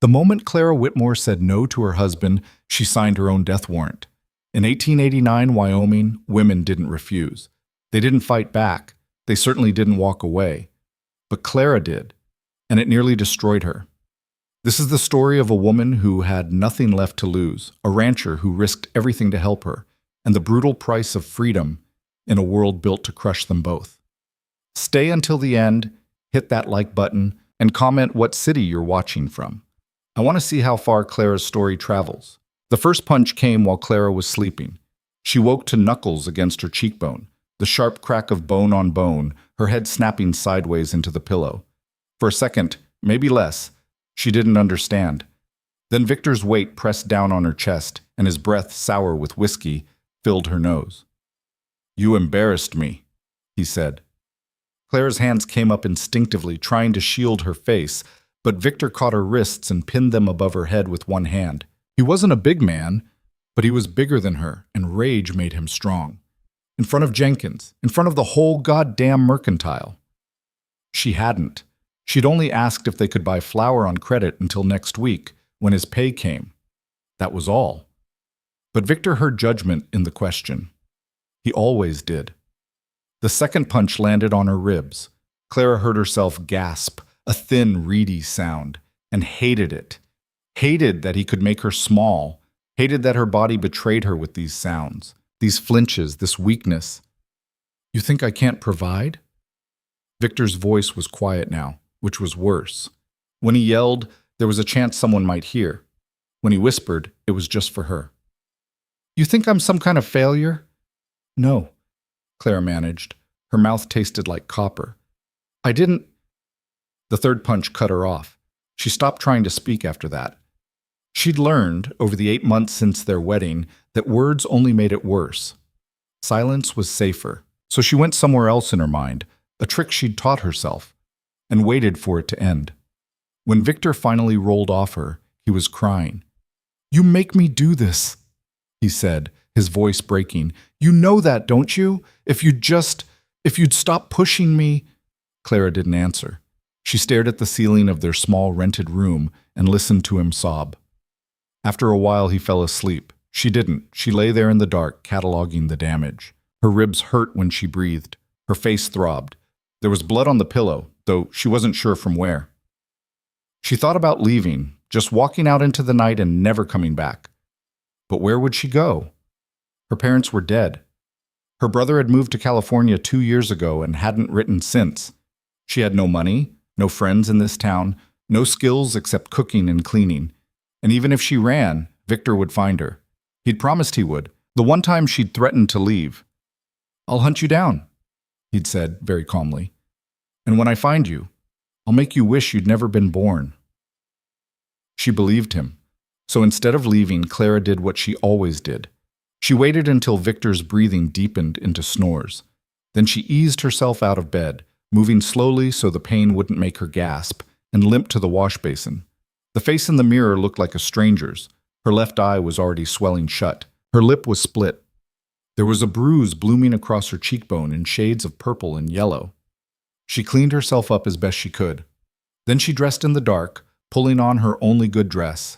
The moment Clara Whitmore said no to her husband, she signed her own death warrant. In 1889 Wyoming, women didn't refuse. They didn't fight back. They certainly didn't walk away. But Clara did, and it nearly destroyed her. This is the story of a woman who had nothing left to lose, a rancher who risked everything to help her, and the brutal price of freedom in a world built to crush them both. Stay until the end, hit that like button, and comment what city you're watching from. I want to see how far Clara's story travels. The first punch came while Clara was sleeping. She woke to knuckles against her cheekbone, the sharp crack of bone on bone, her head snapping sideways into the pillow. For a second, maybe less, she didn't understand. Then Victor's weight pressed down on her chest, and his breath, sour with whiskey, filled her nose. "You embarrassed me," he said. Clara's hands came up instinctively, trying to shield her face, but Victor caught her wrists and pinned them above her head with one hand. He wasn't a big man, but he was bigger than her, and rage made him strong. In front of Jenkins, in front of the whole goddamn mercantile. She hadn't. She'd only asked if they could buy flour on credit until next week, when his pay came. That was all. But Victor heard judgment in the question. He always did. The second punch landed on her ribs. Clara heard herself gasp, a thin, reedy sound, and hated it. Hated that he could make her small, hated that her body betrayed her with these sounds, these flinches, this weakness. "You think I can't provide?" Victor's voice was quiet now, which was worse. When he yelled, there was a chance someone might hear. When he whispered, it was just for her. "You think I'm some kind of failure?" "No," Clara managed. Her mouth tasted like copper. "I didn't—" The third punch cut her off. She stopped trying to speak after that. She'd learned, over the 8 months since their wedding, that words only made it worse. Silence was safer, so she went somewhere else in her mind, a trick she'd taught herself, and waited for it to end. When Victor finally rolled off her, he was crying. "You make me do this," he said, his voice breaking. "You know that, don't you? If you'd stop pushing me—" Clara didn't answer. She stared at the ceiling of their small rented room and listened to him sob. After a while, he fell asleep. She didn't. She lay there in the dark, cataloging the damage. Her ribs hurt when she breathed. Her face throbbed. There was blood on the pillow, though she wasn't sure from where. She thought about leaving, just walking out into the night and never coming back. But where would she go? Her parents were dead. Her brother had moved to California 2 years ago and hadn't written since. She had no money, no friends in this town, no skills except cooking and cleaning. And even if she ran, Victor would find her. He'd promised he would, the one time she'd threatened to leave. "I'll hunt you down," he'd said very calmly. "And when I find you, I'll make you wish you'd never been born." She believed him. So instead of leaving, Clara did what she always did. She waited until Victor's breathing deepened into snores. Then she eased herself out of bed, moving slowly so the pain wouldn't make her gasp, and limped to the wash basin. The face in the mirror looked like a stranger's. Her left eye was already swelling shut. Her lip was split. There was a bruise blooming across her cheekbone in shades of purple and yellow. She cleaned herself up as best she could. Then she dressed in the dark, pulling on her only good dress,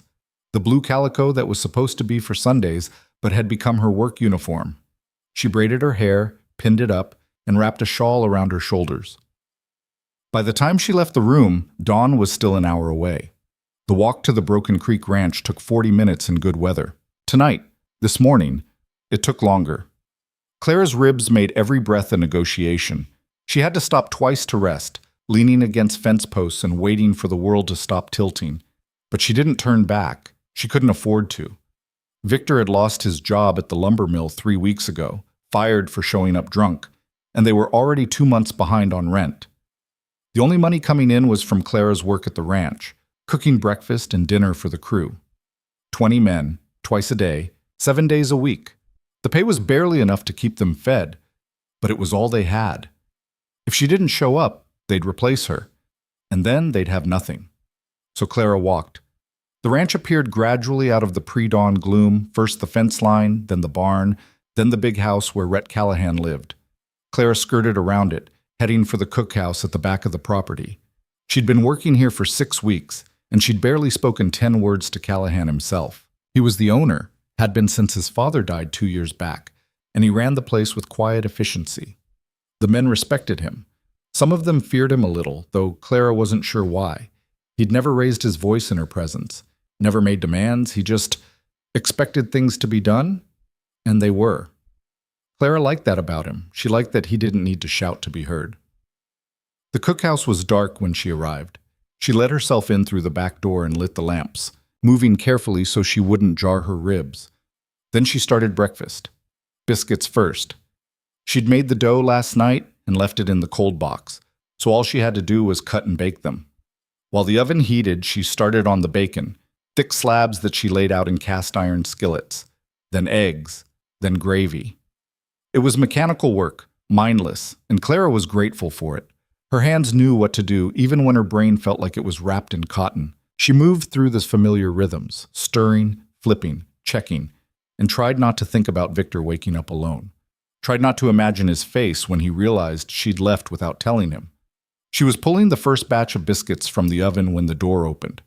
the blue calico that was supposed to be for Sundays but had become her work uniform. She braided her hair, pinned it up, and wrapped a shawl around her shoulders. By the time she left the room, dawn was still an hour away. The walk to the Broken Creek Ranch took 40 minutes in good weather. Tonight, this morning, it took longer. Clara's ribs made every breath a negotiation. She had to stop twice to rest, leaning against fence posts and waiting for the world to stop tilting. But she didn't turn back. She couldn't afford to. Victor had lost his job at the lumber mill 3 weeks ago, fired for showing up drunk, and they were already 2 months behind on rent. The only money coming in was from Clara's work at the ranch, cooking breakfast and dinner for the crew. 20 men, twice a day, 7 days a week. The pay was barely enough to keep them fed, but it was all they had. If she didn't show up, they'd replace her, and then they'd have nothing. So Clara walked. The ranch appeared gradually out of the pre-dawn gloom, first the fence line, then the barn, then the big house where Rhett Callahan lived. Clara skirted around it, heading for the cookhouse at the back of the property. She'd been working here for 6 weeks, and she'd barely spoken 10 words to Callahan himself. He was the owner, had been since his father died 2 years back, and he ran the place with quiet efficiency. The men respected him. Some of them feared him a little, though Clara wasn't sure why. He'd never raised his voice in her presence, never made demands. He just expected things to be done, and they were. Clara liked that about him. She liked that he didn't need to shout to be heard. The cookhouse was dark when she arrived. She let herself in through the back door and lit the lamps, moving carefully so she wouldn't jar her ribs. Then she started breakfast. Biscuits first. She'd made the dough last night and left it in the cold box, so all she had to do was cut and bake them. While the oven heated, she started on the bacon, thick slabs that she laid out in cast iron skillets, then eggs, then gravy. It was mechanical work, mindless, and Clara was grateful for it. Her hands knew what to do even when her brain felt like it was wrapped in cotton. She moved through the familiar rhythms, stirring, flipping, checking, and tried not to think about Victor waking up alone. Tried not to imagine his face when he realized she'd left without telling him. She was pulling the first batch of biscuits from the oven when the door opened.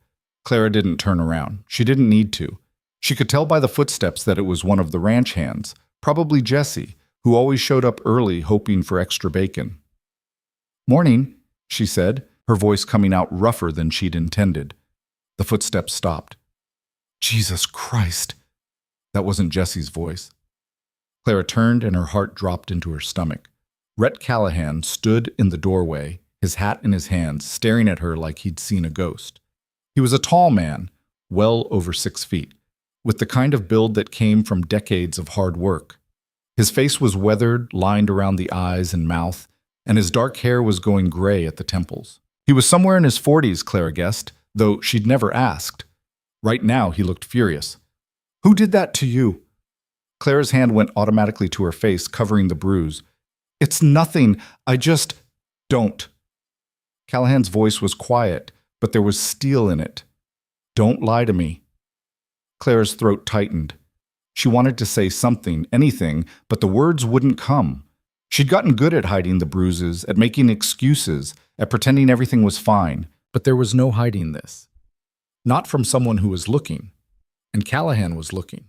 Clara didn't turn around. She didn't need to. She could tell by the footsteps that it was one of the ranch hands, probably Jesse, who always showed up early hoping for extra bacon. "Morning," she said, her voice coming out rougher than she'd intended. The footsteps stopped. "Jesus Christ!" That wasn't Jesse's voice. Clara turned and her heart dropped into her stomach. Rhett Callahan stood in the doorway, his hat in his hands, staring at her like he'd seen a ghost. He was a tall man, well over 6 feet, with the kind of build that came from decades of hard work. His face was weathered, lined around the eyes and mouth, and his dark hair was going gray at the temples. He was somewhere in his 40s, Clara guessed, though she'd never asked. Right now, he looked furious. "Who did that to you?" Clara's hand went automatically to her face, covering the bruise. "It's nothing. I just... don't." Callahan's voice was quiet, but there was steel in it. "Don't lie to me." Clara's throat tightened. She wanted to say something, anything, but the words wouldn't come. She'd gotten good at hiding the bruises, at making excuses, at pretending everything was fine, but there was no hiding this. Not from someone who was looking. And Callahan was looking.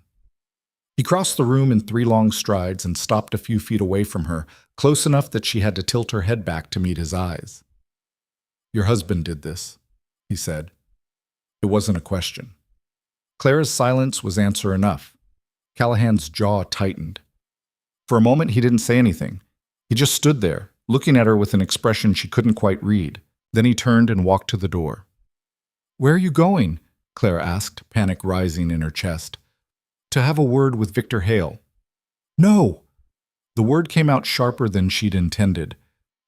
He crossed the room in 3 long strides and stopped a few feet away from her, close enough that she had to tilt her head back to meet his eyes. "Your husband did this," he said. It wasn't a question. Clara's silence was answer enough. Callahan's jaw tightened. For a moment, he didn't say anything. He just stood there, looking at her with an expression she couldn't quite read. Then he turned and walked to the door. "Where are you going?" Clara asked, panic rising in her chest. "To have a word with Victor Hale." "No!" The word came out sharper than she'd intended.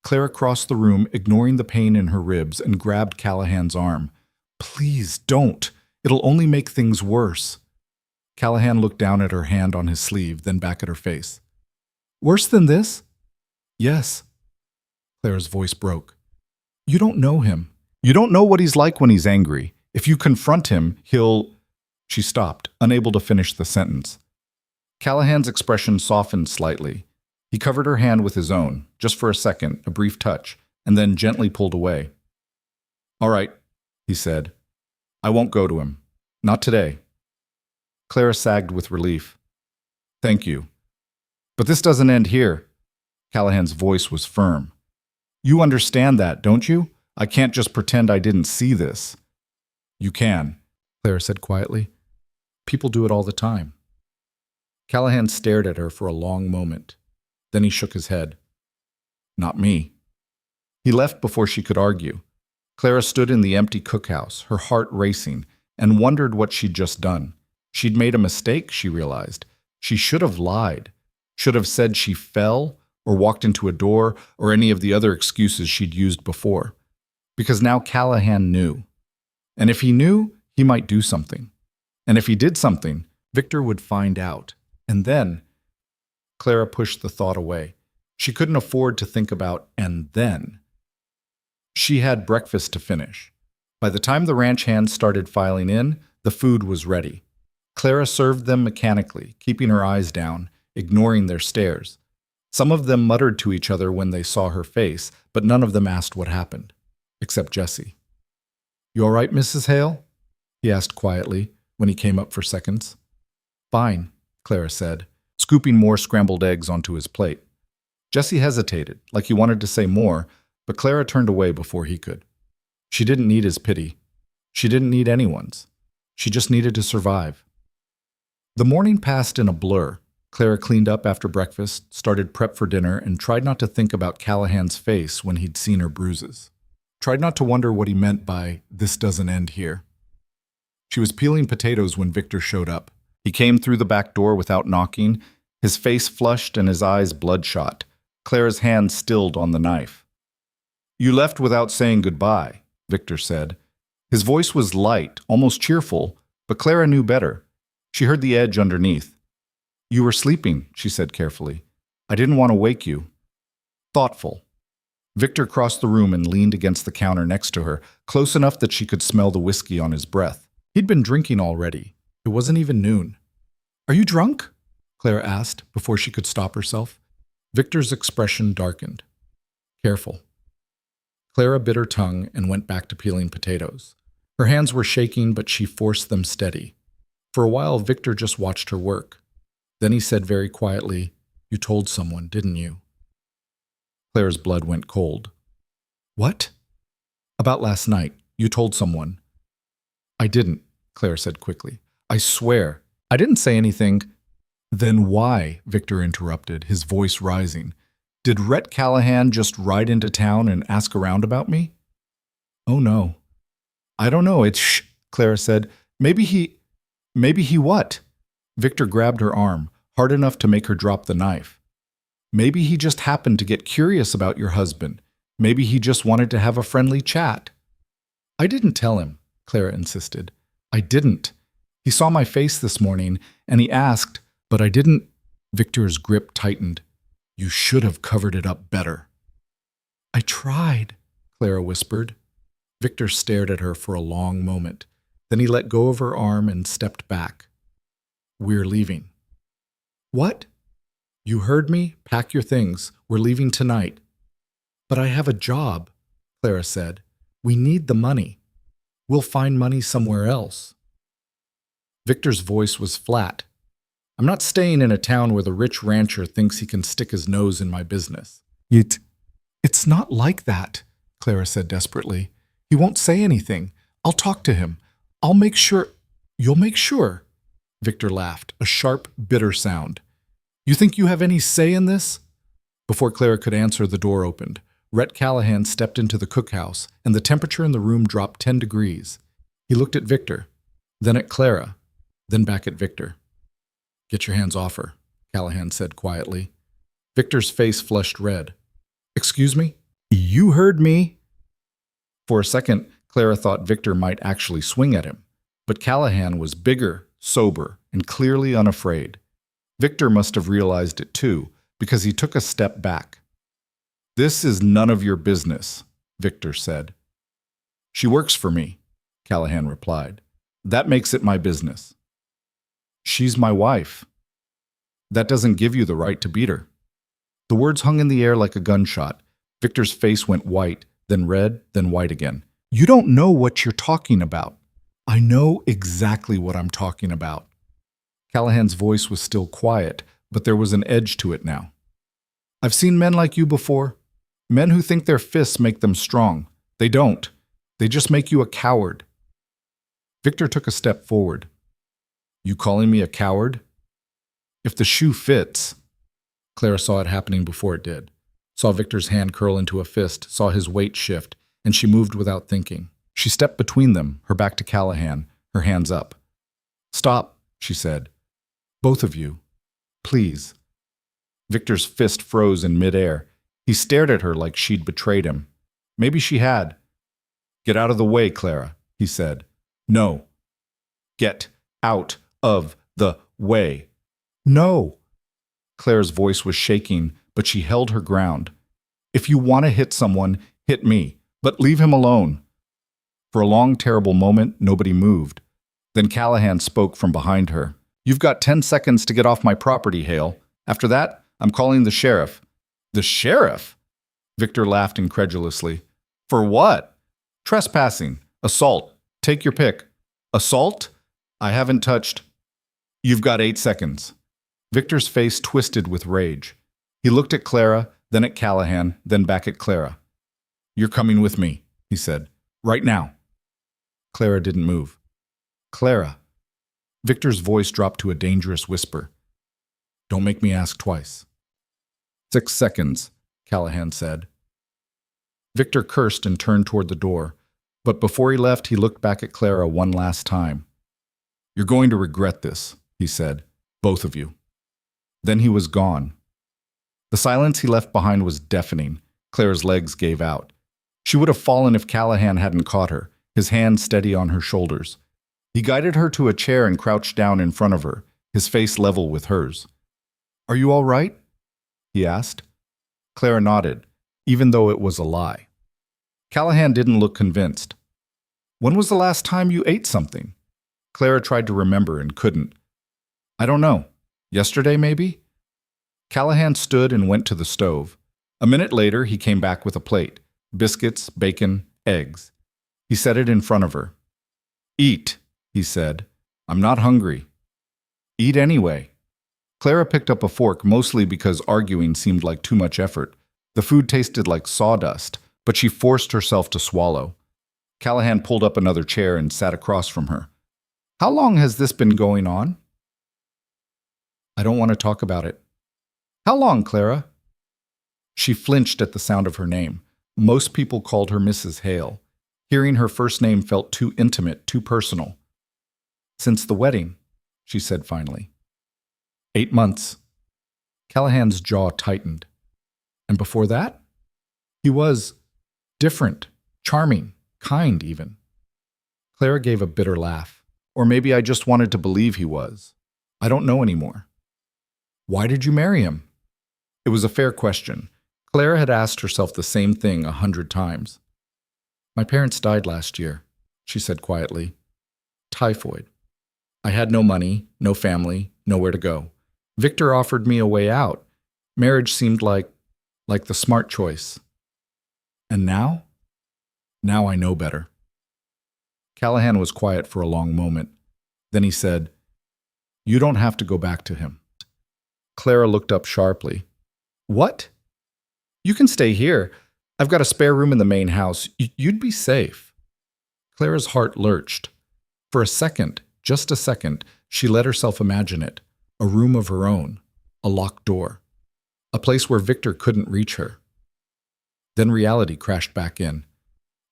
Clara crossed the room, ignoring the pain in her ribs, and grabbed Callahan's arm. "Please, don't. It'll only make things worse." Callahan looked down at her hand on his sleeve, then back at her face. "Worse than this?" "Yes." Clara's voice broke. "You don't know him. You don't know what he's like when he's angry. If you confront him, he'll..." She stopped, unable to finish the sentence. Callahan's expression softened slightly. He covered her hand with his own, just for a second, a brief touch, and then gently pulled away. "All right," he said. "I won't go to him. Not today." Clara sagged with relief. "Thank you. But this doesn't end here." Callahan's voice was firm. "You understand that, don't you? I can't just pretend I didn't see this." "You can," Clara said quietly. "People do it all the time." Callahan stared at her for a long moment. Then he shook his head. "Not me." He left before she could argue. Clara stood in the empty cookhouse, her heart racing, and wondered what she'd just done. She'd made a mistake, she realized. She should have lied. Should have said she fell, or walked into a door, or any of the other excuses she'd used before. Because now Callahan knew. And if he knew, he might do something. And if he did something, Victor would find out. And then... Clara pushed the thought away. She couldn't afford to think about "and then." She had breakfast to finish. By the time the ranch hands started filing in, the food was ready. Clara served them mechanically, keeping her eyes down, ignoring their stares. Some of them muttered to each other when they saw her face, but none of them asked what happened, except Jesse. You all right, Mrs. Hale? He asked quietly when he came up for seconds. Fine, Clara said, scooping more scrambled eggs onto his plate. Jesse hesitated, like he wanted to say more, but Clara turned away before he could. She didn't need his pity. She didn't need anyone's. She just needed to survive. The morning passed in a blur. Clara cleaned up after breakfast, started prep for dinner, and tried not to think about Callahan's face when he'd seen her bruises. Tried not to wonder what he meant by, "This doesn't end here." She was peeling potatoes when Victor showed up. He came through the back door without knocking, his face flushed and his eyes bloodshot. Clara's hand stilled on the knife. "You left without saying goodbye," Victor said. His voice was light, almost cheerful, but Clara knew better. She heard the edge underneath. "You were sleeping," she said carefully. "I didn't want to wake you." Thoughtful. Victor crossed the room and leaned against the counter next to her, close enough that she could smell the whiskey on his breath. He'd been drinking already. It wasn't even noon. "Are you drunk?" Clara asked before she could stop herself. Victor's expression darkened. "Careful." Clara bit her tongue and went back to peeling potatoes. Her hands were shaking, but she forced them steady. For a while, Victor just watched her work. Then he said very quietly, "You told someone, didn't you?" Clara's blood went cold. "What?" "About last night. You told someone." "I didn't," Clara said quickly. "I swear. I didn't say anything." "Then why?" Victor interrupted, his voice rising. "Did Rhett Callahan just ride into town and ask around about me?" "Oh no." "I don't know. It's shh," Clara said. Maybe he what?" Victor grabbed her arm, hard enough to make her drop the knife. "Maybe he just happened to get curious about your husband. Maybe he just wanted to have a friendly chat." "I didn't tell him," Clara insisted. "I didn't. He saw my face this morning, and he asked, but I didn't." Victor's grip tightened. "You should have covered it up better." "I tried," Clara whispered. Victor stared at her for a long moment. Then he let go of her arm and stepped back. "We're leaving." "What?" "You heard me. Pack your things. We're leaving tonight." "But I have a job," Clara said. "We need the money. We'll find money somewhere else." Victor's voice was flat. "I'm not staying in a town where the rich rancher thinks he can stick his nose in my business." It's not like that," Clara said desperately. "He won't say anything. I'll talk to him. I'll make sure." "You'll make sure?" Victor laughed, a sharp, bitter sound. "You think you have any say in this?" Before Clara could answer, the door opened. Rhett Callahan stepped into the cookhouse, and the temperature in the room dropped 10 degrees. He looked at Victor, then at Clara, then back at Victor. "Get your hands off her," Callahan said quietly. Victor's face flushed red. "Excuse me?" "You heard me." For a second, Clara thought Victor might actually swing at him, but Callahan was bigger, sober, and clearly unafraid. Victor must have realized it too, because he took a step back. "This is none of your business," Victor said. "She works for me," Callahan replied. "That makes it my business." "She's my wife." "That doesn't give you the right to beat her." The words hung in the air like a gunshot. Victor's face went white, then red, then white again. "You don't know what you're talking about." "I know exactly what I'm talking about." Callahan's voice was still quiet, but there was an edge to it now. "I've seen men like you before. Men who think their fists make them strong. They don't. They just make you a coward." Victor took a step forward. "You calling me a coward?" "If the shoe fits." Clara saw it happening before it did. Saw Victor's hand curl into a fist, saw his weight shift, and she moved without thinking. She stepped between them, her back to Callahan, her hands up. "Stop," she said. "Both of you. Please." Victor's fist froze in midair. He stared at her like she'd betrayed him. Maybe she had. "Get out of the way, Clara," he said. "No. Get out of the way." "No." Clara's voice was shaking, but she held her ground. "If you want to hit someone, hit me, but leave him alone." For a long, terrible moment, nobody moved. Then Callahan spoke from behind her. "You've got 10 seconds to get off my property, Hale. After that, I'm calling the sheriff." "The sheriff?" Victor laughed incredulously. "For what?" "Trespassing. Assault. Take your pick. Assault? I haven't touched. You've got 8 seconds. Victor's face twisted with rage. He looked at Clara, then at Callahan, then back at Clara. You're coming with me, he said. Right now. Clara didn't move. Clara. Victor's voice dropped to a dangerous whisper. Don't make me ask twice. 6 seconds, Callahan said. Victor cursed and turned toward the door, but before he left, he looked back at Clara one last time. You're going to regret this, he said, both of you. Then he was gone. The silence he left behind was deafening. Clara's legs gave out. She would have fallen if Callahan hadn't caught her, his hand steady on her shoulders. He guided her to a chair and crouched down in front of her, his face level with hers. Are you all right? He asked. Clara nodded, even though it was a lie. Callahan didn't look convinced. When was the last time you ate something? Clara tried to remember and couldn't. I don't know. Yesterday, maybe? Callahan stood and went to the stove. A minute later, he came back with a plate. Biscuits, bacon, eggs. He set it in front of her. Eat, he said. I'm not hungry. Eat anyway. Clara picked up a fork mostly because arguing seemed like too much effort. The food tasted like sawdust, but she forced herself to swallow. Callahan pulled up another chair and sat across from her. How long has this been going on? I don't want to talk about it. How long, Clara? She flinched at the sound of her name. Most people called her Mrs. Hale. Hearing her first name felt too intimate, too personal. Since the wedding, she said finally. 8 months. Callahan's jaw tightened. And before that? He was different, charming, kind even. Clara gave a bitter laugh. Or maybe I just wanted to believe he was. I don't know anymore. Why did you marry him? It was a fair question. Clara had asked herself the same thing 100 times. My parents died last year, she said quietly. Typhoid. I had no money, no family, nowhere to go. Victor offered me a way out. Marriage seemed like the smart choice. And now? Now I know better. Callahan was quiet for a long moment. Then he said, You don't have to go back to him. Clara looked up sharply. What? You can stay here. I've got a spare room in the main house. You'd be safe. Clara's heart lurched. For a second, just a second, she let herself imagine it. A room of her own. A locked door. A place where Victor couldn't reach her. Then reality crashed back in.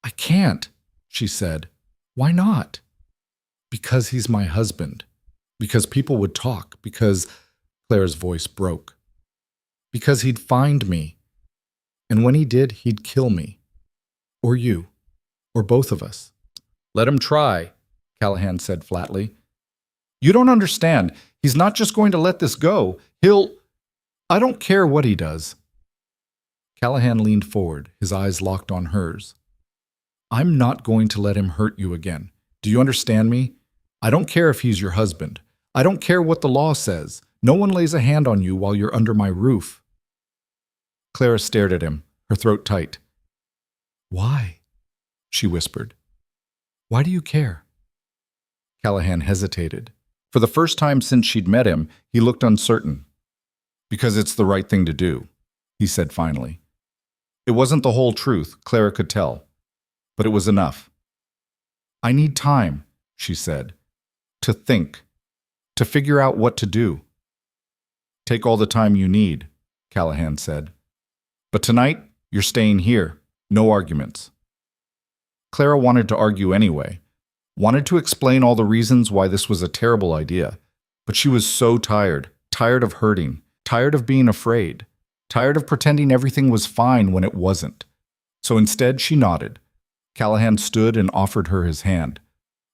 I can't, she said. Why not? Because he's my husband. Because people would talk. Because Clara's voice broke. Because he'd find me. And when he did, he'd kill me. Or you. Or both of us. Let him try, Callahan said flatly. You don't understand. He's not just going to let this go. I don't care what he does. Callahan leaned forward, his eyes locked on hers. I'm not going to let him hurt you again. Do you understand me? I don't care if he's your husband. I don't care what the law says. No one lays a hand on you while you're under my roof. Clara stared at him, her throat tight. Why? She whispered. Why do you care? Callahan hesitated. For the first time since she'd met him, he looked uncertain. Because it's the right thing to do, he said finally. It wasn't the whole truth, Clara could tell. But it was enough. I need time, she said. To think. To figure out what to do. Take all the time you need, Callahan said. But tonight, you're staying here. No arguments. Clara wanted to argue anyway. Wanted to explain all the reasons why this was a terrible idea. But she was so tired. Tired of hurting. Tired of being afraid. Tired of pretending everything was fine when it wasn't. So instead, she nodded. Callahan stood and offered her his hand.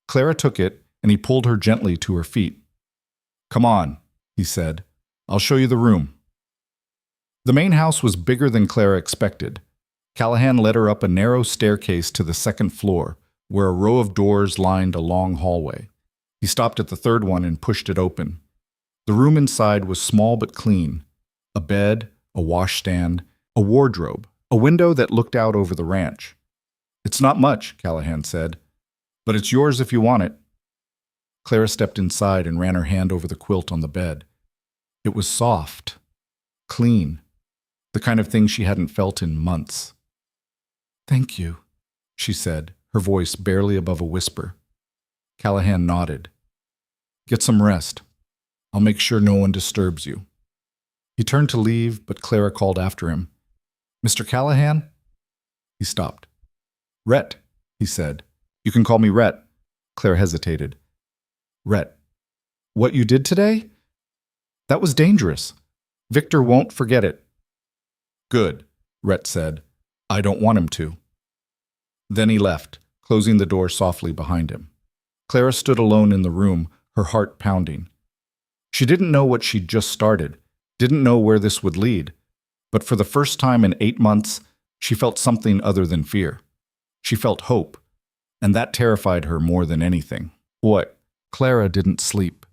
Clara took it, and he pulled her gently to her feet. Come on, he said. I'll show you the room. The main house was bigger than Clara expected. Callahan led her up a narrow staircase to the second floor, where a row of doors lined a long hallway. He stopped at the third one and pushed it open. The room inside was small but clean. A bed, a washstand, a wardrobe, a window that looked out over the ranch. It's not much, Callahan said. But it's yours if you want it. Clara stepped inside and ran her hand over the quilt on the bed. It was soft, clean, the kind of thing she hadn't felt in months. "Thank you," she said, her voice barely above a whisper. Callahan nodded. "Get some rest. I'll make sure no one disturbs you." He turned to leave, but Clara called after him. "Mr. Callahan?" He stopped. "Rhett," he said. "You can call me Rhett." Clara hesitated. "Rhett, what you did today? That was dangerous. Victor won't forget it." "Good," Rhett said. "I don't want him to." Then he left, closing the door softly behind him. Clara stood alone in the room, her heart pounding. She didn't know what she'd just started, didn't know where this would lead, but for the first time in 8 months, she felt something other than fear. She felt hope, and that terrified her more than anything. What? Clara didn't sleep.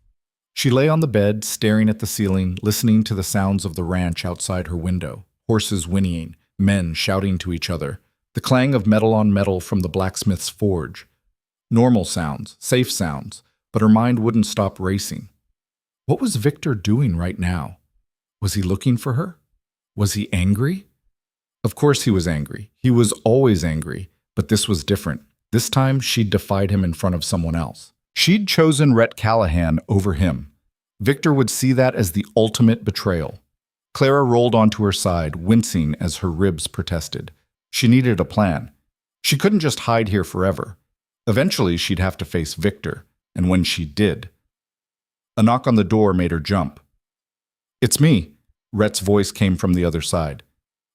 She lay on the bed, staring at the ceiling, listening to the sounds of the ranch outside her window, horses whinnying, men shouting to each other, the clang of metal on metal from the blacksmith's forge. Normal sounds, safe sounds, but her mind wouldn't stop racing. What was Victor doing right now? Was he looking for her? Was he angry? Of course he was angry. He was always angry, but this was different. This time she'd defied him in front of someone else. She'd chosen Rhett Callahan over him. Victor would see that as the ultimate betrayal. Clara rolled onto her side, wincing as her ribs protested. She needed a plan. She couldn't just hide here forever. Eventually she'd have to face Victor, and when she did. A knock on the door made her jump. "It's me," Rhett's voice came from the other side.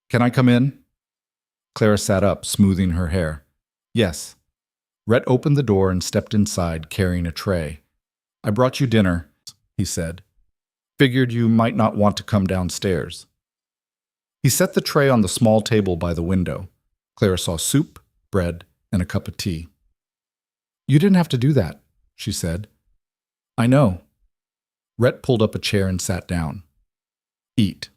"Can I come in?" Clara sat up, smoothing her hair. "Yes." Rhett opened the door and stepped inside, carrying a tray. "I brought you dinner," he said. "Figured you might not want to come downstairs." He set the tray on the small table by the window. Clara saw soup, bread, and a cup of tea. "You didn't have to do that," she said. "I know." Rhett pulled up a chair and sat down. "Eat."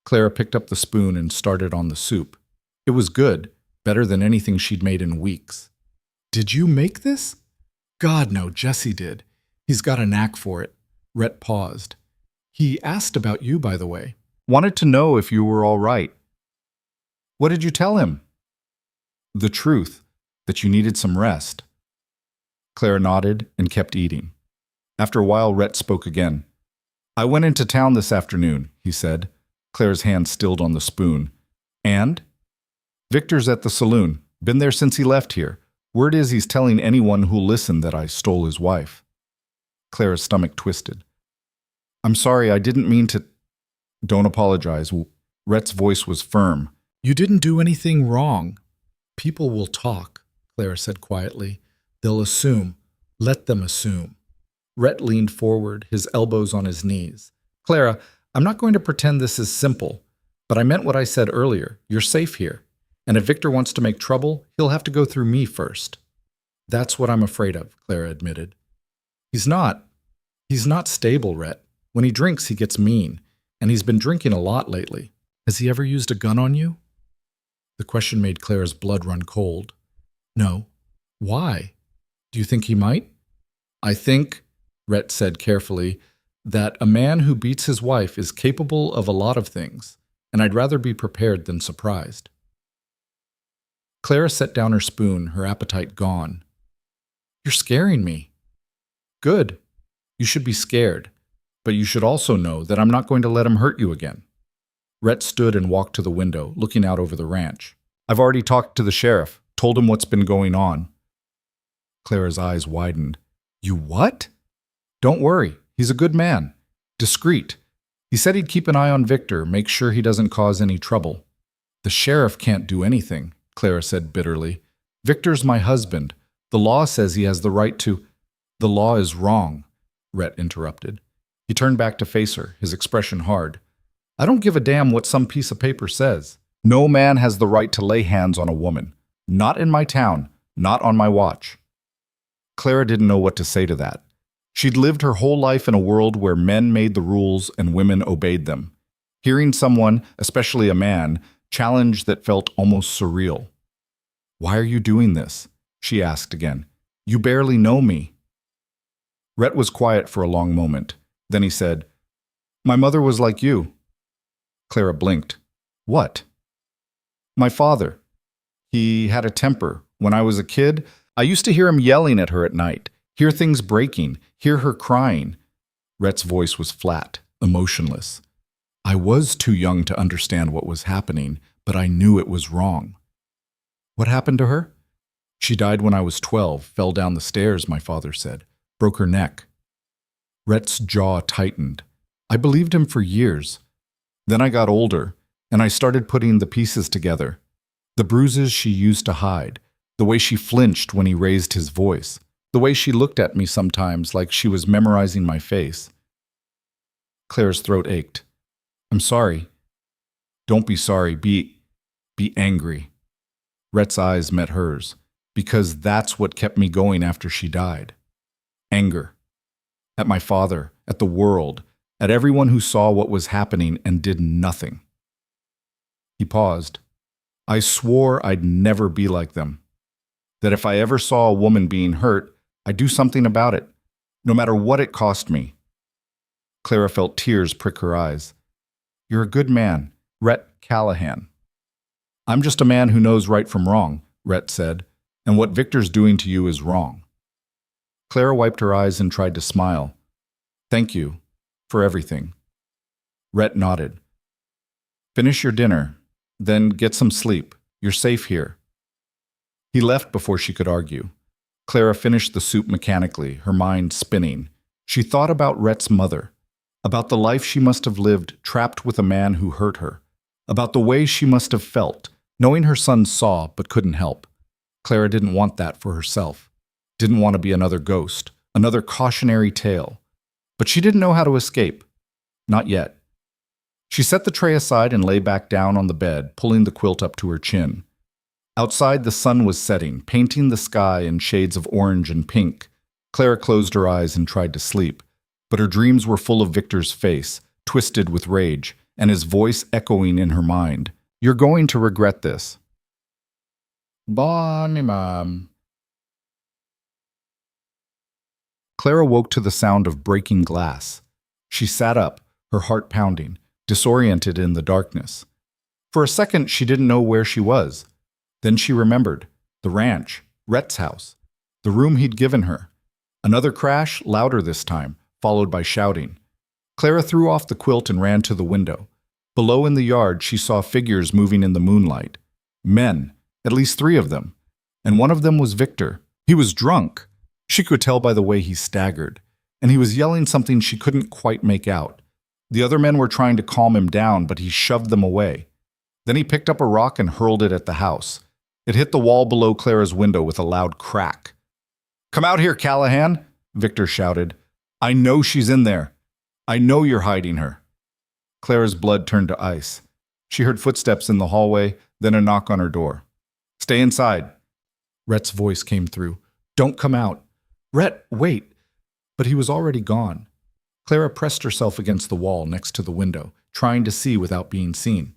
Clara picked up the spoon and started on the soup. It was good, better than anything she'd made in weeks. "Did you make this?" "God, no, Jesse did. He's got a knack for it." Rhett paused. "He asked about you, by the way. Wanted to know if you were all right." "What did you tell him?" "The truth, that you needed some rest." Clara nodded and kept eating. After a while, Rhett spoke again. "I went into town this afternoon," he said. Clara's hand stilled on the spoon. "And?" "Victor's at the saloon. Been there since he left here. Word is he's telling anyone who'll listen that I stole his wife." Clara's stomach twisted. "I'm sorry, I didn't mean to—" "Don't apologize." Rhett's voice was firm. "You didn't do anything wrong. People will talk," Clara said quietly. "They'll assume. Let them assume." Rhett leaned forward, his elbows on his knees. "Clara, I'm not going to pretend this is simple, but I meant what I said earlier. You're safe here. And if Victor wants to make trouble, he'll have to go through me first." "That's what I'm afraid of," Clara admitted. He's not stable, Rhett. When he drinks, he gets mean, and he's been drinking a lot lately. Has he ever used a gun on you?" The question made Clara's blood run cold. "No." "Why? Do you think he might?" "I think," Rhett said carefully, "that a man who beats his wife is capable of a lot of things, and I'd rather be prepared than surprised." Clara set down her spoon, her appetite gone. "You're scaring me." "Good. You should be scared, but you should also know that I'm not going to let him hurt you again." Rhett stood and walked to the window, looking out over the ranch. "I've already talked to the sheriff, told him what's been going on." Clara's eyes widened. "You what?" "Don't worry. He's a good man. Discreet. He said he'd keep an eye on Victor, make sure he doesn't cause any trouble." "The sheriff can't do anything," Clara said bitterly. "Victor's my husband. The law says he has the right to—" "The law is wrong," Rhett interrupted. He turned back to face her, his expression hard. "I don't give a damn what some piece of paper says. No man has the right to lay hands on a woman. Not in my town. Not on my watch." Clara didn't know what to say to that. She'd lived her whole life in a world where men made the rules and women obeyed them. Hearing someone, especially a man, challenge that felt almost surreal. "Why are you doing this?" she asked again. You barely know me. Rhett was quiet for a long moment. Then he said, My mother was like you. Clara blinked. What? My father. He had a temper. When I was a kid, I used to hear him yelling at her at night, hear things breaking, hear her crying. Rhett's voice was flat, emotionless. I was too young to understand what was happening, but I knew it was wrong. What happened to her? She died when I was 12, fell down the stairs, my father said. Broke her neck. Rhett's jaw tightened. I believed him for years. Then I got older, and I started putting the pieces together. The bruises she used to hide, the way she flinched when he raised his voice, the way she looked at me sometimes like she was memorizing my face. Claire's throat ached. I'm sorry. Don't be sorry. Be angry. Rhett's eyes met hers, because that's what kept me going after she died. Anger. At my father, at the world, at everyone who saw what was happening and did nothing. He paused. I swore I'd never be like them. That if I ever saw a woman being hurt, I'd do something about it, no matter what it cost me. Clara felt tears prick her eyes. You're a good man, Rhett Callahan. I'm just a man who knows right from wrong, Rhett said, and what Victor's doing to you is wrong. Clara wiped her eyes and tried to smile. Thank you for everything. Rhett nodded. Finish your dinner, then get some sleep. You're safe here. He left before she could argue. Clara finished the soup mechanically, her mind spinning. She thought about Rhett's mother, about the life she must have lived trapped with a man who hurt her, about the way she must have felt, knowing her son saw but couldn't help. Clara didn't want that for herself. Didn't want to be another ghost, another cautionary tale. But she didn't know how to escape. Not yet. She set the tray aside and lay back down on the bed, pulling the quilt up to her chin. Outside, the sun was setting, painting the sky in shades of orange and pink. Clara closed her eyes and tried to sleep, but her dreams were full of Victor's face, twisted with rage, and his voice echoing in her mind. You're going to regret this. Bonnie, Mom. Clara woke to the sound of breaking glass. She sat up, her heart pounding, disoriented in the darkness. For a second, she didn't know where she was. Then she remembered. The ranch, Rhett's house, the room he'd given her. Another crash, louder this time, followed by shouting. Clara threw off the quilt and ran to the window. Below in the yard, she saw figures moving in the moonlight. Men, at least 3 of them. And one of them was Victor. He was drunk. She could tell by the way he staggered. And he was yelling something she couldn't quite make out. The other men were trying to calm him down, but he shoved them away. Then he picked up a rock and hurled it at the house. It hit the wall below Clara's window with a loud crack. Come out here, Callahan, Victor shouted. I know she's in there. I know you're hiding her. Clara's blood turned to ice. She heard footsteps in the hallway, then a knock on her door. Stay inside. Rhett's voice came through. Don't come out. Rhett, wait. But he was already gone. Clara pressed herself against the wall next to the window, trying to see without being seen.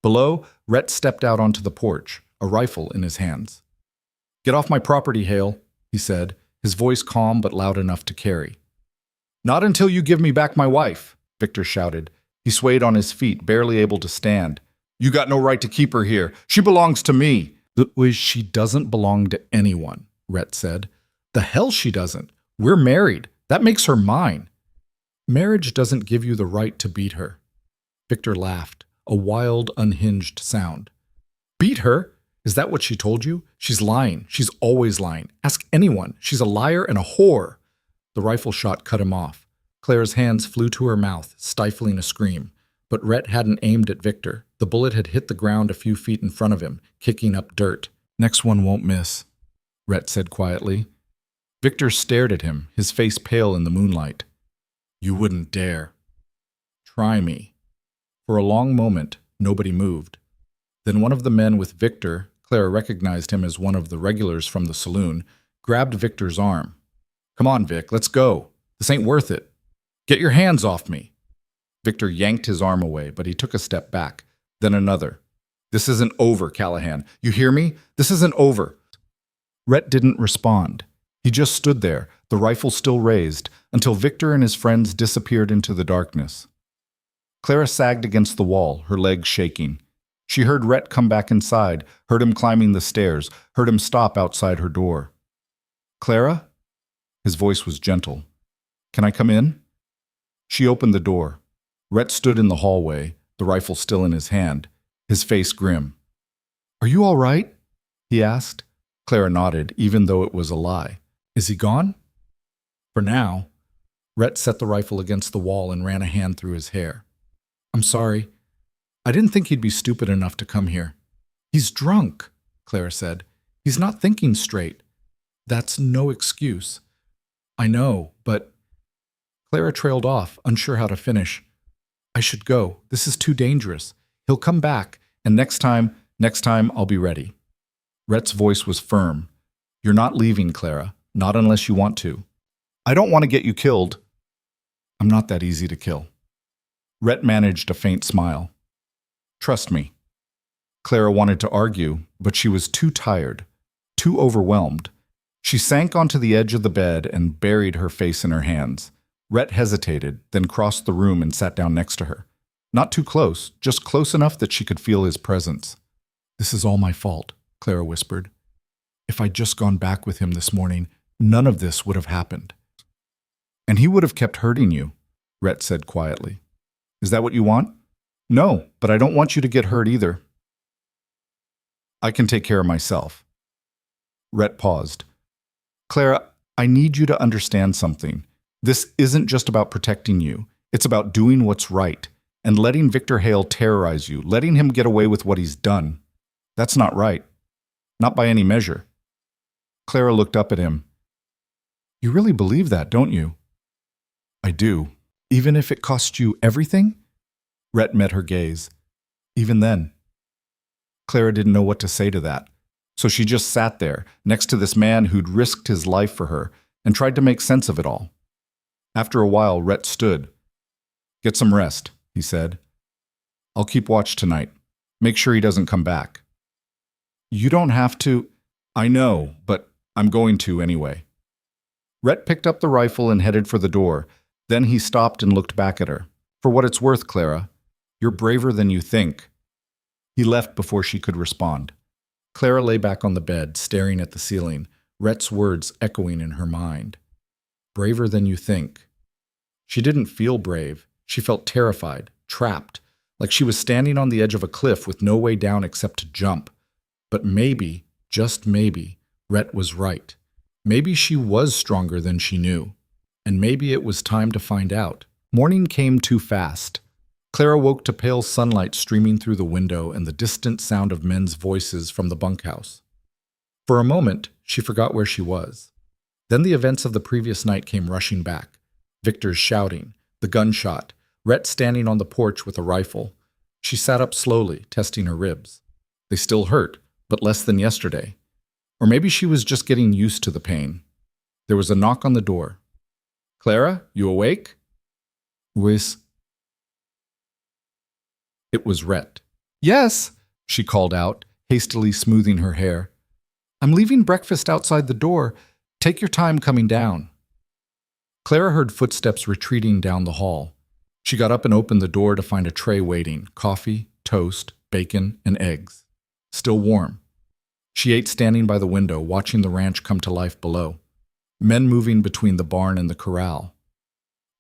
Below, Rhett stepped out onto the porch, a rifle in his hands. Get off my property, Hale, he said, his voice calm but loud enough to carry. Not until you give me back my wife, Victor shouted. He swayed on his feet, barely able to stand. You got no right to keep her here. She belongs to me. She doesn't belong to anyone, Rhett said. The hell she doesn't. We're married. That makes her mine. Marriage doesn't give you the right to beat her. Victor laughed, a wild, unhinged sound. Beat her? Is that what she told you? She's lying. She's always lying. Ask anyone. She's a liar and a whore. The rifle shot cut him off. Clara's hands flew to her mouth, stifling a scream. But Rhett hadn't aimed at Victor. The bullet had hit the ground a few feet in front of him, kicking up dirt. Next one won't miss, Rhett said quietly. Victor stared at him, his face pale in the moonlight. You wouldn't dare. Try me. For a long moment, nobody moved. Then one of the men with Victor, Clara recognized him as one of the regulars from the saloon, grabbed Victor's arm. Come on, Vic, let's go. This ain't worth it. Get your hands off me. Victor yanked his arm away, but he took a step back, then another. This isn't over, Callahan. You hear me? This isn't over. Rhett didn't respond. He just stood there, the rifle still raised, until Victor and his friends disappeared into the darkness. Clara sagged against the wall, her legs shaking. She heard Rhett come back inside, heard him climbing the stairs, heard him stop outside her door. "Clara?" His voice was gentle. "Can I come in?" She opened the door. Rhett stood in the hallway, the rifle still in his hand, his face grim. "Are you all right?" he asked. Clara nodded, even though it was a lie. "Is he gone?" "For now." Rhett set the rifle against the wall and ran a hand through his hair. "I'm sorry. I didn't think he'd be stupid enough to come here." "He's drunk," Clara said. "He's not thinking straight." "That's no excuse." "I know, but—" Clara trailed off, unsure how to finish. "I should go. This is too dangerous. He'll come back, and next time I'll be ready." Rhett's voice was firm. "You're not leaving, Clara. Not unless you want to." "I don't want to get you killed." "I'm not that easy to kill." Rhett managed a faint smile. "Trust me." Clara wanted to argue, but she was too tired, too overwhelmed. She sank onto the edge of the bed and buried her face in her hands. Rhett hesitated, then crossed the room and sat down next to her. Not too close, just close enough that she could feel his presence. "This is all my fault," Clara whispered. "If I'd just gone back with him this morning, none of this would have happened." "And he would have kept hurting you," Rhett said quietly. "Is that what you want?" "No, but I don't want you to get hurt either." "I can take care of myself." Rhett paused. "Clara, I need you to understand something. This isn't just about protecting you. It's about doing what's right and letting Victor Hale terrorize you, letting him get away with what he's done. That's not right. Not by any measure." Clara looked up at him. "You really believe that, don't you?" "I do. Even if it costs you everything?" Rhett met her gaze. "Even then." Clara didn't know what to say to that, so she just sat there, next to this man who'd risked his life for her, and tried to make sense of it all. After a while, Rhett stood. "Get some rest," he said. "I'll keep watch tonight. Make sure he doesn't come back." "You don't have to." "I know, but I'm going to anyway." Rhett picked up the rifle and headed for the door. Then he stopped and looked back at her. "For what it's worth, Clara, you're braver than you think." He left before she could respond. Clara lay back on the bed, staring at the ceiling, Rhett's words echoing in her mind. Braver than you think. She didn't feel brave. She felt terrified, trapped, like she was standing on the edge of a cliff with no way down except to jump. But maybe, just maybe, Rhett was right. Maybe she was stronger than she knew. And maybe it was time to find out. Morning came too fast. Clara woke to pale sunlight streaming through the window and the distant sound of men's voices from the bunkhouse. For a moment, she forgot where she was. Then the events of the previous night came rushing back. Victor's shouting, the gunshot, Rhett standing on the porch with a rifle. She sat up slowly, testing her ribs. They still hurt, but less than yesterday. Or maybe she was just getting used to the pain. There was a knock on the door. "Clara, you awake?" "Whis." It was Rhett. "Yes," she called out, hastily smoothing her hair. "I'm leaving breakfast outside the door. Take your time coming down." Clara heard footsteps retreating down the hall. She got up and opened the door to find a tray waiting, coffee, toast, bacon, and eggs. Still warm. She ate standing by the window, watching the ranch come to life below. Men moving between the barn and the corral.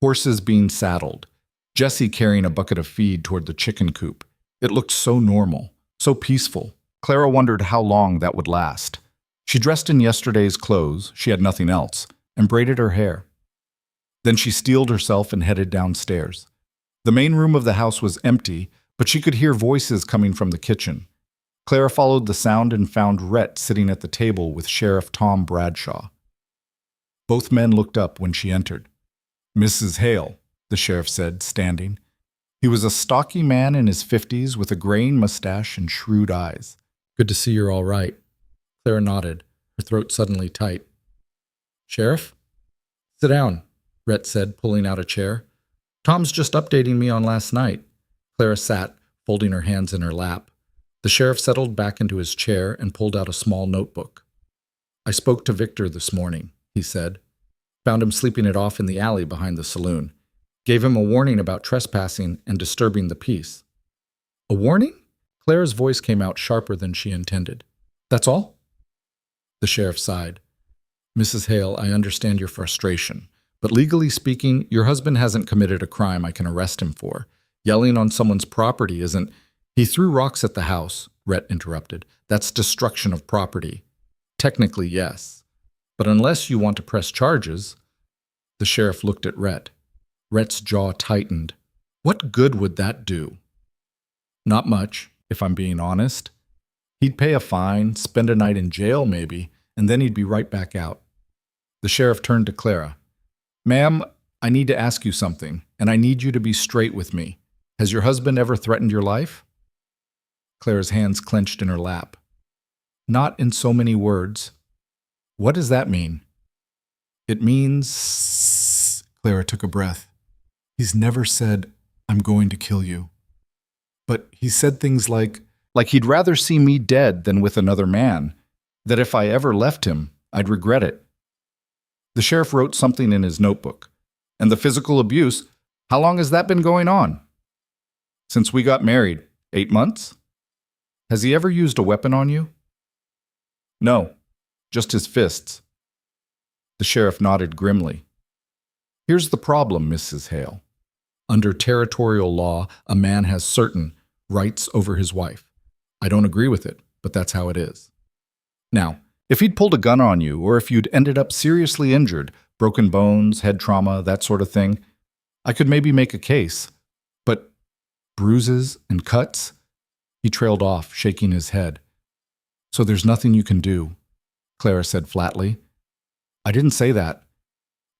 Horses being saddled. Jesse carrying a bucket of feed toward the chicken coop. It looked so normal, so peaceful. Clara wondered how long that would last. She dressed in yesterday's clothes, she had nothing else, and braided her hair. Then she steeled herself and headed downstairs. The main room of the house was empty, but she could hear voices coming from the kitchen. Clara followed the sound and found Rhett sitting at the table with Sheriff Tom Bradshaw. Both men looked up when she entered. "Mrs. Hale," the sheriff said, standing. He was a stocky man in his 50s with a graying mustache and shrewd eyes. "Good to see you're all right." Clara nodded, her throat suddenly tight. "Sheriff?" "Sit down," Rhett said, pulling out a chair. "Tom's just updating me on last night." Clara sat, folding her hands in her lap. The sheriff settled back into his chair and pulled out a small notebook. "I spoke to Victor this morning," he said. Found him sleeping it off in the alley behind the saloon. Gave him a warning about trespassing and disturbing the peace. A warning? Clara's voice came out sharper than she intended. That's all? The sheriff sighed. Mrs. Hale, I understand your frustration, but legally speaking, your husband hasn't committed a crime I can arrest him for. Yelling on someone's property isn't— He threw rocks at the house, Rhett interrupted. That's destruction of property. Technically, yes. But unless you want to press charges— The sheriff looked at Rhett. Rhett's jaw tightened. What good would that do? Not much, if I'm being honest. He'd pay a fine, spend a night in jail maybe, and then he'd be right back out. The sheriff turned to Clara. Ma'am, I need to ask you something, and I need you to be straight with me. Has your husband ever threatened your life? Clara's hands clenched in her lap. Not in so many words. What does that mean? It means— Clara took a breath. He's never said, I'm going to kill you. But he said things like he'd rather see me dead than with another man, that if I ever left him, I'd regret it. The sheriff wrote something in his notebook. And the physical abuse, how long has that been going on? Since we got married, 8 months? Has he ever used a weapon on you? No, just his fists. The sheriff nodded grimly. Here's the problem, Mrs. Hale. Under territorial law, a man has certain rights over his wife. I don't agree with it, but that's how it is. Now, if he'd pulled a gun on you, or if you'd ended up seriously injured, broken bones, head trauma, that sort of thing, I could maybe make a case. But bruises and cuts? He trailed off, shaking his head. So there's nothing you can do, Clara said flatly. I didn't say that.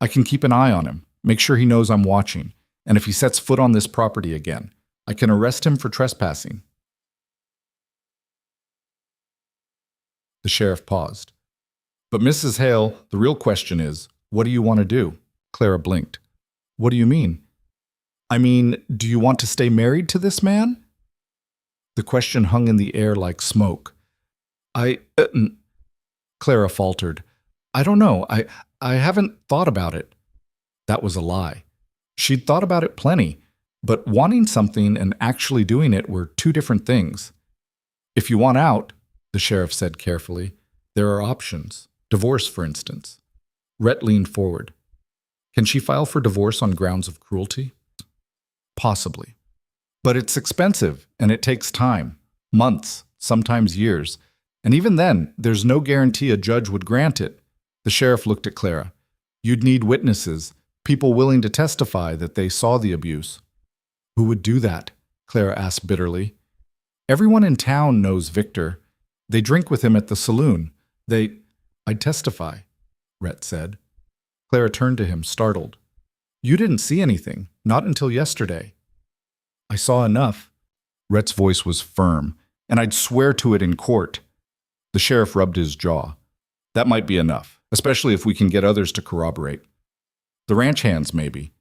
I can keep an eye on him, make sure he knows I'm watching, and if he sets foot on this property again, I can arrest him for trespassing. The sheriff paused. But Mrs. Hale, the real question is, what do you want to do? Clara blinked. What do you mean? I mean, do you want to stay married to this man? The question hung in the air like smoke. Clara faltered. I don't know. I haven't thought about it. That was a lie. She'd thought about it plenty, but wanting something and actually doing it were two different things. If you want out, the sheriff said carefully, there are options. Divorce, for instance. Rhett leaned forward. Can she file for divorce on grounds of cruelty? Possibly. But it's expensive, and it takes time. Months, sometimes years. And even then, there's no guarantee a judge would grant it. The sheriff looked at Clara. You'd need witnesses, people willing to testify that they saw the abuse. Who would do that? Clara asked bitterly. Everyone in town knows Victor. They drink with him at the saloon. I'd testify, Rhett said. Clara turned to him, startled. You didn't see anything, not until yesterday. I saw enough. Rhett's voice was firm, and I'd swear to it in court. The sheriff rubbed his jaw. That might be enough, especially if we can get others to corroborate. The ranch hands, maybe.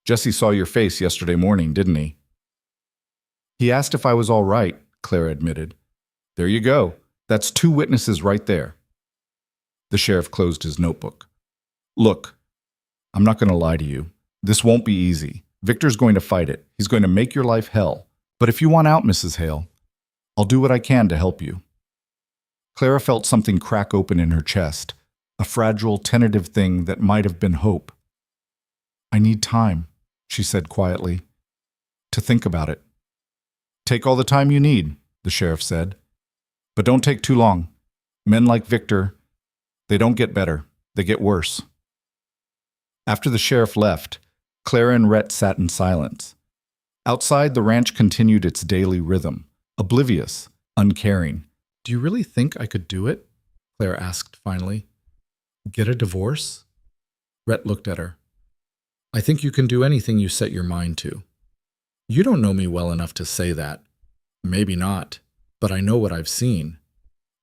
Jesse saw your face yesterday morning, didn't he? He asked if I was all right, Clara admitted. There you go. That's 2 witnesses right there. The sheriff closed his notebook. Look, I'm not going to lie to you. This won't be easy. Victor's going to fight it. He's going to make your life hell. But if you want out, Mrs. Hale, I'll do what I can to help you. Clara felt something crack open in her chest, a fragile, tentative thing that might have been hope. I need time, she said quietly, to think about it. Take all the time you need, the sheriff said. But don't take too long. Men like Victor, they don't get better, they get worse. After the sheriff left, Clara and Rhett sat in silence. Outside, the ranch continued its daily rhythm, oblivious, uncaring. Do you really think I could do it? Clara asked finally. Get a divorce? Rhett looked at her. I think you can do anything you set your mind to. You don't know me well enough to say that. Maybe not, but I know what I've seen.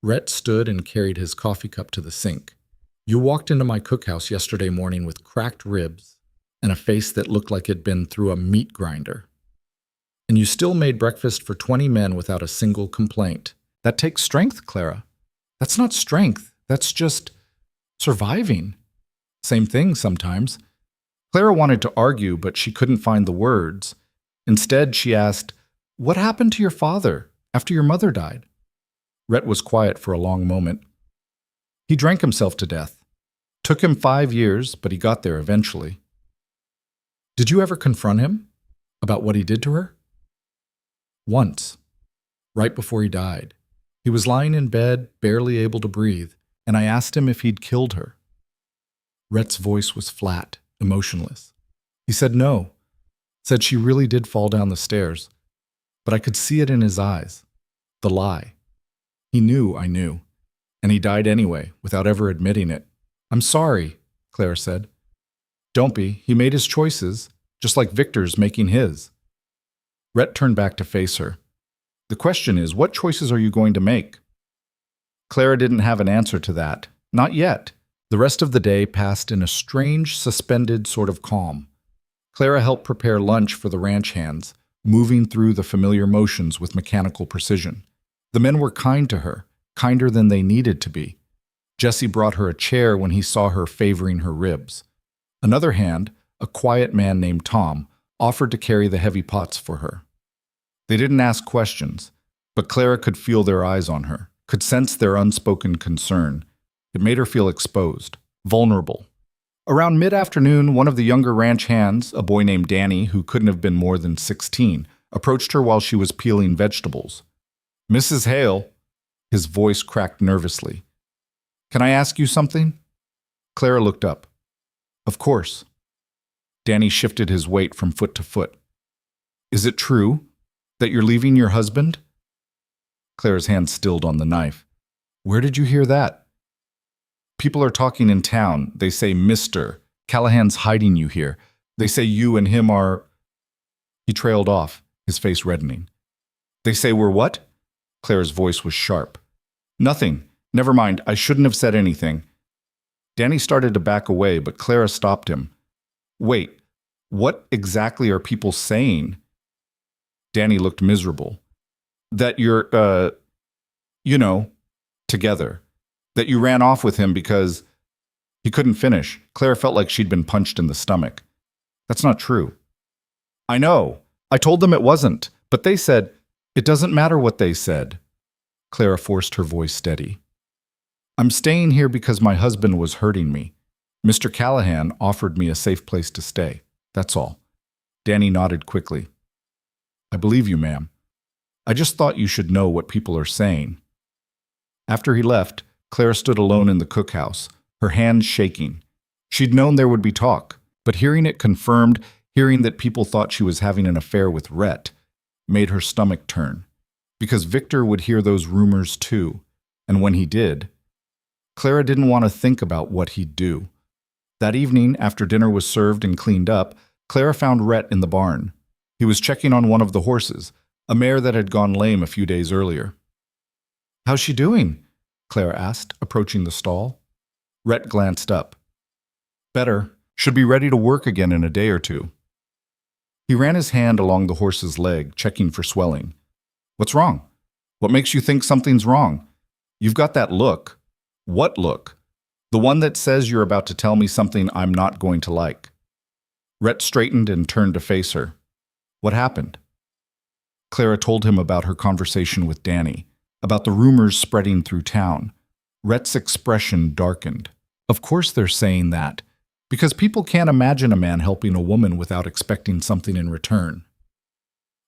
Rhett stood and carried his coffee cup to the sink. You walked into my cookhouse yesterday morning with cracked ribs and a face that looked like it'd been through a meat grinder. And you still made breakfast for 20 men without a single complaint. That takes strength, Clara. That's not strength. That's just surviving. Same thing sometimes. Clara wanted to argue, but she couldn't find the words. Instead, she asked, "What happened to your father after your mother died?" Rhett was quiet for a long moment. "He drank himself to death. Took him 5 years, but he got there eventually." "Did you ever confront him about what he did to her?" "Once, right before he died. He was lying in bed, barely able to breathe, and I asked him if he'd killed her." Rhett's voice was flat, emotionless. He said no, said she really did fall down the stairs, but I could see it in his eyes, the lie. He knew I knew, and he died anyway, without ever admitting it. "I'm sorry," Clara said. "Don't be. He made his choices, just like Victor's making his." Rhett turned back to face her. "The question is, what choices are you going to make?" Clara didn't have an answer to that. Not yet. The rest of the day passed in a strange, suspended sort of calm. Clara helped prepare lunch for the ranch hands, moving through the familiar motions with mechanical precision. The men were kind to her, kinder than they needed to be. Jesse brought her a chair when he saw her favoring her ribs. Another hand, a quiet man named Tom, offered to carry the heavy pots for her. They didn't ask questions, but Clara could feel their eyes on her, could sense their unspoken concern. It made her feel exposed, vulnerable. Around mid-afternoon, one of the younger ranch hands, a boy named Danny, who couldn't have been more than 16, approached her while she was peeling vegetables. "Mrs. Hale," his voice cracked nervously. "Can I ask you something?" Clara looked up. "Of course." Danny shifted his weight from foot to foot. "Is it true that you're leaving your husband?" Clara's hand stilled on the knife. "Where did you hear that?" "People are talking in town. They say, Mr. Callahan's hiding you here. They say you and him are—" He trailed off, his face reddening. "They say we're what?" Clara's voice was sharp. "Nothing. Never mind. I shouldn't have said anything." Danny started to back away, but Clara stopped him. "Wait, what exactly are people saying?" Danny looked miserable. "That you're, together. That you ran off with him because—" He couldn't finish. Clara felt like she'd been punched in the stomach. "That's not true." "I know. I told them it wasn't, but they said—" "It doesn't matter what they said." Clara forced her voice steady. "I'm staying here because my husband was hurting me. Mr. Callahan offered me a safe place to stay. That's all." Danny nodded quickly. "I believe you, ma'am. I just thought you should know what people are saying." After he left, Clara stood alone in the cookhouse, her hands shaking. She'd known there would be talk, but hearing it confirmed, hearing that people thought she was having an affair with Rhett, made her stomach turn. Because Victor would hear those rumors too, and when he did, Clara didn't want to think about what he'd do. That evening, after dinner was served and cleaned up, Clara found Rhett in the barn. He was checking on one of the horses, a mare that had gone lame a few days earlier. "How's she doing?" Clara asked, approaching the stall. Rhett glanced up. "Better. Should be ready to work again in a day or two." He ran his hand along the horse's leg, checking for swelling. "What's wrong? What makes you think something's wrong? You've got that look." "What look?" "The one that says you're about to tell me something I'm not going to like." Rhett straightened and turned to face her. "What happened?" Clara told him about her conversation with Danny, about the rumors spreading through town. Rhett's expression darkened. "Of course they're saying that, because people can't imagine a man helping a woman without expecting something in return."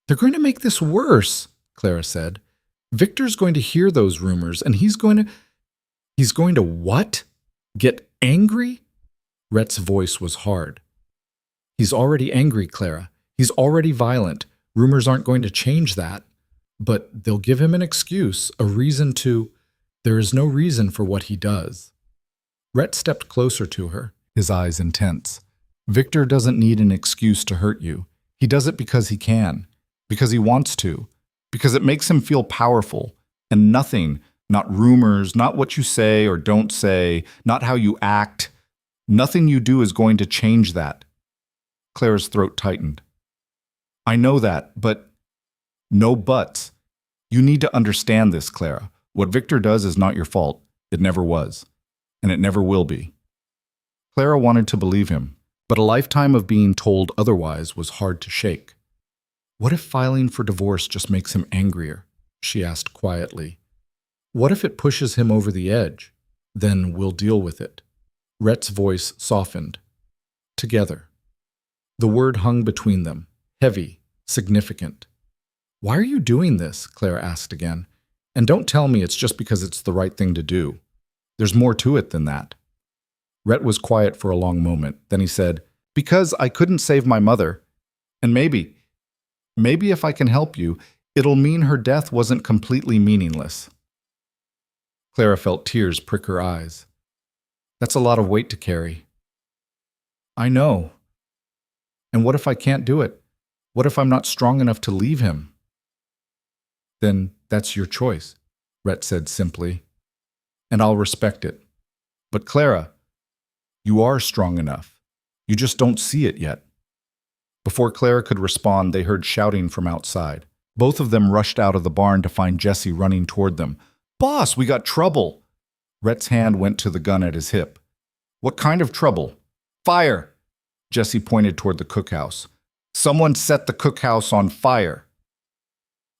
"They're going to make this worse," Clara said. "Victor's going to hear those rumors, and he's going to—" "He's going to what? Get angry?" Rhett's voice was hard. "He's already angry, Clara. He's already violent. Rumors aren't going to change that. But they'll give him an excuse, a reason to— There is no reason for what he does." Rhett stepped closer to her, his eyes intense. "Victor doesn't need an excuse to hurt you. He does it because he can, because he wants to, because it makes him feel powerful, and nothing, not rumors, not what you say or don't say, not how you act, nothing you do is going to change that." Clara's throat tightened. "I know that, but—" "No buts. You need to understand this, Clara. What Victor does is not your fault. It never was. And it never will be." Clara wanted to believe him, but a lifetime of being told otherwise was hard to shake. What if filing for divorce just makes him angrier? She asked quietly. What if it pushes him over the edge? Then we'll deal with it. Rhett's voice softened. Together. The word hung between them, heavy, significant. Why are you doing this? Clara asked again. And don't tell me it's just because it's the right thing to do. There's more to it than that. Rhett was quiet for a long moment. Then he said, because I couldn't save my mother. And maybe if I can help you, it'll mean her death wasn't completely meaningless. Clara felt tears prick her eyes. That's a lot of weight to carry. I know. And what if I can't do it? What if I'm not strong enough to leave him? Then that's your choice, Rhett said simply. And I'll respect it. But Clara, you are strong enough. You just don't see it yet. Before Clara could respond, they heard shouting from outside. Both of them rushed out of the barn to find Jesse running toward them. Boss, we got trouble! Rhett's hand went to the gun at his hip. What kind of trouble? Fire! Jesse pointed toward the cookhouse. Someone set the cookhouse on fire.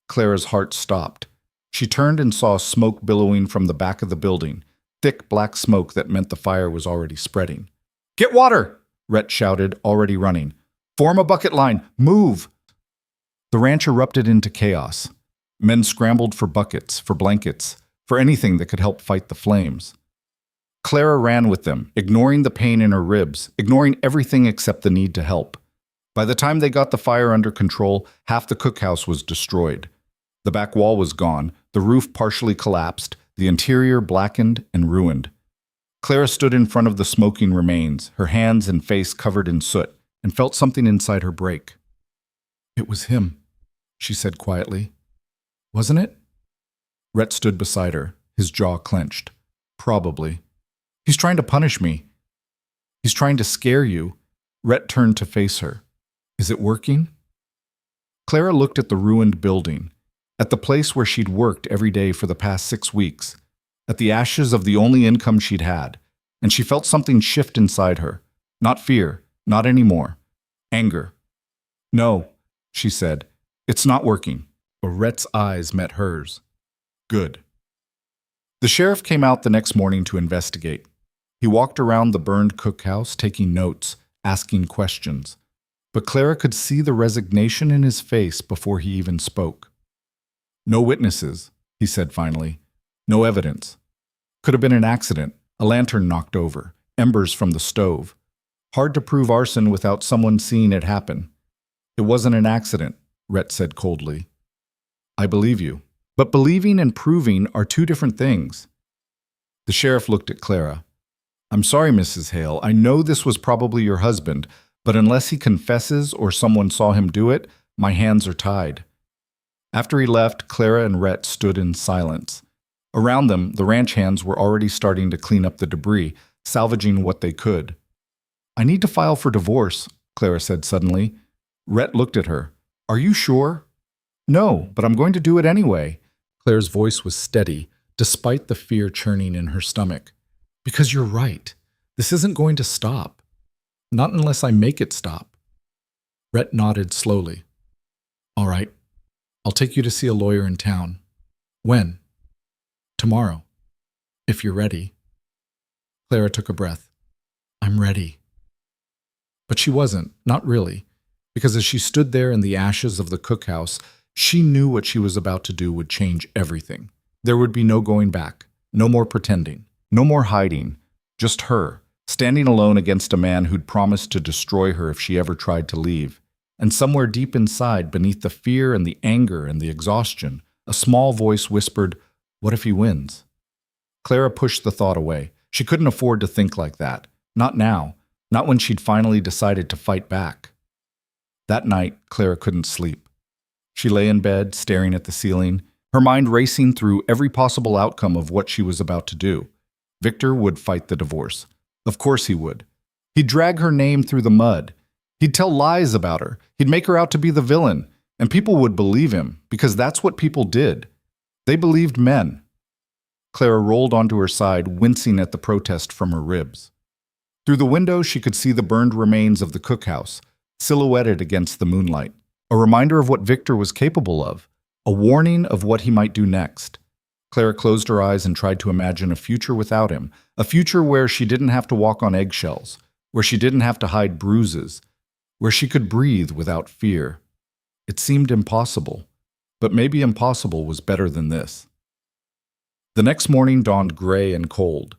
Clara's heart stopped. She turned and saw smoke billowing from the back of the building, thick black smoke that meant the fire was already spreading. Get water! Rhett shouted, already running. Form a bucket line! Move! The ranch erupted into chaos. Men scrambled for buckets, for blankets, for anything that could help fight the flames. Clara ran with them, ignoring the pain in her ribs, ignoring everything except the need to help. By the time they got the fire under control, half the cookhouse was destroyed. The back wall was gone, the roof partially collapsed, the interior blackened and ruined. Clara stood in front of the smoking remains, her hands and face covered in soot, and felt something inside her break. It was him, she said quietly. Wasn't it? Rhett stood beside her, his jaw clenched. Probably. He's trying to punish me. He's trying to scare you. Rhett turned to face her. Is it working? Clara looked at the ruined building, at the place where she'd worked every day for the past 6 weeks, at the ashes of the only income she'd had, and she felt something shift inside her. Not fear, not anymore. Anger. No, she said. It's not working. But Rhett's eyes met hers. Good. The sheriff came out the next morning to investigate. He walked around the burned cookhouse, taking notes, asking questions. But Clara could see the resignation in his face before he even spoke. No witnesses, he said finally. No evidence. Could have been an accident, a lantern knocked over, embers from the stove. Hard to prove arson without someone seeing it happen. It wasn't an accident, Rhett said coldly. I believe you. But believing and proving are two different things. The sheriff looked at Clara. I'm sorry, Mrs. Hale. I know this was probably your husband, but unless he confesses or someone saw him do it, my hands are tied. After he left, Clara and Rhett stood in silence. Around them, the ranch hands were already starting to clean up the debris, salvaging what they could. I need to file for divorce, Clara said suddenly. Rhett looked at her. Are you sure? No, but I'm going to do it anyway. Claire's voice was steady, despite the fear churning in her stomach. Because you're right. This isn't going to stop. Not unless I make it stop. Rhett nodded slowly. All right. I'll take you to see a lawyer in town. When? Tomorrow. If you're ready. Clara took a breath. I'm ready. But she wasn't, not really, because as she stood there in the ashes of the cookhouse, she knew what she was about to do would change everything. There would be no going back, no more pretending, no more hiding, just her, standing alone against a man who'd promised to destroy her if she ever tried to leave. And somewhere deep inside, beneath the fear and the anger and the exhaustion, a small voice whispered, what if he wins? Clara pushed the thought away. She couldn't afford to think like that. Not now. Not when she'd finally decided to fight back. That night, Clara couldn't sleep. She lay in bed, staring at the ceiling, her mind racing through every possible outcome of what she was about to do. Victor would fight the divorce. Of course he would. He'd drag her name through the mud. He'd tell lies about her. He'd make her out to be the villain. And people would believe him, because that's what people did. They believed men. Clara rolled onto her side, wincing at the protest from her ribs. Through the window, she could see the burned remains of the cookhouse, silhouetted against the moonlight. A reminder of what Victor was capable of, a warning of what he might do next. Clara closed her eyes and tried to imagine a future without him, a future where she didn't have to walk on eggshells, where she didn't have to hide bruises, where she could breathe without fear. It seemed impossible, but maybe impossible was better than this. The next morning dawned gray and cold.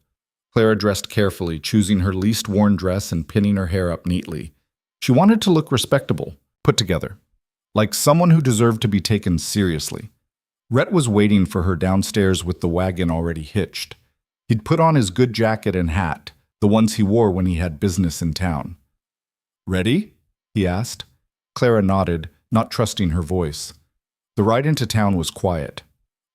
Clara dressed carefully, choosing her least worn dress and pinning her hair up neatly. She wanted to look respectable, put together, like someone who deserved to be taken seriously. Rhett was waiting for her downstairs with the wagon already hitched. He'd put on his good jacket and hat, the ones he wore when he had business in town. "Ready?" he asked. Clara nodded, not trusting her voice. The ride into town was quiet.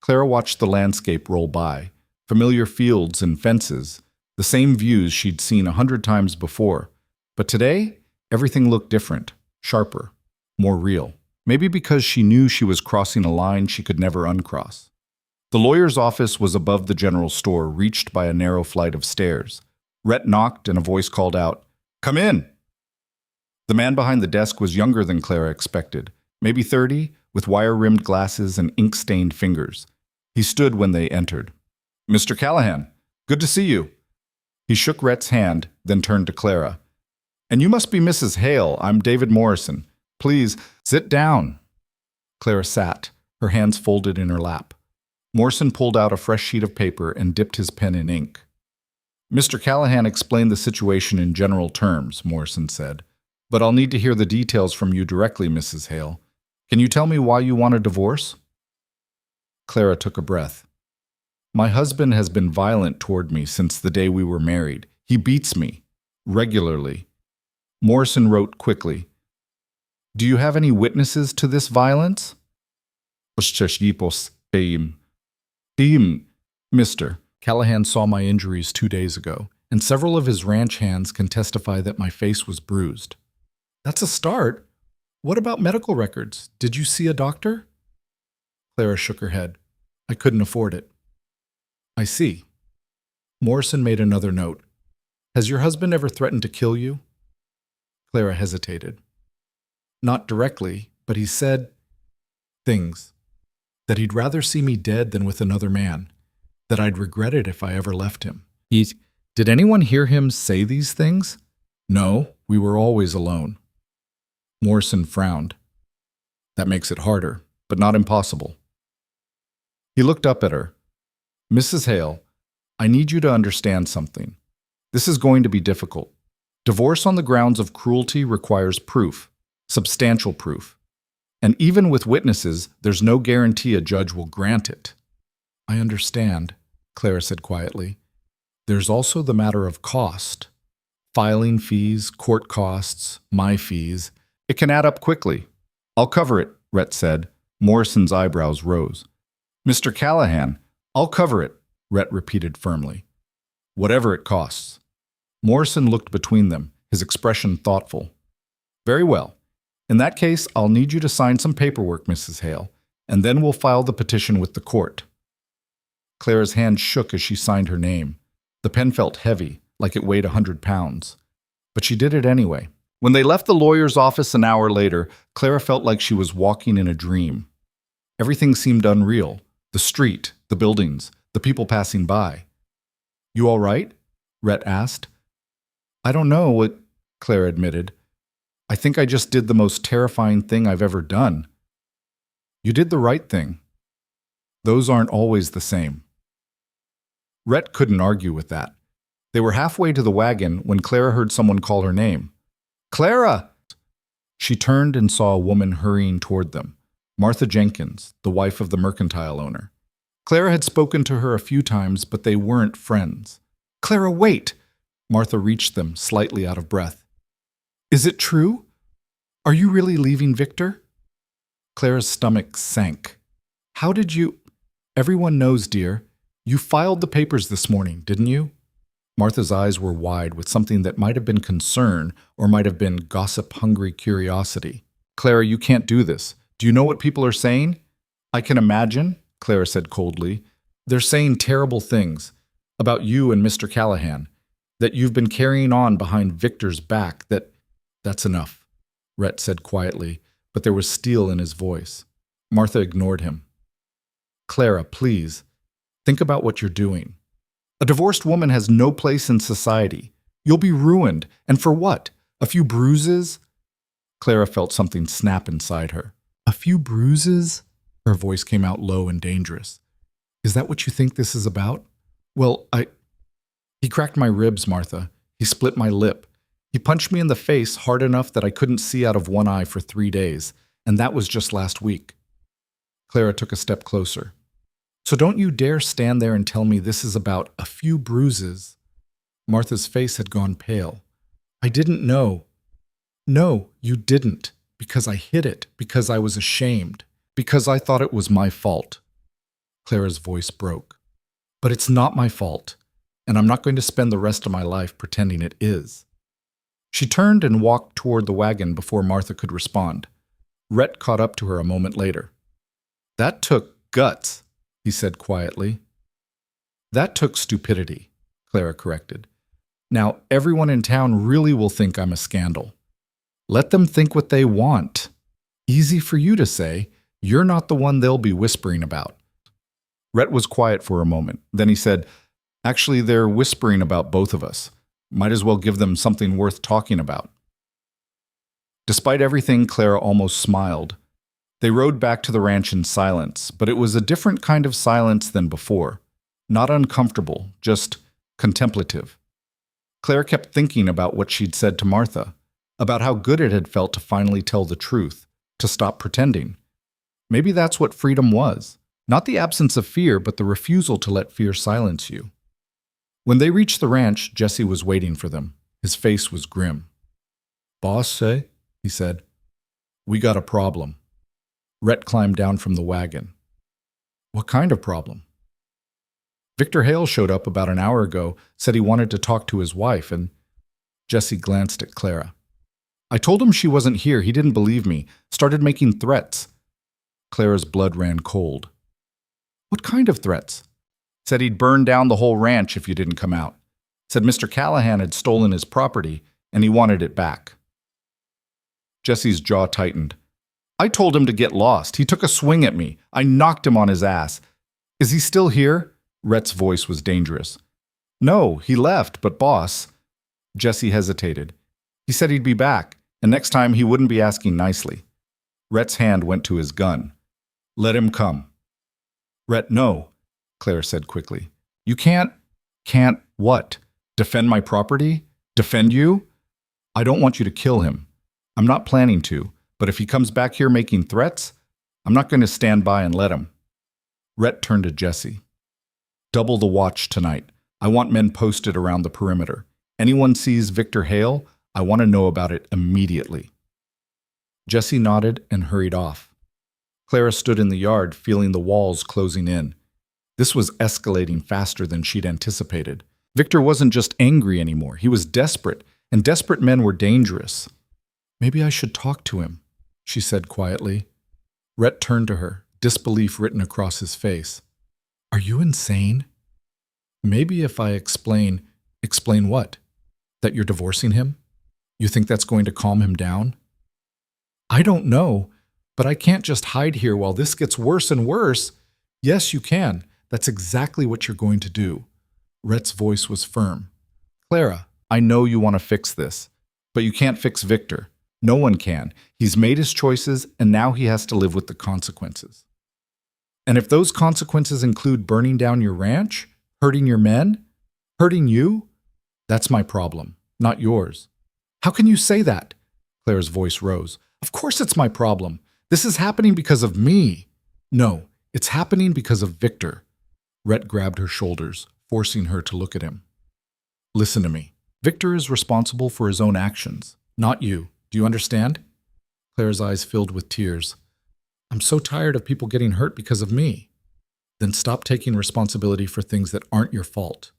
Clara watched the landscape roll by, familiar fields and fences, the same views she'd seen 100 times before. But today, everything looked different, sharper, more real. Maybe because she knew she was crossing a line she could never uncross. The lawyer's office was above the general store, reached by a narrow flight of stairs. Rhett knocked and a voice called out, "Come in!" The man behind the desk was younger than Clara expected, maybe 30, with wire-rimmed glasses and ink-stained fingers. He stood when they entered. "Mr. Callahan, good to see you." He shook Rhett's hand, then turned to Clara. "And you must be Mrs. Hale. I'm David Morrison. Please, sit down." Clara sat, her hands folded in her lap. Morrison pulled out a fresh sheet of paper and dipped his pen in ink. "Mr. Callahan explained the situation in general terms," Morrison said. "But I'll need to hear the details from you directly, Mrs. Hale. Can you tell me why you want a divorce?" Clara took a breath. "My husband has been violent toward me since the day we were married. He beats me. Regularly." Morrison wrote quickly. "Do you have any witnesses to this violence?" "Mr. Callahan saw my injuries 2 days ago, and several of his ranch hands can testify that my face was bruised." "That's a start. What about medical records? Did you see a doctor?" Clara shook her head. "I couldn't afford it." "I see." Morrison made another note. "Has your husband ever threatened to kill you?" Clara hesitated. "Not directly, but he said things. That he'd rather see me dead than with another man. That I'd regret it if I ever left him." "Did anyone hear him say these things?" "No, we were always alone." Morrison frowned. "That makes it harder, but not impossible." He looked up at her. "Mrs. Hale, I need you to understand something. This is going to be difficult. Divorce on the grounds of cruelty requires proof, substantial proof. And even with witnesses, there's no guarantee a judge will grant it." "I understand," Clara said quietly. "There's also the matter of cost. Filing fees, court costs, my fees. It can add up quickly." "I'll cover it," Rhett said. Morrison's eyebrows rose. "Mr. Callahan, I'll cover it," Rhett repeated firmly. "Whatever it costs." Morrison looked between them, his expression thoughtful. "Very well. In that case, I'll need you to sign some paperwork, Mrs. Hale, and then we'll file the petition with the court." Clara's hand shook as she signed her name. The pen felt heavy, like it weighed 100 pounds. But she did it anyway. When they left the lawyer's office an hour later, Clara felt like she was walking in a dream. Everything seemed unreal. The street, the buildings, the people passing by. "You all right?" Rhett asked. "I don't know what," Clara admitted. "I think I just did the most terrifying thing I've ever done." "You did the right thing. Those aren't always the same." Rhett couldn't argue with that. They were halfway to the wagon when Clara heard someone call her name. "Clara!" She turned and saw a woman hurrying toward them. Martha Jenkins, the wife of the mercantile owner. Clara had spoken to her a few times, but they weren't friends. "Clara, wait!" Martha reached them, slightly out of breath. "Is it true? Are you really leaving Victor?" Clara's stomach sank. "How did you—" "Everyone knows, dear. You filed the papers this morning, didn't you?" Martha's eyes were wide with something that might have been concern or might have been gossip-hungry curiosity. "Clara, you can't do this. Do you know what people are saying?" "I can imagine," Clara said coldly. "They're saying terrible things about you and Mr. Callahan. that you've been carrying on behind Victor's back, That's enough, Rhett said quietly, but there was steel in his voice. Martha ignored him. Clara, please, think about what you're doing. A divorced woman has no place in society. You'll be ruined. And for what? A few bruises? Clara felt something snap inside her. A few bruises? Her voice came out low and dangerous. Is that what you think this is about? Well, He cracked my ribs, Martha. He split my lip. He punched me in the face hard enough that I couldn't see out of one eye for 3 days, and that was just last week. Clara took a step closer. So don't you dare stand there and tell me this is about a few bruises. Martha's face had gone pale. I didn't know. No, you didn't, because I hid it, because I was ashamed, because I thought it was my fault. Clara's voice broke. But it's not my fault, and I'm not going to spend the rest of my life pretending it is. She turned and walked toward the wagon before Martha could respond. Rhett caught up to her a moment later. That took guts, he said quietly. That took stupidity, Clara corrected. Now everyone in town really will think I'm a scandal. Let them think what they want. Easy for you to say. You're not the one they'll be whispering about. Rhett was quiet for a moment. Then he said, Actually, they're whispering about both of us. Might as well give them something worth talking about. Despite everything, Clara almost smiled. They rode back to the ranch in silence, but it was a different kind of silence than before. Not uncomfortable, just contemplative. Clara kept thinking about what she'd said to Martha, about how good it had felt to finally tell the truth, to stop pretending. Maybe that's what freedom was. Not the absence of fear, but the refusal to let fear silence you. When they reached the ranch, Jesse was waiting for them. His face was grim. Boss, say? He said. We got a problem. Rhett climbed down from the wagon. What kind of problem? Victor Hale showed up about an hour ago, said he wanted to talk to his wife, and Jesse glanced at Clara. I told him she wasn't here. He didn't believe me. Started making threats. Clara's blood ran cold. What kind of threats? Said he'd burn down the whole ranch if you didn't come out. Said Mr. Callahan had stolen his property and he wanted it back. Jesse's jaw tightened. I told him to get lost. He took a swing at me. I knocked him on his ass. Is he still here? Rhett's voice was dangerous. No, he left, but boss. Jesse hesitated. He said he'd be back, and next time he wouldn't be asking nicely. Rhett's hand went to his gun. Let him come. Rhett, no, Clara said quickly. You can't what? Defend my property? Defend you? I don't want you to kill him. I'm not planning to, but if he comes back here making threats, I'm not going to stand by and let him. Rhett turned to Jesse. Double the watch tonight. I want men posted around the perimeter. Anyone sees Victor Hale, I want to know about it immediately. Jesse nodded and hurried off. Clara stood in the yard, feeling the walls closing in. This was escalating faster than she'd anticipated. Victor wasn't just angry anymore. He was desperate, and desperate men were dangerous. Maybe I should talk to him, she said quietly. Rhett turned to her, disbelief written across his face. Are you insane? Maybe if I explain what? That you're divorcing him? You think that's going to calm him down? I don't know, but I can't just hide here while this gets worse and worse. Yes, you can. That's exactly what you're going to do. Rhett's voice was firm. Clara, I know you want to fix this, but you can't fix Victor. No one can. He's made his choices, and now he has to live with the consequences. And if those consequences include burning down your ranch, hurting your men, hurting you, that's my problem, not yours. How can you say that? Clara's voice rose. Of course it's my problem. This is happening because of me. No, it's happening because of Victor. Rhett grabbed her shoulders, forcing her to look at him. Listen to me. Victor is responsible for his own actions, not you. Do you understand? Clara's eyes filled with tears. I'm so tired of people getting hurt because of me. Then stop taking responsibility for things that aren't your fault.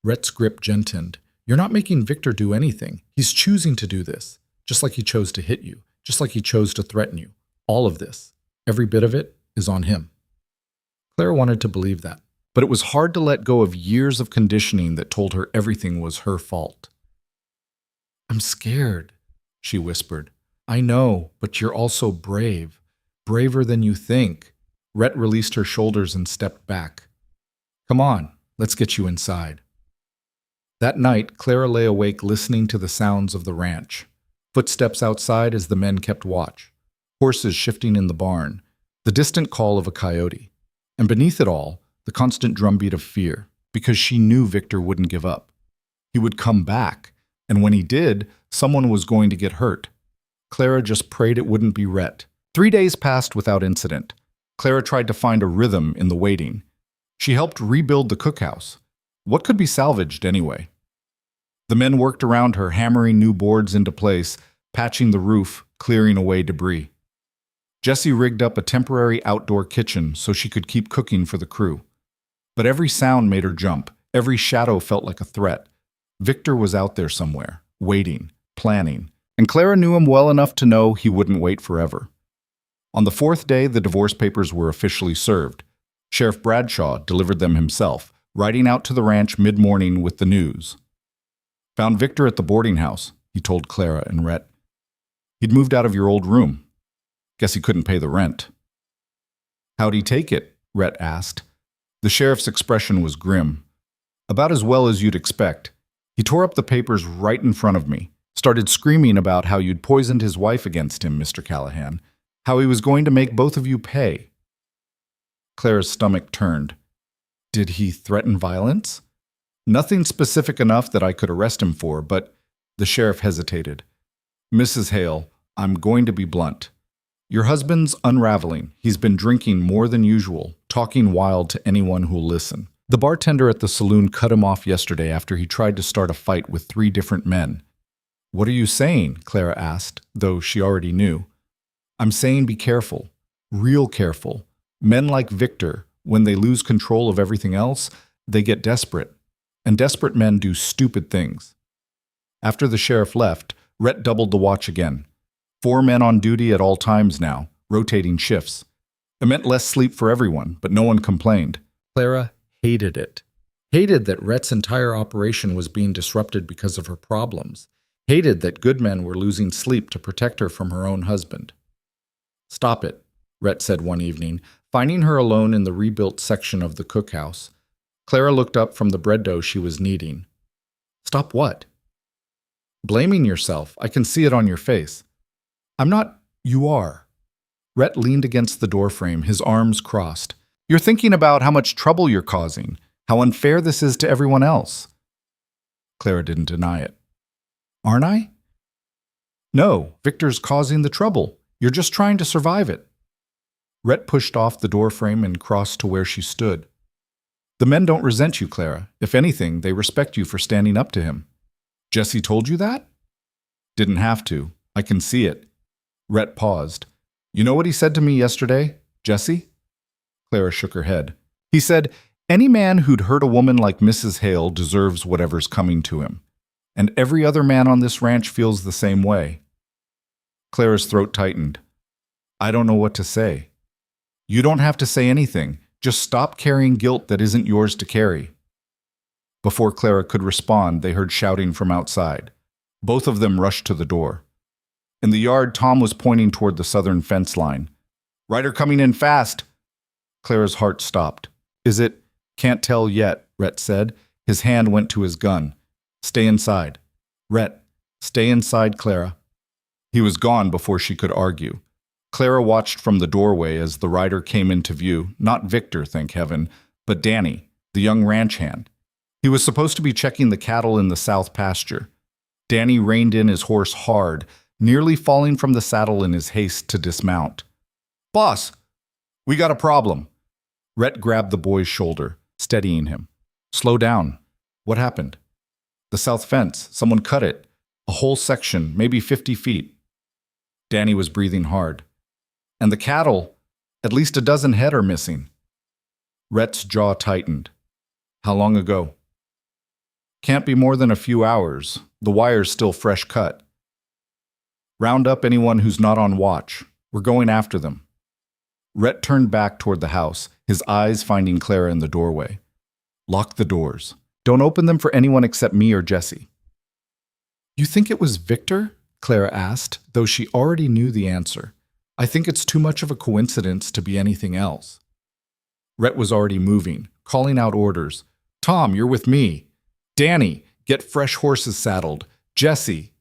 Rhett's grip gentlened. You're not making Victor do anything. He's choosing to do this, just like he chose to hit you, just like he chose to threaten you. All of this, every bit of it, is on him. Clara wanted to believe that. but it was hard to let go of years of conditioning that told her everything was her fault. "I'm scared," she whispered. "I know, but you're also brave. Braver than you think." Rhett released her shoulders and stepped back. "Come on, let's get you inside." That night, Clara lay awake listening to the sounds of the ranch. Footsteps outside as the men kept watch. Horses shifting in the barn. The distant call of a coyote. And beneath it all, the constant drumbeat of fear, because she knew Victor wouldn't give up. He would come back, and when he did, someone was going to get hurt. Clara just prayed it wouldn't be Rhett. 3 days passed without incident. Clara tried to find a rhythm in the waiting. She helped rebuild the cookhouse. What could be salvaged anyway? The men worked around her, hammering new boards into place, patching the roof, clearing away debris. Jessie rigged up a temporary outdoor kitchen so she could keep cooking for the crew. But every sound made her jump. Every shadow felt like a threat. Victor was out there somewhere, waiting, planning, and Clara knew him well enough to know he wouldn't wait forever. On the 4th day, the divorce papers were officially served. Sheriff Bradshaw delivered them himself, riding out to the ranch mid-morning with the news. "Found Victor at the boarding house," he told Clara and Rhett. "He'd moved out of your old room. Guess he couldn't pay the rent." "How'd he take it?" Rhett asked. The sheriff's expression was grim. "About as well as you'd expect. He tore up the papers right in front of me, started screaming about how you'd poisoned his wife against him, Mr. Callahan, how he was going to make both of you pay." Clara's stomach turned. "Did he threaten violence?" "Nothing specific enough that I could arrest him for, but—" The sheriff hesitated. "Mrs. Hale, I'm going to be blunt. Your husband's unraveling. He's been drinking more than usual, talking wild to anyone who'll listen. The bartender at the saloon cut him off yesterday after he tried to start a fight with 3 different men." "What are you saying?" Clara asked, though she already knew. "I'm saying be careful. Real careful. Men like Victor, when they lose control of everything else, they get desperate. And desperate men do stupid things." After the sheriff left, Rhett doubled the watch again. 4 men on duty at all times now, rotating shifts. It meant less sleep for everyone, but no one complained. Clara hated it. Hated that Rhett's entire operation was being disrupted because of her problems. Hated that good men were losing sleep to protect her from her own husband. "Stop it," Rhett said one evening, finding her alone in the rebuilt section of the cookhouse. Clara looked up from the bread dough she was kneading. "Stop what?" "Blaming yourself. I can see it on your face." "I'm not—" "You are." Rhett leaned against the doorframe, his arms crossed. "You're thinking about how much trouble you're causing, how unfair this is to everyone else." Clara didn't deny it. "Aren't I?" "No, Victor's causing the trouble. You're just trying to survive it." Rhett pushed off the doorframe and crossed to where she stood. "The men don't resent you, Clara. If anything, they respect you for standing up to him." "Jessie told you that?" "Didn't have to. I can see it." Rhett paused. "You know what he said to me yesterday, Jessie?" Clara shook her head. "He said, any man who'd hurt a woman like Mrs. Hale deserves whatever's coming to him. And every other man on this ranch feels the same way." Clara's throat tightened. "I don't know what to say." "You don't have to say anything. Just stop carrying guilt that isn't yours to carry." Before Clara could respond, they heard shouting from outside. Both of them rushed to the door. In the yard, Tom was pointing toward the southern fence line. "Rider coming in fast." Clara's heart stopped. "Is it—" "Can't tell yet," Rhett said. His hand went to his gun. "Stay inside." "Rhett, stay inside, Clara." He was gone before she could argue. Clara watched from the doorway as the rider came into view, not Victor, thank heaven, but Danny, the young ranch hand. He was supposed to be checking the cattle in the south pasture. Danny reined in his horse hard, nearly falling from the saddle in his haste to dismount. "Boss, we got a problem." Rhett grabbed the boy's shoulder, steadying him. "Slow down. What happened?" "The south fence. Someone cut it. A whole section, maybe 50 feet. Danny was breathing hard. "And the cattle, at least a dozen head are missing." Rhett's jaw tightened. "How long ago?" "Can't be more than a few hours. The wire's still fresh cut." "Round up anyone who's not on watch. We're going after them." Rhett turned back toward the house, his eyes finding Clara in the doorway. Lock the doors. Don't open them for anyone except me or Jesse. You think it was Victor? Clara asked, though she already knew the answer. I think it's too much of a coincidence to be anything else. Rhett was already moving, calling out orders. Tom, you're with me. Danny, get fresh horses saddled. Jesse.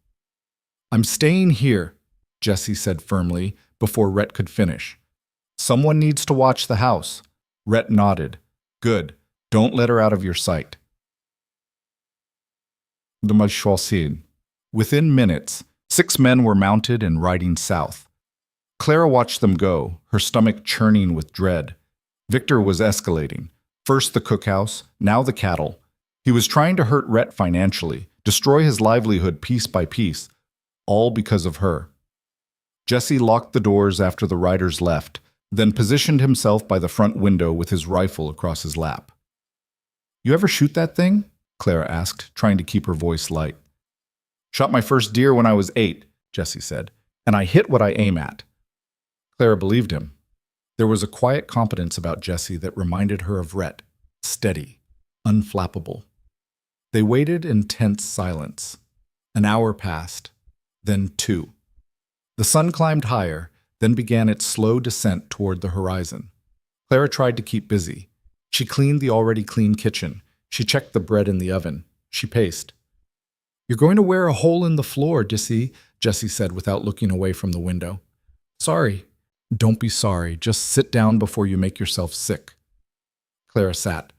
I'm staying here, Jesse said firmly before Rhett could finish. Someone needs to watch the house. Rhett nodded. Good. Don't let her out of your sight. Within minutes, 6 men were mounted and riding south. Clara watched them go, her stomach churning with dread. Victor was escalating. First the cookhouse, now the cattle. He was trying to hurt Rhett financially, destroy his livelihood piece by piece, all because of her. Jesse locked the doors after the riders left, then positioned himself by the front window with his rifle across his lap. You ever shoot that thing? Clara asked, trying to keep her voice light. Shot my first deer when I was 8, Jesse said, and I hit what I aim at. Clara believed him. There was a quiet competence about Jesse that reminded her of Rhett, steady, unflappable. They waited in tense silence. An hour passed, then 2. The sun climbed higher, then began its slow descent toward the horizon. Clara tried to keep busy. She cleaned the already clean kitchen. She checked the bread in the oven. She paced. You're going to wear a hole in the floor, Jesse said without looking away from the window. Sorry. Don't be sorry. Just sit down before you make yourself sick. Clara sat,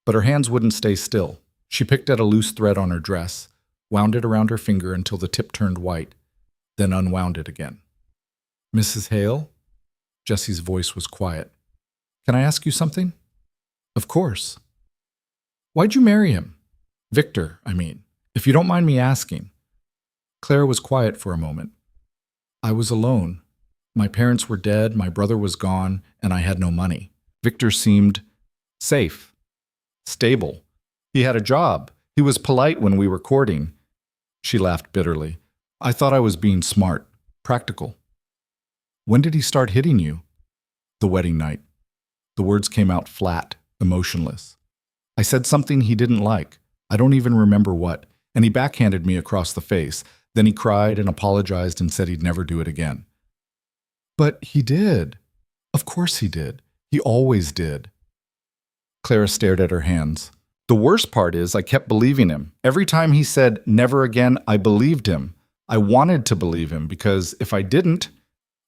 but her hands wouldn't stay still. She picked at a loose thread on her dress, wound it around her finger until the tip turned white, then unwound it again. Mrs. Hale? Jesse's voice was quiet. Can I ask you something? Of course. Why'd you marry him? Victor, I mean, if you don't mind me asking. Clara was quiet for a moment. I was alone. My parents were dead, my brother was gone, and I had no money. Victor seemed safe, stable. He had a job. He was polite when we were courting. She laughed bitterly. I thought I was being smart, practical. When did he start hitting you? The wedding night. The words came out flat, emotionless. I said something he didn't like. I don't even remember what, and he backhanded me across the face. Then he cried and apologized and said he'd never do it again. But he did. Of course he did. He always did. Clara stared at her hands. The worst part is I kept believing him. Every time he said, never again, I believed him. I wanted to believe him because if I didn't,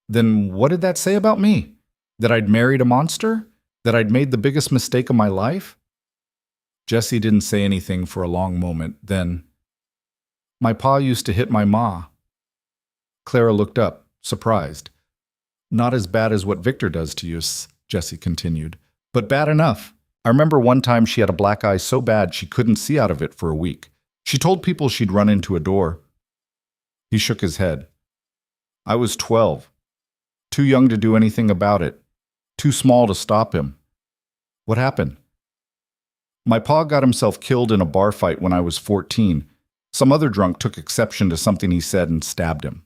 then what did that say about me? That I'd married a monster? That I'd made the biggest mistake of my life? Jesse didn't say anything for a long moment. Then, my pa used to hit my ma. Clara looked up, surprised. Not as bad as what Victor does to you, Jesse continued, but bad enough. I remember one time she had a black eye so bad she couldn't see out of it for a week. She told people she'd run into a door. He shook his head. I was 12. Too young to do anything about it. Too small to stop him. What happened? My pa got himself killed in a bar fight when I was 14. Some other drunk took exception to something he said and stabbed him.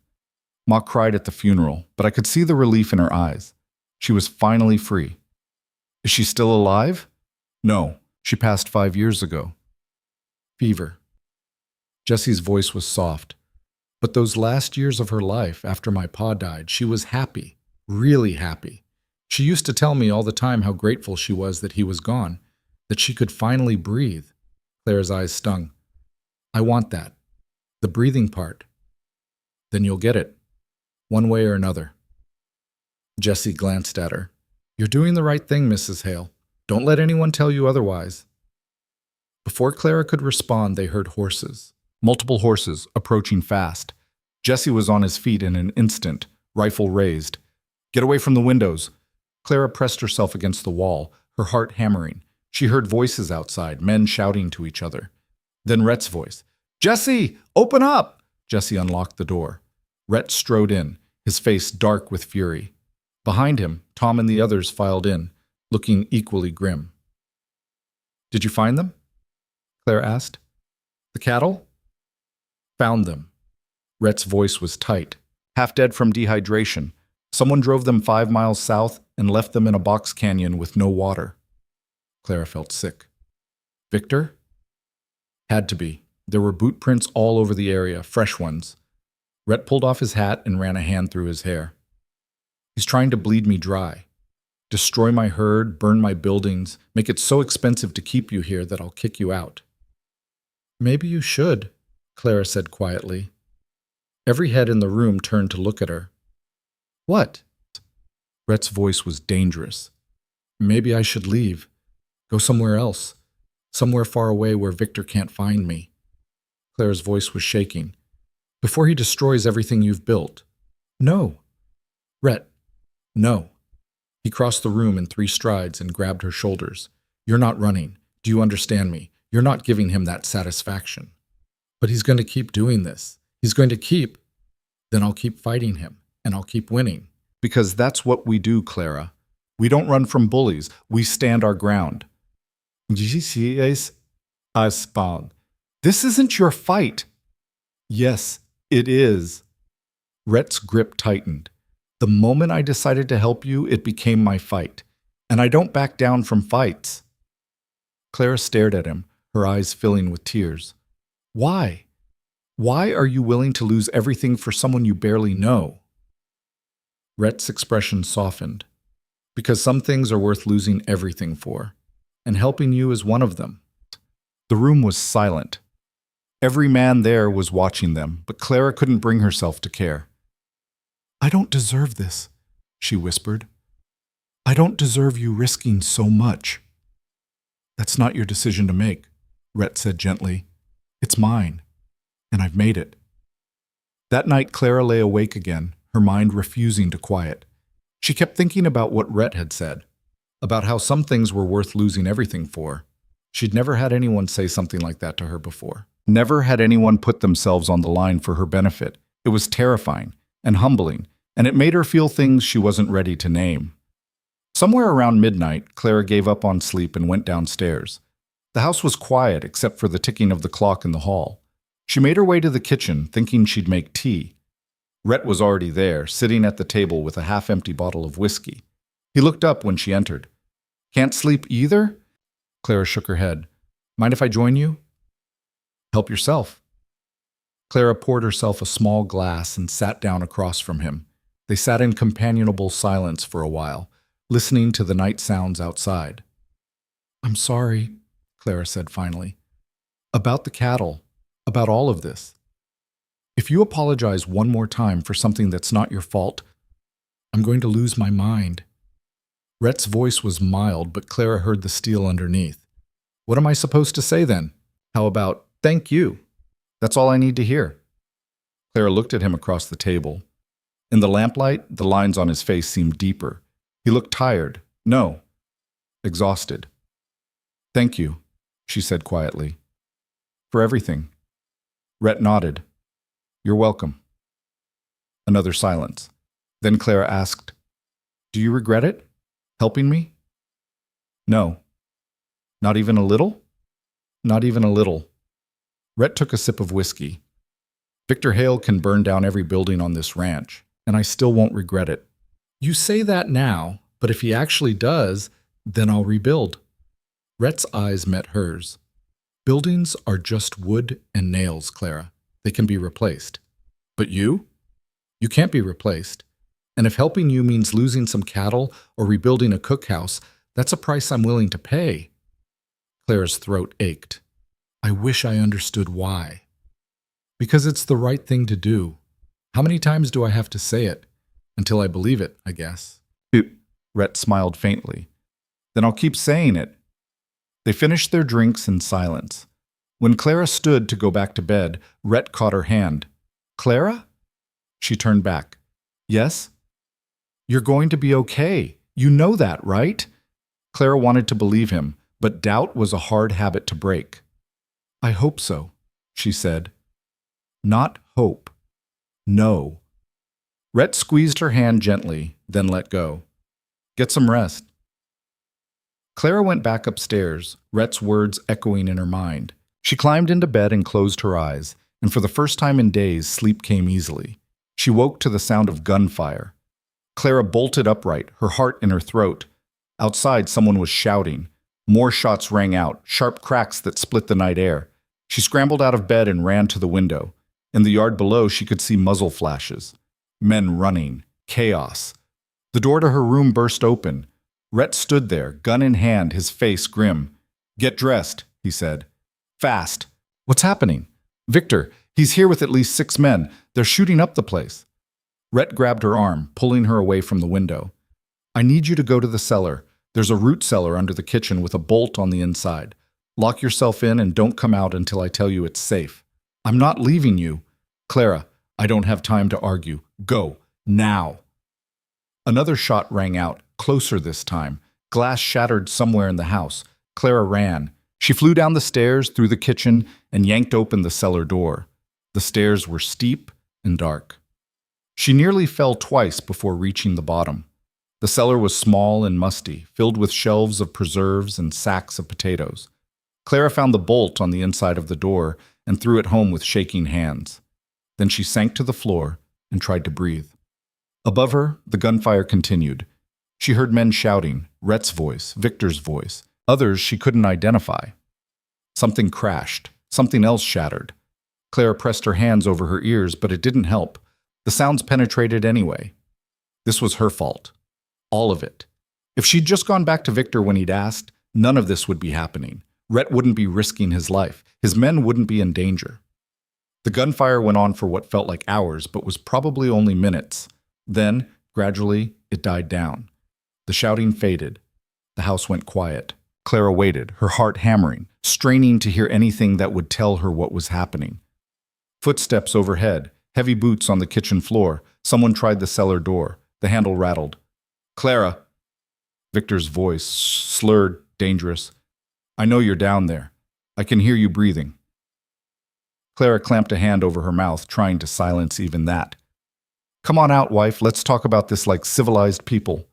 Ma cried at the funeral, but I could see the relief in her eyes. She was finally free. Is she still alive? No, she passed 5 years ago. Fever. Jesse's voice was soft. But those last years of her life after my pa died, she was happy, really happy. She used to tell me all the time how grateful she was that he was gone, that she could finally breathe. Claire's eyes stung. I want that. The breathing part. Then you'll get it. One way or another. Jesse glanced at her. You're doing the right thing, Mrs. Hale. Don't let anyone tell you otherwise. Before Clara could respond, they heard horses. Multiple horses, approaching fast. Jesse was on his feet in an instant, rifle raised. Get away from the windows. Clara pressed herself against the wall, her heart hammering. She heard voices outside, men shouting to each other. Then Rhett's voice. Jesse, open up! Jesse unlocked the door. Rhett strode in, his face dark with fury. Behind him, Tom and the others filed in, looking equally grim. Did you find them? Claire asked. The cattle? Found them. Rhett's voice was tight, half dead from dehydration. Someone drove them 5 miles south and left them in a box canyon with no water. Clara felt sick. Victor? Had to be. There were boot prints all over the area, fresh ones. Rhett pulled off his hat and ran a hand through his hair. He's trying to bleed me dry. Destroy my herd, burn my buildings, make it so expensive to keep you here that I'll kick you out. Maybe you should, Clara said quietly. Every head in the room turned to look at her. What? Rhett's voice was dangerous. Maybe I should leave. Go somewhere else. Somewhere far away where Victor can't find me. Clara's voice was shaking. Before he destroys everything you've built. No. Rhett, no. He crossed the room in 3 strides and grabbed her shoulders. You're not running. Do you understand me? You're not giving him that satisfaction. But he's going to keep doing this. He's going to keep. Then I'll keep fighting him, and I'll keep winning. Because that's what we do, Clara. We don't run from bullies. We stand our ground. This isn't your fight. Yes, it is. Rhett's grip tightened. The moment I decided to help you, it became my fight. And I don't back down from fights. Clara stared at him, her eyes filling with tears. Why? Why are you willing to lose everything for someone you barely know? Rhett's expression softened. Because some things are worth losing everything for, and helping you is one of them. The room was silent. Every man there was watching them, but Clara couldn't bring herself to care. I don't deserve this, she whispered. I don't deserve you risking so much. That's not your decision to make, Rhett said gently. It's mine, and I've made it. That night, Clara lay awake again, her mind refusing to quiet. She kept thinking about what Rhett had said, about how some things were worth losing everything for. She'd never had anyone say something like that to her before. Never had anyone put themselves on the line for her benefit. It was terrifying and humbling, and it made her feel things she wasn't ready to name. Somewhere around midnight, Clara gave up on sleep and went downstairs. The house was quiet except for the ticking of the clock in the hall. She made her way to the kitchen, thinking she'd make tea. Rhett was already there, sitting at the table with a half-empty bottle of whiskey. He looked up when she entered. Can't sleep either? Clara shook her head. Mind if I join you? Help yourself. Clara poured herself a small glass and sat down across from him. They sat in companionable silence for a while, listening to the night sounds outside. I'm sorry, Clara said finally. About the cattle, about all of this. If you apologize one more time for something that's not your fault, I'm going to lose my mind. Rhett's voice was mild, but Clara heard the steel underneath. What am I supposed to say then? How about, thank you? That's all I need to hear. Clara looked at him across the table. In the lamplight, the lines on his face seemed deeper. He looked tired. No, exhausted. Thank you, she said quietly. For everything. Rhett nodded. You're welcome. Another silence. Then Clara asked, Do you regret it? Helping me? No. Not even a little? Not even a little. Rhett took a sip of whiskey. Victor Hale can burn down every building on this ranch, and I still won't regret it. You say that now, but if he actually does, then I'll rebuild. Rhett's eyes met hers. Buildings are just wood and nails, Clara. They can be replaced. But you? You can't be replaced. And if helping you means losing some cattle or rebuilding a cookhouse, that's a price I'm willing to pay. Clara's throat ached. I wish I understood why. Because it's the right thing to do. How many times do I have to say it? Until I believe it, I guess. Rhett smiled faintly. Then I'll keep saying it. They finished their drinks in silence. When Clara stood to go back to bed, Rhett caught her hand. Clara? She turned back. Yes? You're going to be okay. You know that, right? Clara wanted to believe him, but doubt was a hard habit to break. I hope so, she said. Not hope. No. Rhett squeezed her hand gently, then let go. Get some rest. Clara went back upstairs, Rhett's words echoing in her mind. She climbed into bed and closed her eyes, and for the first time in days, sleep came easily. She woke to the sound of gunfire. Clara bolted upright, her heart in her throat. Outside, someone was shouting. More shots rang out, sharp cracks that split the night air. She scrambled out of bed and ran to the window. In the yard below, she could see muzzle flashes. Men running. Chaos. The door to her room burst open. Rhett stood there, gun in hand, his face grim. "Get dressed," he said. "Fast." "What's happening?" "Victor, he's here with at least 6 men. They're shooting up the place." Rhett grabbed her arm, pulling her away from the window. "I need you to go to the cellar. There's a root cellar under the kitchen with a bolt on the inside. Lock yourself in and don't come out until I tell you it's safe." "I'm not leaving you." "Clara, I don't have time to argue. Go. Now." Another shot rang out, closer this time. Glass shattered somewhere in the house. Clara ran. She flew down the stairs, through the kitchen, and yanked open the cellar door. The stairs were steep and dark. She nearly fell twice before reaching the bottom. The cellar was small and musty, filled with shelves of preserves and sacks of potatoes. Clara found the bolt on the inside of the door and threw it home with shaking hands. Then she sank to the floor and tried to breathe. Above her, the gunfire continued. She heard men shouting, Rhett's voice, Victor's voice, others she couldn't identify. Something crashed. Something else shattered. Clara pressed her hands over her ears, but it didn't help. The sounds penetrated anyway. This was her fault. All of it. If she'd just gone back to Victor when he'd asked, none of this would be happening. Rhett wouldn't be risking his life. His men wouldn't be in danger. The gunfire went on for what felt like hours, but was probably only minutes. Then, gradually, it died down. The shouting faded. The house went quiet. Clara waited, her heart hammering, straining to hear anything that would tell her what was happening. Footsteps overhead, heavy boots on the kitchen floor. Someone tried the cellar door. The handle rattled. "Clara." Victor's voice, slurred, dangerous. "I know you're down there. I can hear you breathing." Clara clamped a hand over her mouth, trying to silence even that. "Come on out, wife. Let's talk about this like civilized people."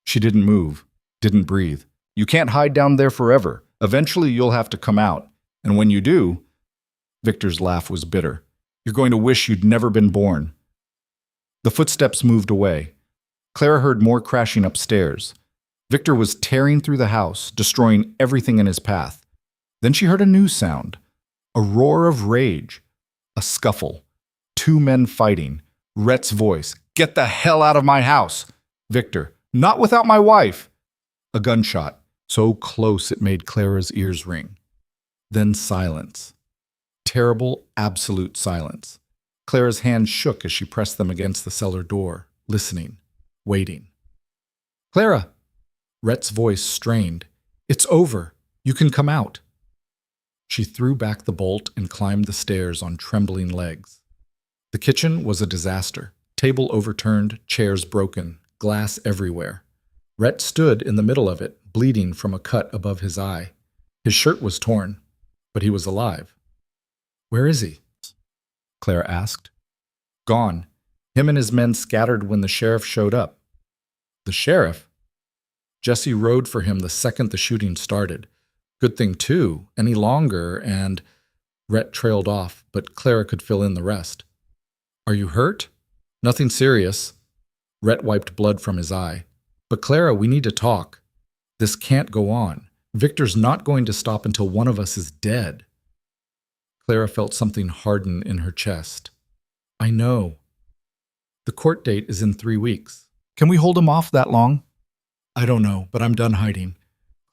She didn't move, didn't breathe. "You can't hide down there forever. Eventually you'll have to come out. And when you do..." Victor's laugh was bitter. "You're going to wish you'd never been born." The footsteps moved away. Clara heard more crashing upstairs. Victor was tearing through the house, destroying everything in his path. Then she heard a new sound. A roar of rage. A scuffle. 2 men fighting. Rhett's voice. "Get the hell out of my house!" Victor. "Not without my wife!" A gunshot. So close it made Clara's ears ring. Then silence. Terrible, absolute silence. Clara's hands shook as she pressed them against the cellar door, listening, waiting. "Clara!" Rhett's voice strained. "It's over. You can come out." She threw back the bolt and climbed the stairs on trembling legs. The kitchen was a disaster. Table overturned, chairs broken, glass everywhere. Rhett stood in the middle of it, bleeding from a cut above his eye. His shirt was torn, but he was alive. "Where is he?" Clara asked. "Gone. Him and his men scattered when the sheriff showed up." "The sheriff?" "Jesse rode for him the second the shooting started. Good thing, too. Any longer, and..." Rhett trailed off, but Clara could fill in the rest. "Are you hurt?" "Nothing serious." Rhett wiped blood from his eye. "But Clara, we need to talk. This can't go on. Victor's not going to stop until one of us is dead." Clara felt something harden in her chest. "I know. The court date is in 3 weeks. Can we hold him off that long?" "I don't know, but I'm done hiding."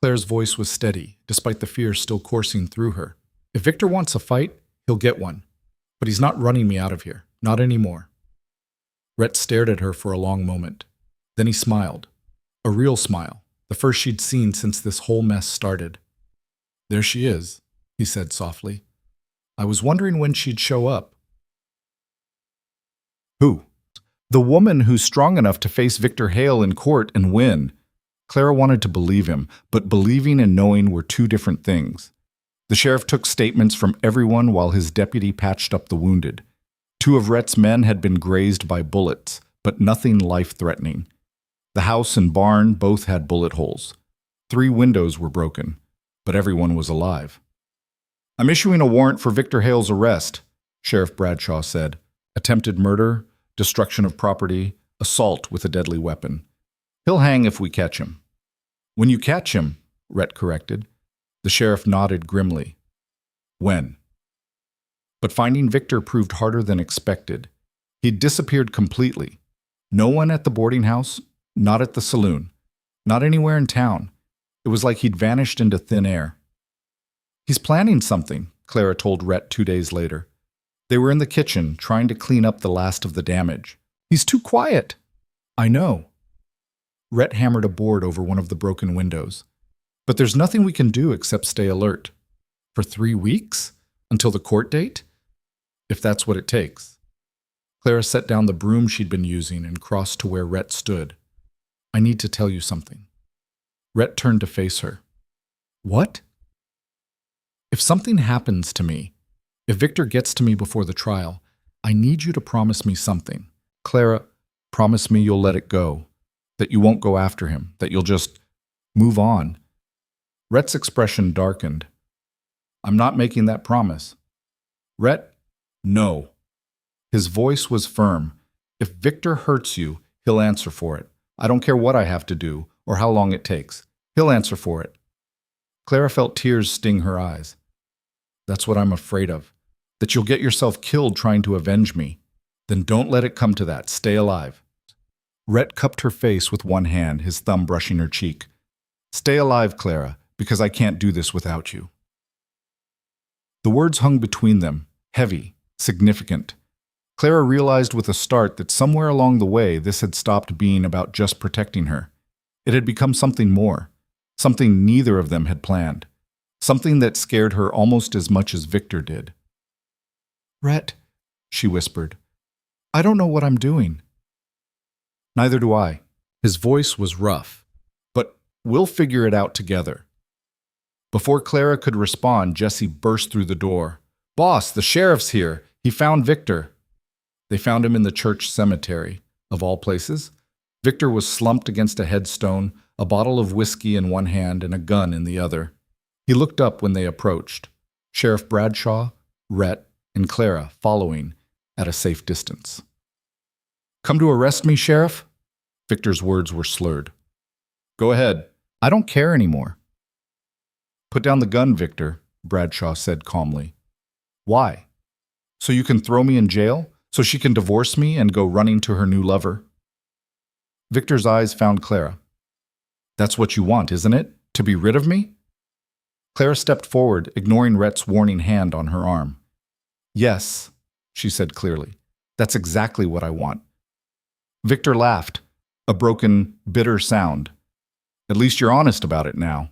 Claire's voice was steady, despite the fear still coursing through her. "If Victor wants a fight, he'll get one. But he's not running me out of here. Not anymore." Rhett stared at her for a long moment. Then he smiled. A real smile, the first she'd seen since this whole mess started. "There she is," he said softly. "I was wondering when she'd show up." "Who?" "The woman who's strong enough to face Victor Hale in court and win." Clara wanted to believe him, but believing and knowing were 2 different things. The sheriff took statements from everyone while his deputy patched up the wounded. 2 of Rhett's men had been grazed by bullets, but nothing life-threatening. The house and barn both had bullet holes. 3 windows were broken, but everyone was alive. "I'm issuing a warrant for Victor Hale's arrest," Sheriff Bradshaw said. "Attempted murder, destruction of property, assault with a deadly weapon. He'll hang if we catch him." "When you catch him," Rhett corrected. The sheriff nodded grimly. When? But finding Victor proved harder than expected. He'd disappeared completely. No one at the boarding house, not at the saloon, not anywhere in town. It was like he'd vanished into thin air. He's planning something, Clara told Rhett 2 days later. They were in the kitchen, trying to clean up the last of the damage. He's too quiet. I know. Rhett hammered a board over one of the broken windows. But there's nothing we can do except stay alert. For 3 weeks? Until the court date? If that's what it takes. Clara set down the broom she'd been using and crossed to where Rhett stood. I need to tell you something. Rhett turned to face her. What? If something happens to me, if Victor gets to me before the trial, I need you to promise me something. Clara, promise me you'll let it go, that you won't go after him, that you'll just move on. Rhett's expression darkened. I'm not making that promise. Rhett, no. His voice was firm. If Victor hurts you, he'll answer for it. I don't care what I have to do or how long it takes. He'll answer for it. Clara felt tears sting her eyes. That's what I'm afraid of, that you'll get yourself killed trying to avenge me. Then don't let it come to that. Stay alive. Rhett cupped her face with one hand, his thumb brushing her cheek. Stay alive, Clara, because I can't do this without you. The words hung between them, heavy, significant. Clara realized with a start that somewhere along the way this had stopped being about just protecting her. It had become something more, something neither of them had planned, something that scared her almost as much as Victor did. Rhett, she whispered, I don't know what I'm doing. Neither do I. His voice was rough, but we'll figure it out together. Before Clara could respond, Jesse burst through the door. Boss, the sheriff's here. He found Victor. They found him in the church cemetery, of all places. Victor was slumped against a headstone, a bottle of whiskey in one hand and a gun in the other. He looked up when they approached. Sheriff Bradshaw, Rhett, and Clara following at a safe distance. Come to arrest me, Sheriff? Victor's words were slurred. Go ahead. I don't care anymore. Put down the gun, Victor, Bradshaw said calmly. Why? So you can throw me in jail? So she can divorce me and go running to her new lover? Victor's eyes found Clara. That's what you want, isn't it? To be rid of me? Clara stepped forward, ignoring Rhett's warning hand on her arm. Yes, she said clearly. That's exactly what I want. Victor laughed, a broken, bitter sound. At least you're honest about it now.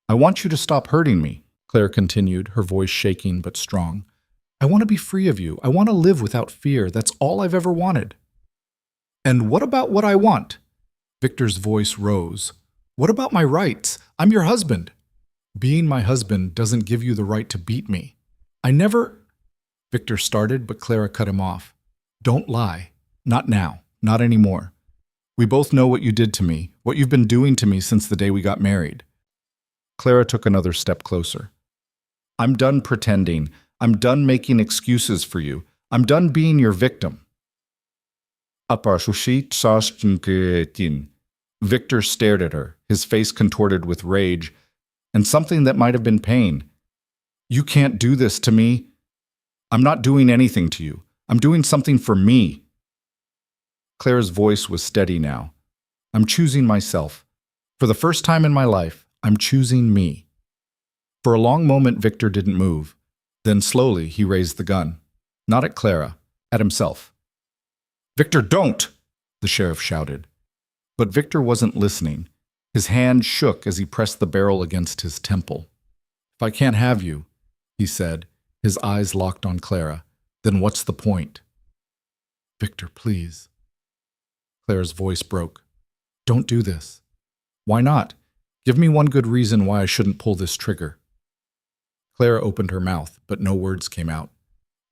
I want you to stop hurting me, Clara continued, her voice shaking but strong. I want to be free of you. I want to live without fear. That's all I've ever wanted. And what about what I want? Victor's voice rose. What about my rights? I'm your husband. Being my husband doesn't give you the right to beat me. I never... Victor started, but Clara cut him off. Don't lie. Not now. Not anymore. We both know what you did to me, what you've been doing to me since the day we got married. Clara took another step closer. I'm done pretending. I'm done making excuses for you. I'm done being your victim. Victor stared at her, his face contorted with rage, and something that might have been pain. You can't do this to me. I'm not doing anything to you. I'm doing something for me. Clara's voice was steady now. I'm choosing myself. For the first time in my life, I'm choosing me. For a long moment, Victor didn't move. Then slowly, he raised the gun. Not at Clara, at himself. Victor, don't! The sheriff shouted. But Victor wasn't listening. His hand shook as he pressed the barrel against his temple. If I can't have you, he said, his eyes locked on Clara, then what's the point? Victor, please. Clara's voice broke. Don't do this. Why not? Give me one good reason why I shouldn't pull this trigger. Clara opened her mouth, but no words came out.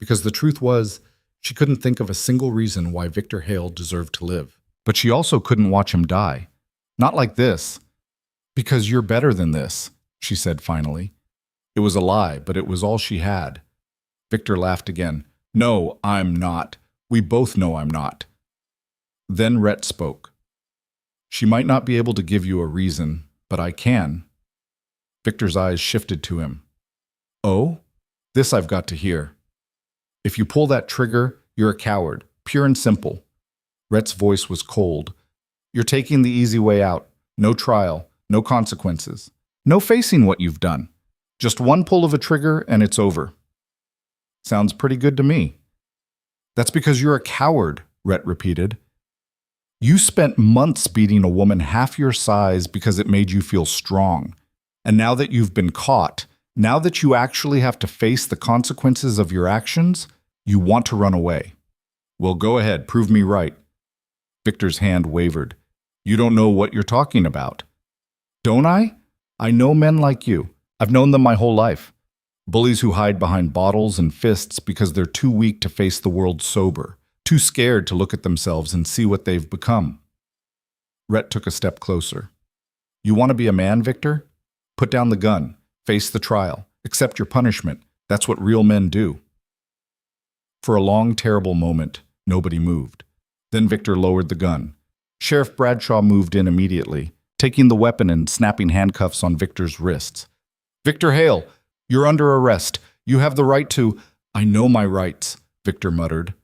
Because the truth was, she couldn't think of a single reason why Victor Hale deserved to live. But she also couldn't watch him die. Not like this. Because you're better than this, she said finally. It was a lie, but it was all she had. Victor laughed again. No, I'm not. We both know I'm not. Then Rhett spoke. She might not be able to give you a reason, But I can. Victor's eyes shifted to him. Oh? This I've got to hear. If you pull that trigger, you're a coward, pure and simple. Rhett's voice was cold. You're taking the easy way out. No trial, no consequences. No facing what you've done. Just one pull of a trigger and it's over. Sounds pretty good to me. That's because you're a coward, Rhett repeated. You spent months beating a woman half your size because it made you feel strong. And now that you've been caught, now that you actually have to face the consequences of your actions, you want to run away. Well, go ahead, prove me right. Victor's hand wavered. You don't know what you're talking about. Don't I? I know men like you. I've known them my whole life. Bullies who hide behind bottles and fists because they're too weak to face the world sober, too scared to look at themselves and see what they've become. Rhett took a step closer. You want to be a man, Victor? Put down the gun, face the trial, accept your punishment. That's what real men do. For a long, terrible moment, nobody moved. Then Victor lowered the gun. Sheriff Bradshaw moved in immediately, taking the weapon and snapping handcuffs on Victor's wrists. Victor Hale, you're under arrest. You have the right to— I know my rights, Victor muttered.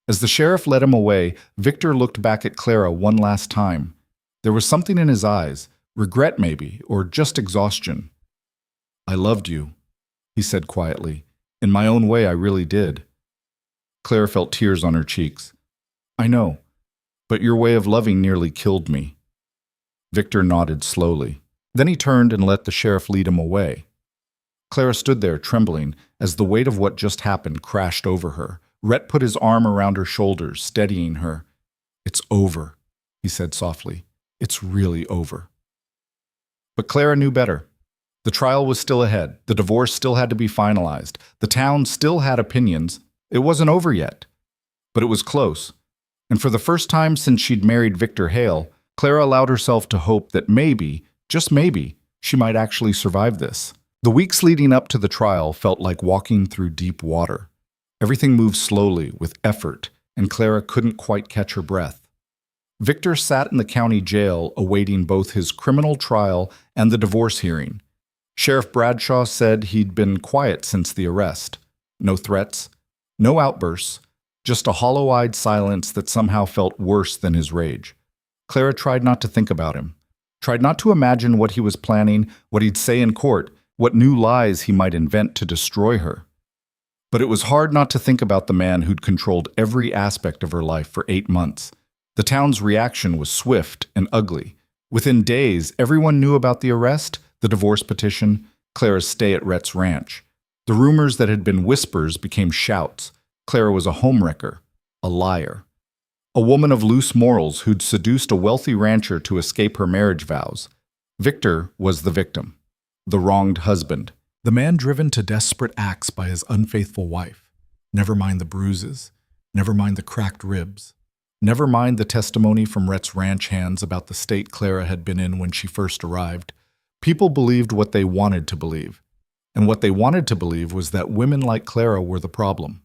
As the sheriff led him away, Victor looked back at Clara one last time. There was something in his eyes, regret maybe, or just exhaustion. I loved you, he said quietly. In my own way, I really did. Clara felt tears on her cheeks. I know, but your way of loving nearly killed me. Victor nodded slowly. Then he turned and let the sheriff lead him away. Clara stood there, trembling, as the weight of what just happened crashed over her. Rhett put his arm around her shoulders, steadying her. It's over, he said softly. It's really over. But Clara knew better. The trial was still ahead. The divorce still had to be finalized. The town still had opinions. It wasn't over yet. But it was close. And for the first time since she'd married Victor Hale, Clara allowed herself to hope that maybe, just maybe, she might actually survive this. The weeks leading up to the trial felt like walking through deep water. Everything moved slowly, with effort, and Clara couldn't quite catch her breath. Victor sat in the county jail awaiting both his criminal trial and the divorce hearing. Sheriff Bradshaw said he'd been quiet since the arrest. No threats, no outbursts, just a hollow-eyed silence that somehow felt worse than his rage. Clara tried not to think about him, tried not to imagine what he was planning, what he'd say in court, what new lies he might invent to destroy her. But it was hard not to think about the man who'd controlled every aspect of her life for 8 months. The town's reaction was swift and ugly. Within days, everyone knew about the arrest, the divorce petition, Clara's stay at Rhett's ranch. The rumors that had been whispers became shouts. Clara was a homewrecker, a liar. A woman of loose morals who'd seduced a wealthy rancher to escape her marriage vows. Victor was the victim, the wronged husband, the man driven to desperate acts by his unfaithful wife. Never mind the bruises, never mind the cracked ribs, never mind the testimony from Rhett's ranch hands about the state Clara had been in when she first arrived. People believed what they wanted to believe, and what they wanted to believe was that women like Clara were the problem.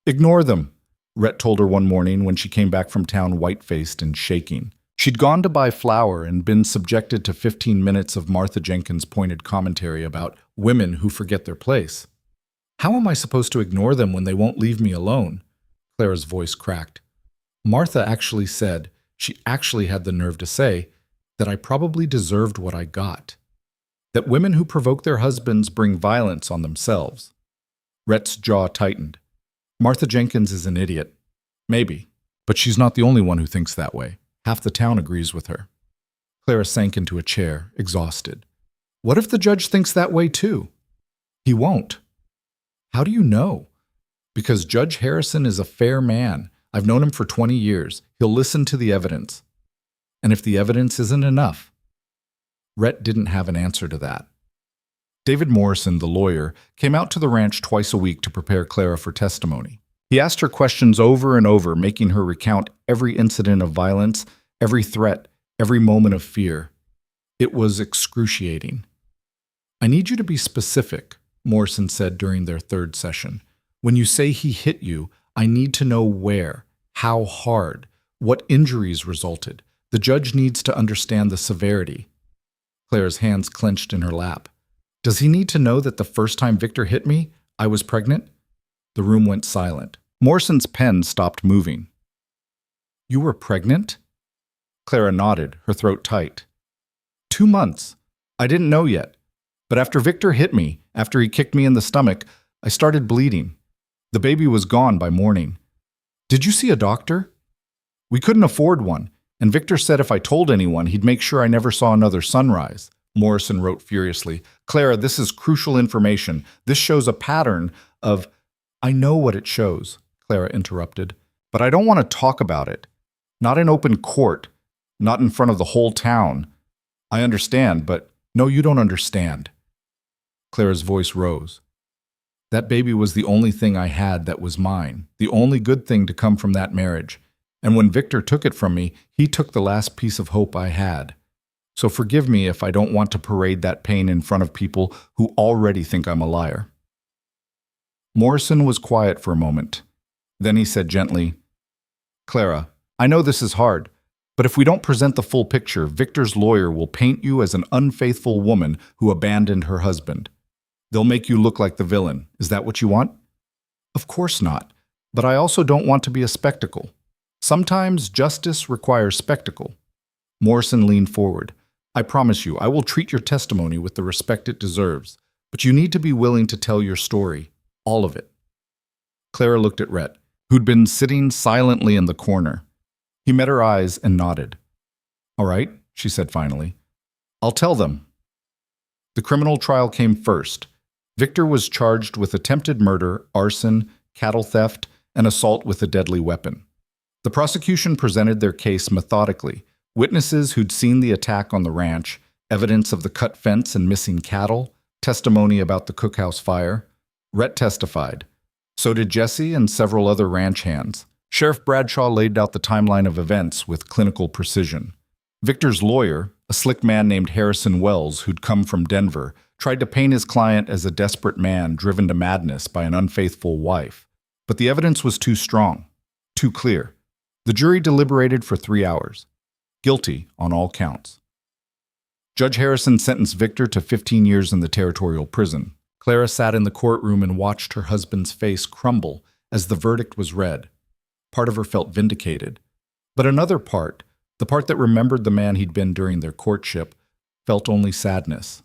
Ignore them, Rhett told her one morning when she came back from town white-faced and shaking. She'd gone to buy flour and been subjected to 15 minutes of Martha Jenkins' pointed commentary about women who forget their place. How am I supposed to ignore them when they won't leave me alone? Clara's voice cracked. Martha actually said, she actually had the nerve to say, that I probably deserved what I got. That women who provoke their husbands bring violence on themselves. Rhett's jaw tightened. Martha Jenkins is an idiot. Maybe. But she's not the only one who thinks that way. Half the town agrees with her. Clara sank into a chair, exhausted. What if the judge thinks that way too? He won't. How do you know? Because Judge Harrison is a fair man. I've known him for 20 years. He'll listen to the evidence. And if the evidence isn't enough? Rhett didn't have an answer to that. David Morrison, the lawyer, came out to the ranch twice a week to prepare Clara for testimony. He asked her questions over and over, making her recount every incident of violence, every threat, every moment of fear. It was excruciating. I need you to be specific, Morrison said during their third session. When you say he hit you, I need to know where, how hard, what injuries resulted. The judge needs to understand the severity. Claire's hands clenched in her lap. Does he need to know that the first time Victor hit me, I was pregnant? The room went silent. Morrison's pen stopped moving. You were pregnant? Clara nodded, her throat tight. 2 months. I didn't know yet. But after Victor hit me, after he kicked me in the stomach, I started bleeding. The baby was gone by morning. Did you see a doctor? We couldn't afford one, and Victor said if I told anyone, he'd make sure I never saw another sunrise. Morrison wrote furiously. Clara, this is crucial information. This shows a pattern of... I know what it shows, Clara interrupted, but I don't want to talk about it. Not in open court, not in front of the whole town. I understand, but no, you don't understand. Clara's voice rose. That baby was the only thing I had that was mine, the only good thing to come from that marriage. And when Victor took it from me, he took the last piece of hope I had. So forgive me if I don't want to parade that pain in front of people who already think I'm a liar. Morrison was quiet for a moment. Then he said gently, Clara, I know this is hard, but if we don't present the full picture, Victor's lawyer will paint you as an unfaithful woman who abandoned her husband. They'll make you look like the villain. Is that what you want? Of course not, but I also don't want to be a spectacle. Sometimes justice requires spectacle. Morrison leaned forward. I promise you, I will treat your testimony with the respect it deserves, but you need to be willing to tell your story, all of it. Clara looked at Rhett, who'd been sitting silently in the corner. He met her eyes and nodded. All right, she said finally. I'll tell them. The criminal trial came first. Victor was charged with attempted murder, arson, cattle theft, and assault with a deadly weapon. The prosecution presented their case methodically. Witnesses who'd seen the attack on the ranch, evidence of the cut fence and missing cattle, testimony about the cookhouse fire. Rhett testified. So did Jesse and several other ranch hands. Sheriff Bradshaw laid out the timeline of events with clinical precision. Victor's lawyer, a slick man named Harrison Wells who'd come from Denver, tried to paint his client as a desperate man driven to madness by an unfaithful wife. But the evidence was too strong, too clear. The jury deliberated for 3 hours. Guilty on all counts. Judge Harrison sentenced Victor to 15 years in the territorial prison. Clara sat in the courtroom and watched her husband's face crumble as the verdict was read. Part of her felt vindicated. But another part, the part that remembered the man he'd been during their courtship, felt only sadness.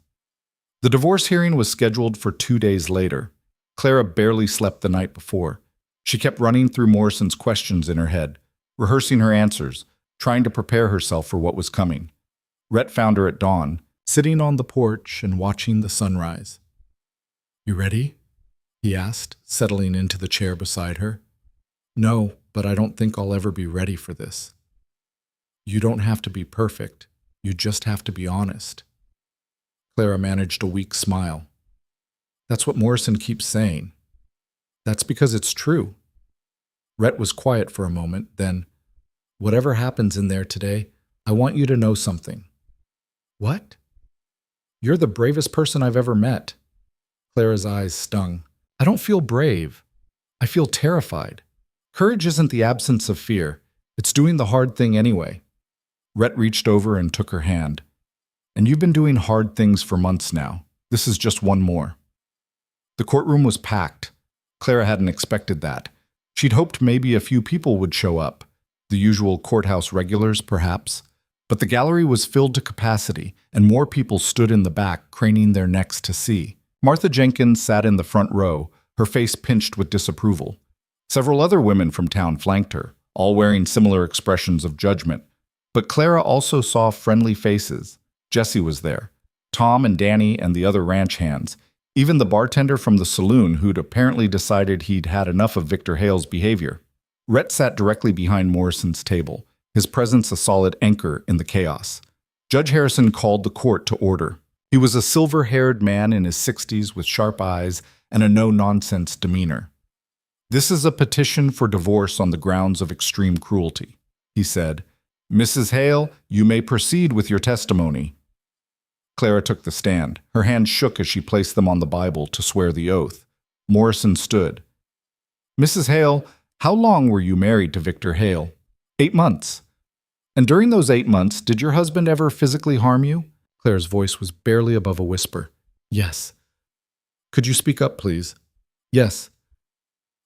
The divorce hearing was scheduled for 2 days later. Clara barely slept the night before. She kept running through Morrison's questions in her head, rehearsing her answers, trying to prepare herself for what was coming. Rhett found her at dawn, sitting on the porch and watching the sunrise. You ready? He asked, settling into the chair beside her. No, but I don't think I'll ever be ready for this. You don't have to be perfect. You just have to be honest. Clara managed a weak smile. That's what Morrison keeps saying. That's because it's true. Rhett was quiet for a moment, then, whatever happens in there today, I want you to know something. What? You're the bravest person I've ever met. Clara's eyes stung. I don't feel brave. I feel terrified. Courage isn't the absence of fear. It's doing the hard thing anyway. Rhett reached over and took her hand. And you've been doing hard things for months now. This is just one more. The courtroom was packed. Clara hadn't expected that. She'd hoped maybe a few people would show up. The usual courthouse regulars, perhaps. But the gallery was filled to capacity, and more people stood in the back, craning their necks to see. Martha Jenkins sat in the front row, her face pinched with disapproval. Several other women from town flanked her, all wearing similar expressions of judgment. But Clara also saw friendly faces. Jesse was there, Tom and Danny and the other ranch hands, even the bartender from the saloon who'd apparently decided he'd had enough of Victor Hale's behavior. Rhett sat directly behind Morrison's table, his presence a solid anchor in the chaos. Judge Harrison called the court to order. He was a silver-haired man in his 60s with sharp eyes and a no-nonsense demeanor. This is a petition for divorce on the grounds of extreme cruelty, he said. Mrs. Hale, you may proceed with your testimony. Clara took the stand. Her hands shook as she placed them on the Bible to swear the oath. Morrison stood. Mrs. Hale, how long were you married to Victor Hale? 8 months. And during those 8 months, did your husband ever physically harm you? Claire's voice was barely above a whisper. Yes. Could you speak up, please? Yes.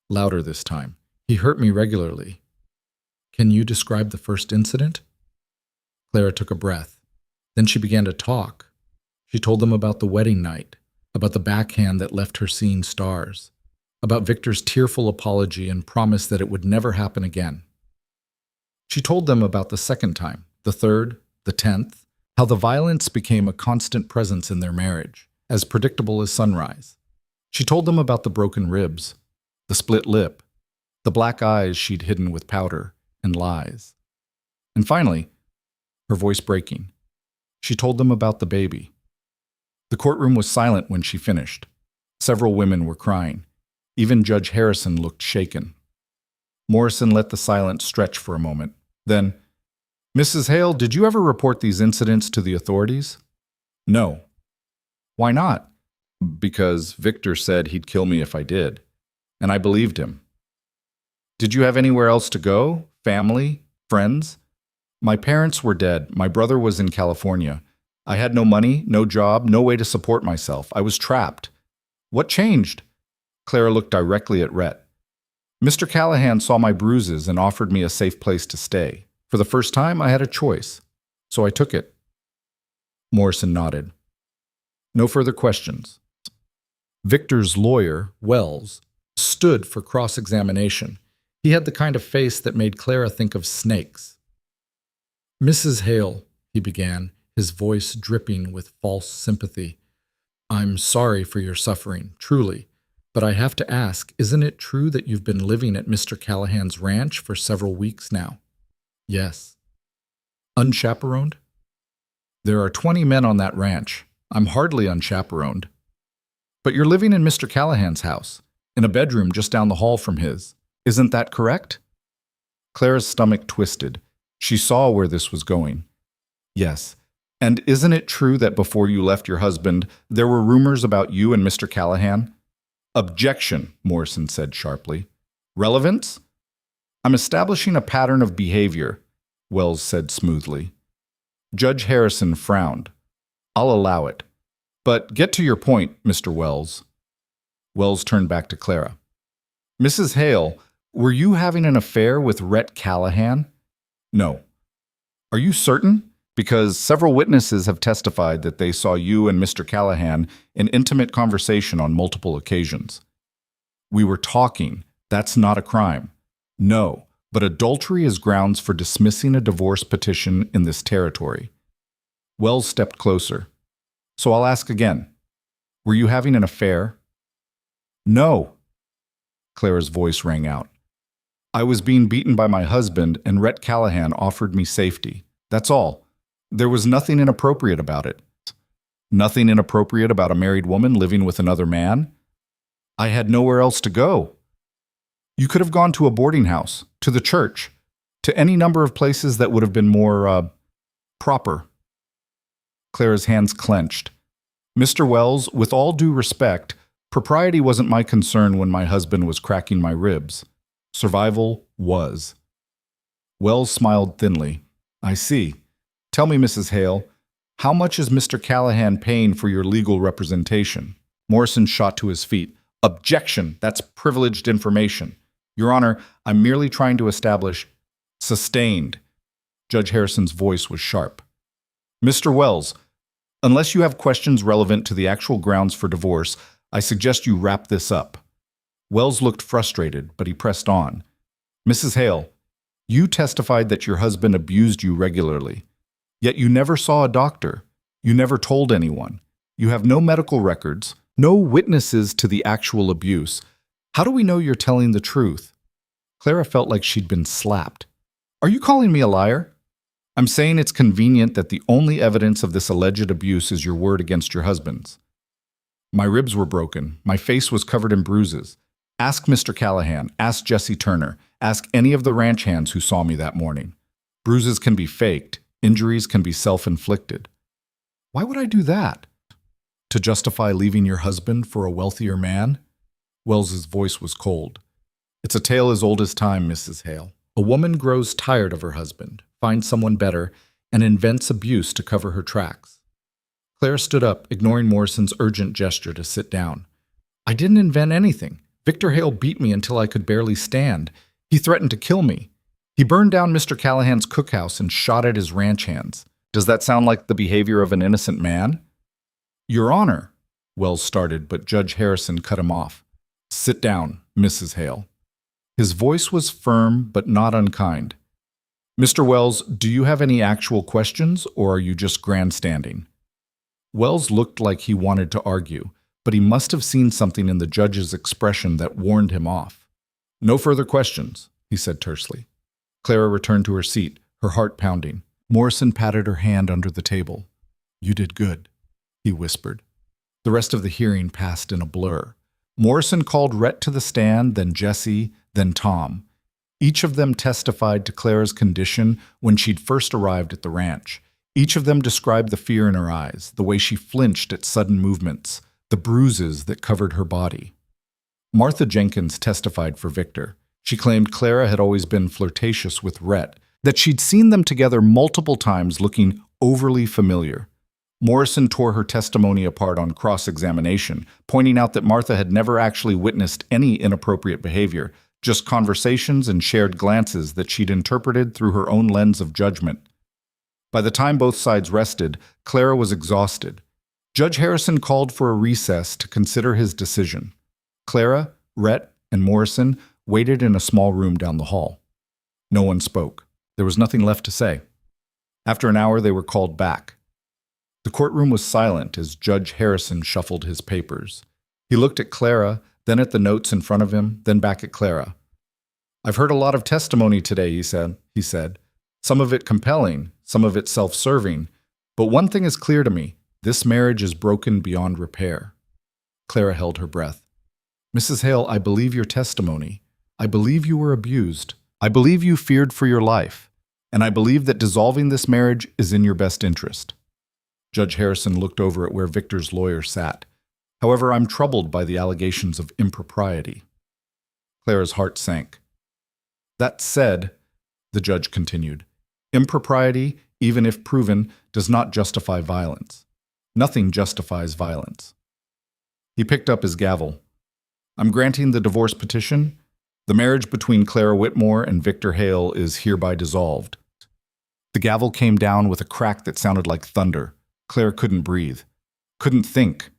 Louder this time. He hurt me regularly. Can you describe the first incident? Clara took a breath. Then she began to talk. She told them about the wedding night, about the backhand that left her seeing stars, about Victor's tearful apology and promise that it would never happen again. She told them about the second time, the third, the 10th, how the violence became a constant presence in their marriage, as predictable as sunrise. She told them about the broken ribs, the split lip, the black eyes she'd hidden with powder and lies. And finally, her voice breaking, she told them about the baby. The courtroom was silent when she finished. Several women were crying. Even Judge Harrison looked shaken. Morrison let the silence stretch for a moment. Then, Mrs. Hale, did you ever report these incidents to the authorities? No. Why not? Because Victor said he'd kill me if I did, and I believed him. Did you have anywhere else to go? Family? Friends? My parents were dead. My brother was in California. I had no money, no job, no way to support myself. I was trapped. What changed? Clara looked directly at Rhett. Mr. Callahan saw my bruises and offered me a safe place to stay. For the first time, I had a choice, so I took it. Morrison nodded. No further questions. Victor's lawyer, Wells, stood for cross-examination. He had the kind of face that made Clara think of snakes. Mrs. Hale, he began, his voice dripping with false sympathy. I'm sorry for your suffering, truly. But I have to ask, isn't it true that you've been living at Mr. Callahan's ranch for several weeks now? Yes. Unchaperoned? There are 20 men on that ranch. I'm hardly unchaperoned. But you're living in Mr. Callahan's house, in a bedroom just down the hall from his. Isn't that correct? Clara's stomach twisted. She saw where this was going. Yes. And isn't it true that before you left your husband, there were rumors about you and Mr. Callahan? Objection, Morrison said sharply. Relevance? I'm establishing a pattern of behavior, Wells said smoothly. Judge Harrison frowned. I'll allow it. But get to your point, Mr. Wells. Wells turned back to Clara. Mrs. Hale, were you having an affair with Rhett Callahan? No. Are you certain? Because several witnesses have testified that they saw you and Mr. Callahan in intimate conversation on multiple occasions. We were talking. That's not a crime. No, but adultery is grounds for dismissing a divorce petition in this territory. Wells stepped closer. So I'll ask again. Were you having an affair? No. Clara's voice rang out. I was being beaten by my husband, and Rhett Callahan offered me safety. That's all. There was nothing inappropriate about it. Nothing inappropriate about a married woman living with another man? I had nowhere else to go. You could have gone to a boarding house, to the church, to any number of places that would have been more, proper. Clara's hands clenched. Mr. Wells, with all due respect, propriety wasn't my concern when my husband was cracking my ribs. Survival was. Wells smiled thinly. I see. Tell me, Mrs. Hale, how much is Mr. Callahan paying for your legal representation? Morrison shot to his feet. Objection! That's privileged information. Your Honor, I'm merely trying to establish... Sustained. Judge Harrison's voice was sharp. Mr. Wells, unless you have questions relevant to the actual grounds for divorce, I suggest you wrap this up. Wells looked frustrated, but he pressed on. Mrs. Hale, you testified that your husband abused you regularly. Yet you never saw a doctor. You never told anyone. You have no medical records, no witnesses to the actual abuse. How do we know you're telling the truth? Clara felt like she'd been slapped. Are you calling me a liar? I'm saying it's convenient that the only evidence of this alleged abuse is your word against your husband's. My ribs were broken. My face was covered in bruises. Ask Mr. Callahan. Ask Jesse Turner. Ask any of the ranch hands who saw me that morning. Bruises can be faked. Injuries can be self-inflicted. Why would I do that? To justify leaving your husband for a wealthier man? Wells's voice was cold. It's a tale as old as time, Mrs. Hale. A woman grows tired of her husband, finds someone better, and invents abuse to cover her tracks. Claire stood up, ignoring Morrison's urgent gesture to sit down. I didn't invent anything. Victor Hale beat me until I could barely stand. He threatened to kill me. He burned down Mr. Callahan's cookhouse and shot at his ranch hands. Does that sound like the behavior of an innocent man? Your Honor, Wells started, but Judge Harrison cut him off. Sit down, Mrs. Hale. His voice was firm but not unkind. Mr. Wells, do you have any actual questions, or are you just grandstanding? Wells looked like he wanted to argue, but he must have seen something in the judge's expression that warned him off. No further questions, he said tersely. Clara returned to her seat, her heart pounding. Morrison patted her hand under the table. You did good, he whispered. The rest of the hearing passed in a blur. Morrison called Rhett to the stand, then Jesse, then Tom. Each of them testified to Clara's condition when she'd first arrived at the ranch. Each of them described the fear in her eyes, the way she flinched at sudden movements, the bruises that covered her body. Martha Jenkins testified for Victor. She claimed Clara had always been flirtatious with Rhett, that she'd seen them together multiple times looking overly familiar. Morrison tore her testimony apart on cross-examination, pointing out that Martha had never actually witnessed any inappropriate behavior, just conversations and shared glances that she'd interpreted through her own lens of judgment. By the time both sides rested, Clara was exhausted. Judge Harrison called for a recess to consider his decision. Clara, Rhett, and Morrison waited in a small room down the hall. No one spoke. There was nothing left to say. After an hour, they were called back. The courtroom was silent as Judge Harrison shuffled his papers. He looked at Clara, then at the notes in front of him, then back at Clara. I've heard a lot of testimony today, he said. Some of it compelling, some of it self-serving. But one thing is clear to me. This marriage is broken beyond repair. Clara held her breath. Mrs. Hale, I believe your testimony. I believe you were abused. I believe you feared for your life. And I believe that dissolving this marriage is in your best interest. Judge Harrison looked over at where Victor's lawyer sat. However, I'm troubled by the allegations of impropriety. Clara's heart sank. That said, the judge continued, impropriety, even if proven, does not justify violence. Nothing justifies violence. He picked up his gavel. I'm granting the divorce petition. The marriage between Clara Whitmore and Victor Hale is hereby dissolved. The gavel came down with a crack that sounded like thunder. Clara couldn't breathe, couldn't think,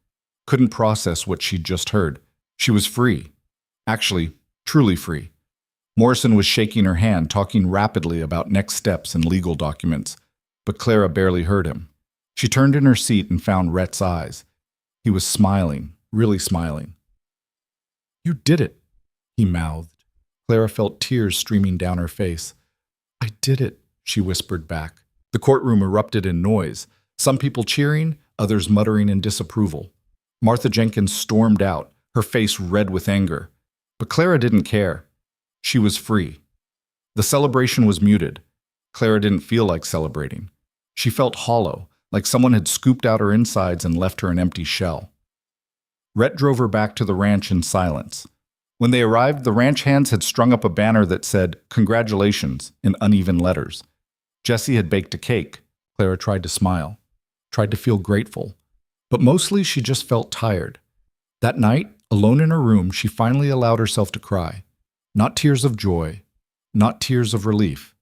couldn't process what she'd just heard. She was free. Actually, truly free. Morrison was shaking her hand, talking rapidly about next steps and legal documents, but Clara barely heard him. She turned in her seat and found Rhett's eyes. He was smiling, really smiling. You did it, he mouthed. Clara felt tears streaming down her face. I did it, she whispered back. The courtroom erupted in noise, some people cheering, others muttering in disapproval. Martha Jenkins stormed out, her face red with anger. But Clara didn't care. She was free. The celebration was muted. Clara didn't feel like celebrating. She felt hollow, like someone had scooped out her insides and left her an empty shell. Rhett drove her back to the ranch in silence. When they arrived, the ranch hands had strung up a banner that said, "Congratulations," in uneven letters. Jesse had baked a cake. Clara tried to smile, tried to feel grateful. But mostly she just felt tired. That night, alone in her room, she finally allowed herself to cry. Not tears of joy, not tears of relief,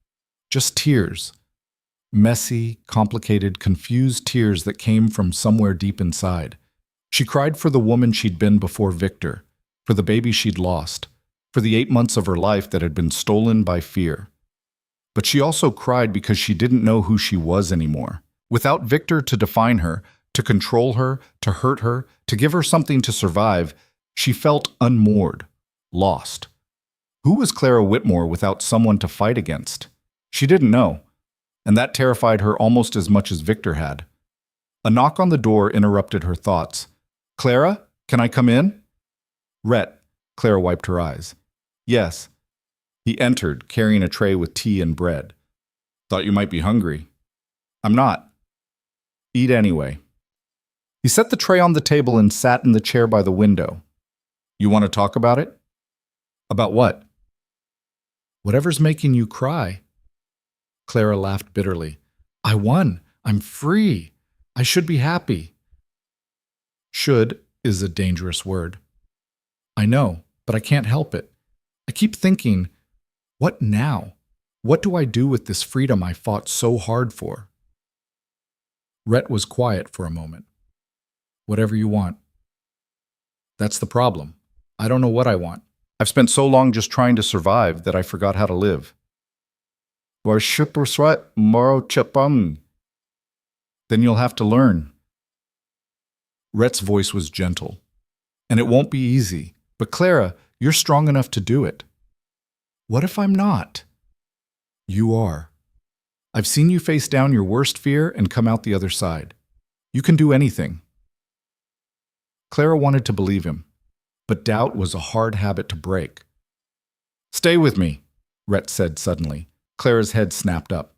just tears. Messy, complicated, confused tears that came from somewhere deep inside. She cried for the woman she'd been before Victor, for the baby she'd lost, for the 8 months of her life that had been stolen by fear. But she also cried because she didn't know who she was anymore. Without Victor to define her, to control her, to hurt her, to give her something to survive, she felt unmoored, lost. Who was Clara Whitmore without someone to fight against? She didn't know, and that terrified her almost as much as Victor had. A knock on the door interrupted her thoughts. Clara, can I come in? Rhett, Clara wiped her eyes. Yes. He entered, carrying a tray with tea and bread. Thought you might be hungry. I'm not. Eat anyway. He set the tray on the table and sat in the chair by the window. You want to talk about it? About what? Whatever's making you cry. Clara laughed bitterly. I won. I'm free. I should be happy. Should is a dangerous word. I know, but I can't help it. I keep thinking, what now? What do I do with this freedom I fought so hard for? Rhett was quiet for a moment. Whatever you want. That's the problem. I don't know what I want. I've spent so long just trying to survive that I forgot how to live. Then you'll have to learn. Rhett's voice was gentle. And it won't be easy. But Clara, you're strong enough to do it. What if I'm not? You are. I've seen you face down your worst fear and come out the other side. You can do anything. Clara wanted to believe him, but doubt was a hard habit to break. Stay with me, Rhett said suddenly. Clara's head snapped up.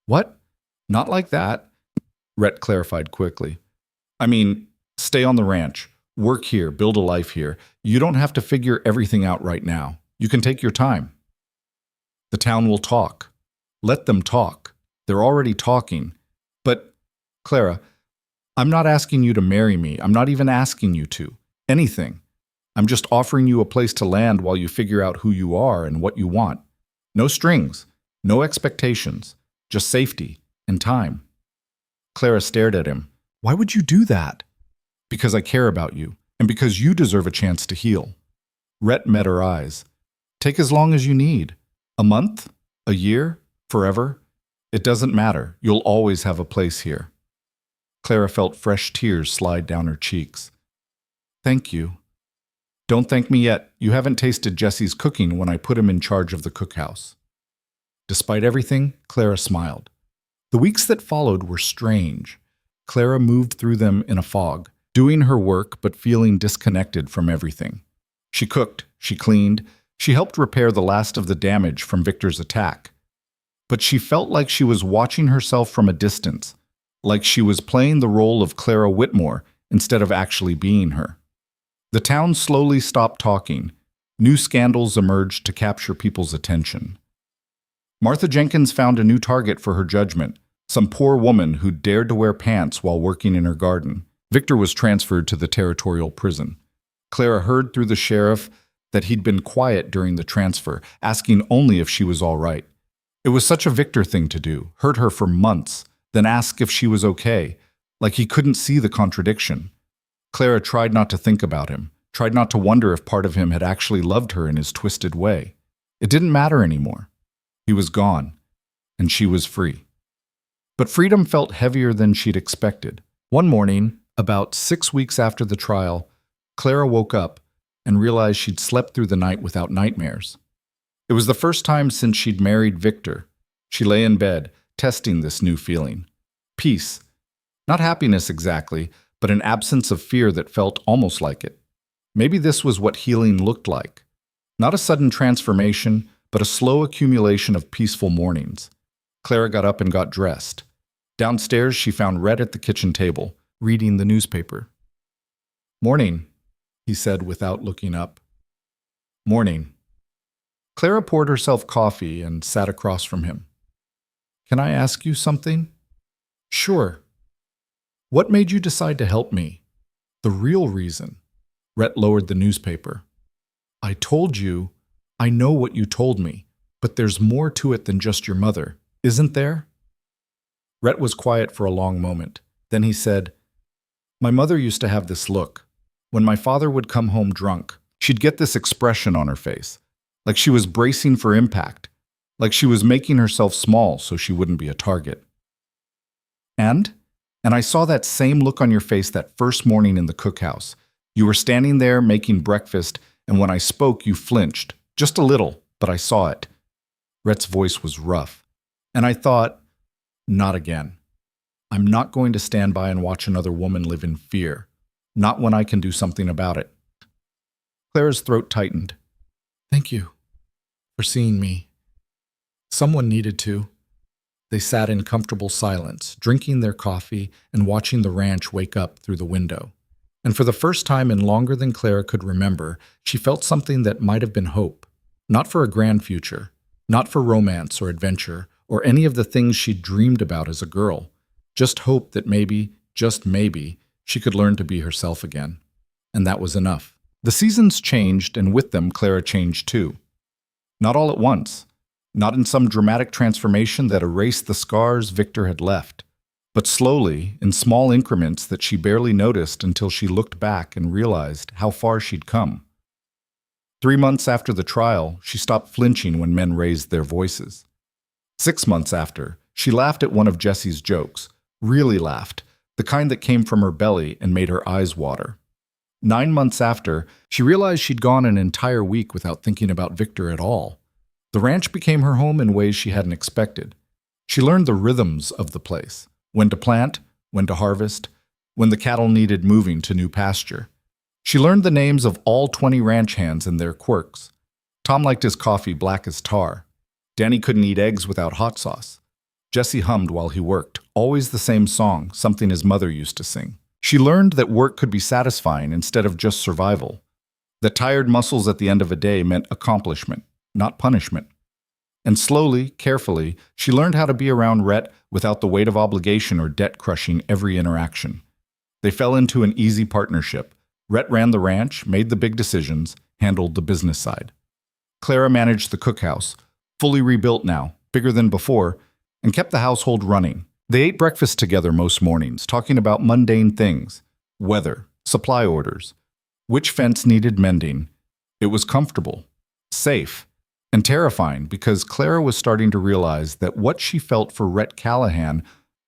What? Not like that, Rhett clarified quickly. I mean, stay on the ranch. Work here, build a life here. You don't have to figure everything out right now. You can take your time. The town will talk. Let them talk. They're already talking. But, Clara, I'm not asking you to marry me. I'm not even asking you to. Anything. I'm just offering you a place to land while you figure out who you are and what you want. No strings. No expectations. Just safety and time. Clara stared at him. Why would you do that? Because I care about you, and because you deserve a chance to heal. Rhett met her eyes. Take as long as you need. A month? A year? Forever? It doesn't matter. You'll always have a place here. Clara felt fresh tears slide down her cheeks. Thank you. Don't thank me yet. You haven't tasted Jesse's cooking when I put him in charge of the cookhouse. Despite everything, Clara smiled. The weeks that followed were strange. Clara moved through them in a fog, doing her work but feeling disconnected from everything. She cooked, she cleaned, she helped repair the last of the damage from Victor's attack. But she felt like she was watching herself from a distance, like she was playing the role of Clara Whitmore instead of actually being her. The town slowly stopped talking. New scandals emerged to capture people's attention. Martha Jenkins found a new target for her judgment, some poor woman who dared to wear pants while working in her garden. Victor was transferred to the territorial prison. Clara heard through the sheriff that he'd been quiet during the transfer, asking only if she was all right. It was such a Victor thing to do, hurt her for months, then ask if she was okay, like he couldn't see the contradiction. Clara tried not to think about him, tried not to wonder if part of him had actually loved her in his twisted way. It didn't matter anymore. He was gone, and she was free. But freedom felt heavier than she'd expected. One morning, about 6 weeks after the trial, Clara woke up and realized she'd slept through the night without nightmares. It was the first time since she'd married Victor. She lay in bed, testing this new feeling. Peace. Not happiness exactly, but an absence of fear that felt almost like it. Maybe this was what healing looked like. Not a sudden transformation, but a slow accumulation of peaceful mornings. Clara got up and got dressed. Downstairs, she found Rhett at the kitchen table, reading the newspaper. Morning, he said without looking up. Morning. Clara poured herself coffee and sat across from him. Can I ask you something? Sure. What made you decide to help me? The real reason. Rhett lowered the newspaper. I told you, I know what you told me, but there's more to it than just your mother, isn't there? Rhett was quiet for a long moment. Then he said, My mother used to have this look. When my father would come home drunk, she'd get this expression on her face, like she was bracing for impact, like she was making herself small so she wouldn't be a target. And I saw that same look on your face that first morning in the cookhouse. You were standing there making breakfast, and when I spoke, you flinched. Just a little, but I saw it. Rhett's voice was rough. And I thought, not again. I'm not going to stand by and watch another woman live in fear. Not when I can do something about it. Clara's throat tightened. Thank you for seeing me. Someone needed to. They sat in comfortable silence, drinking their coffee and watching the ranch wake up through the window. And for the first time in longer than Clara could remember, she felt something that might have been hope. Not for a grand future, not for romance or adventure, or any of the things she'd dreamed about as a girl. Just hope that maybe, just maybe, she could learn to be herself again. And that was enough. The seasons changed, and with them, Clara changed too. Not all at once. Not in some dramatic transformation that erased the scars Victor had left, but slowly, in small increments that she barely noticed until she looked back and realized how far she'd come. 3 months after the trial, she stopped flinching when men raised their voices. 6 months after, she laughed at one of Jesse's jokes, really laughed, the kind that came from her belly and made her eyes water. 9 months after, she realized she'd gone an entire week without thinking about Victor at all. The ranch became her home in ways she hadn't expected. She learned the rhythms of the place, when to plant, when to harvest, when the cattle needed moving to new pasture. She learned the names of all 20 ranch hands and their quirks. Tom liked his coffee black as tar. Danny couldn't eat eggs without hot sauce. Jesse hummed while he worked, always the same song, something his mother used to sing. She learned that work could be satisfying instead of just survival. That tired muscles at the end of a day meant accomplishment, not punishment. And slowly, carefully, she learned how to be around Rhett without the weight of obligation or debt crushing every interaction. They fell into an easy partnership. Rhett ran the ranch, made the big decisions, handled the business side. Clara managed the cookhouse, fully rebuilt now, bigger than before, and kept the household running. They ate breakfast together most mornings, talking about mundane things, weather, supply orders, which fence needed mending. It was comfortable, safe, and terrifying because Clara was starting to realize that what she felt for Rhett Callahan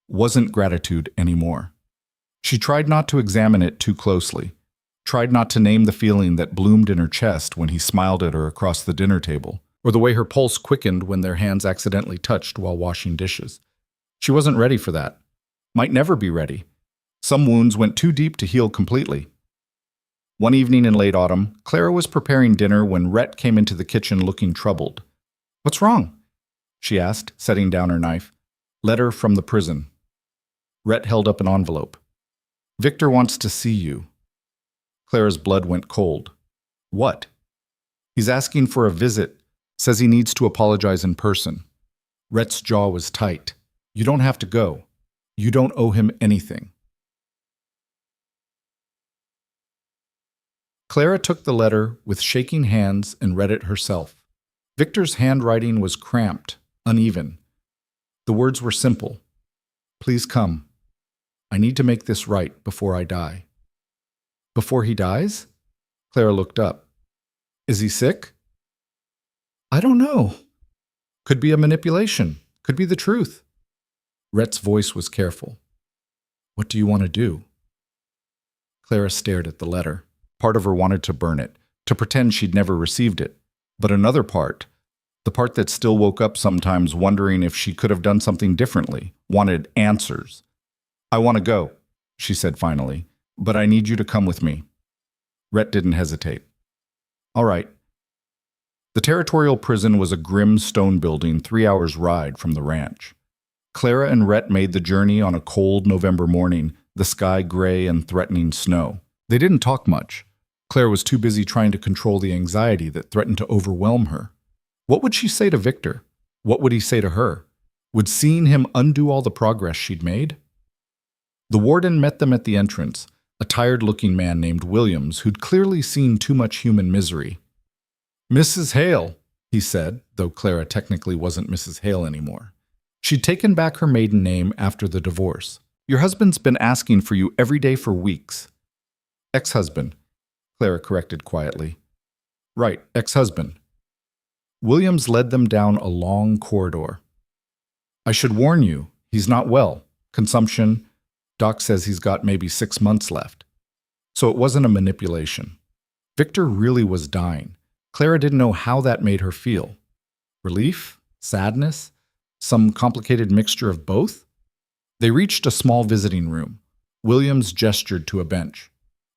wasn't gratitude anymore. She tried not to examine it too closely, tried not to name the feeling that bloomed in her chest when he smiled at her across the dinner table, or the way her pulse quickened when their hands accidentally touched while washing dishes. She wasn't ready for that. Might never be ready. Some wounds went too deep to heal completely. One evening in late autumn, Clara was preparing dinner when Rhett came into the kitchen looking troubled. "What's wrong?" she asked, setting down her knife. "Letter from the prison." Rhett held up an envelope. "Victor wants to see you." Clara's blood went cold. "What?" "He's asking for a visit. Says he needs to apologize in person." Rhett's jaw was tight. "You don't have to go. You don't owe him anything." Clara took the letter with shaking hands and read it herself. Victor's handwriting was cramped, uneven. The words were simple. "Please come. I need to make this right before I die." "Before he dies?" Clara looked up. "Is he sick?" "I don't know. Could be a manipulation. Could be the truth." Rhett's voice was careful. "What do you want to do?" Clara stared at the letter. Part of her wanted to burn it, to pretend she'd never received it. But another part, the part that still woke up sometimes wondering if she could have done something differently, wanted answers. "I want to go," she said finally, "but I need you to come with me." Rhett didn't hesitate. "All right." The territorial prison was a grim stone building 3 hours' ride from the ranch. Clara and Rhett made the journey on a cold November morning, the sky gray and threatening snow. They didn't talk much. Claire was too busy trying to control the anxiety that threatened to overwhelm her. What would she say to Victor? What would he say to her? Would seeing him undo all the progress she'd made? The warden met them at the entrance, a tired-looking man named Williams who'd clearly seen too much human misery. "Mrs. Hale," he said, though Clara technically wasn't Mrs. Hale anymore. She'd taken back her maiden name after the divorce. "Your husband's been asking for you every day for weeks." "Ex-husband," Clara corrected quietly. "Right, ex-husband." Williams led them down a long corridor. "I should warn you, he's not well. Consumption. Doc says he's got maybe 6 months left." So it wasn't a manipulation. Victor really was dying. Clara didn't know how that made her feel. Relief? Sadness? Some complicated mixture of both? They reached a small visiting room. Williams gestured to a bench.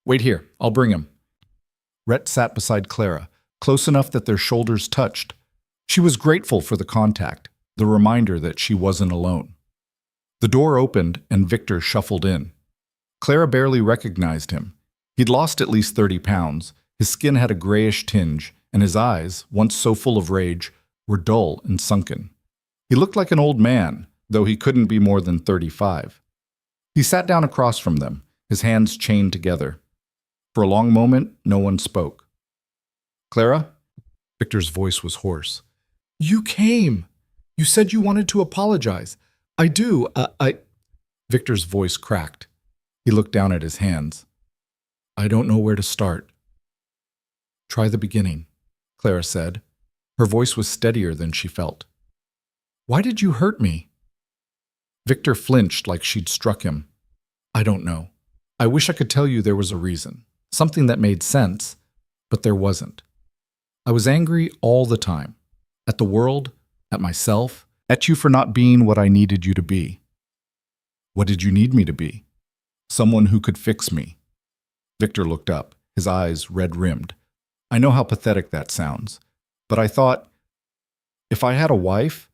"Wait here, I'll bring him." Rhett sat beside Clara, close enough that their shoulders touched. She was grateful for the contact, the reminder that she wasn't alone. The door opened and Victor shuffled in. Clara barely recognized him. He'd lost at least 30 pounds, his skin had a grayish tinge, and his eyes, once so full of rage, were dull and sunken. He looked like an old man, though he couldn't be more than 35. He sat down across from them, his hands chained together. For a long moment, no one spoke. "Clara?" Victor's voice was hoarse. "You came! You said you wanted to apologize. I do. Victor's voice cracked. He looked down at his hands. "I don't know where to start." "Try the beginning," Clara said. Her voice was steadier than she felt. "Why did you hurt me?" Victor flinched like she'd struck him. "I don't know. I wish I could tell you there was a reason, something that made sense, but there wasn't. I was angry all the time. At the world, at myself, at you for not being what I needed you to be." "What did you need me to be?" "Someone who could fix me." Victor looked up, his eyes red-rimmed. "I know how pathetic that sounds, but I thought, if I had a wife,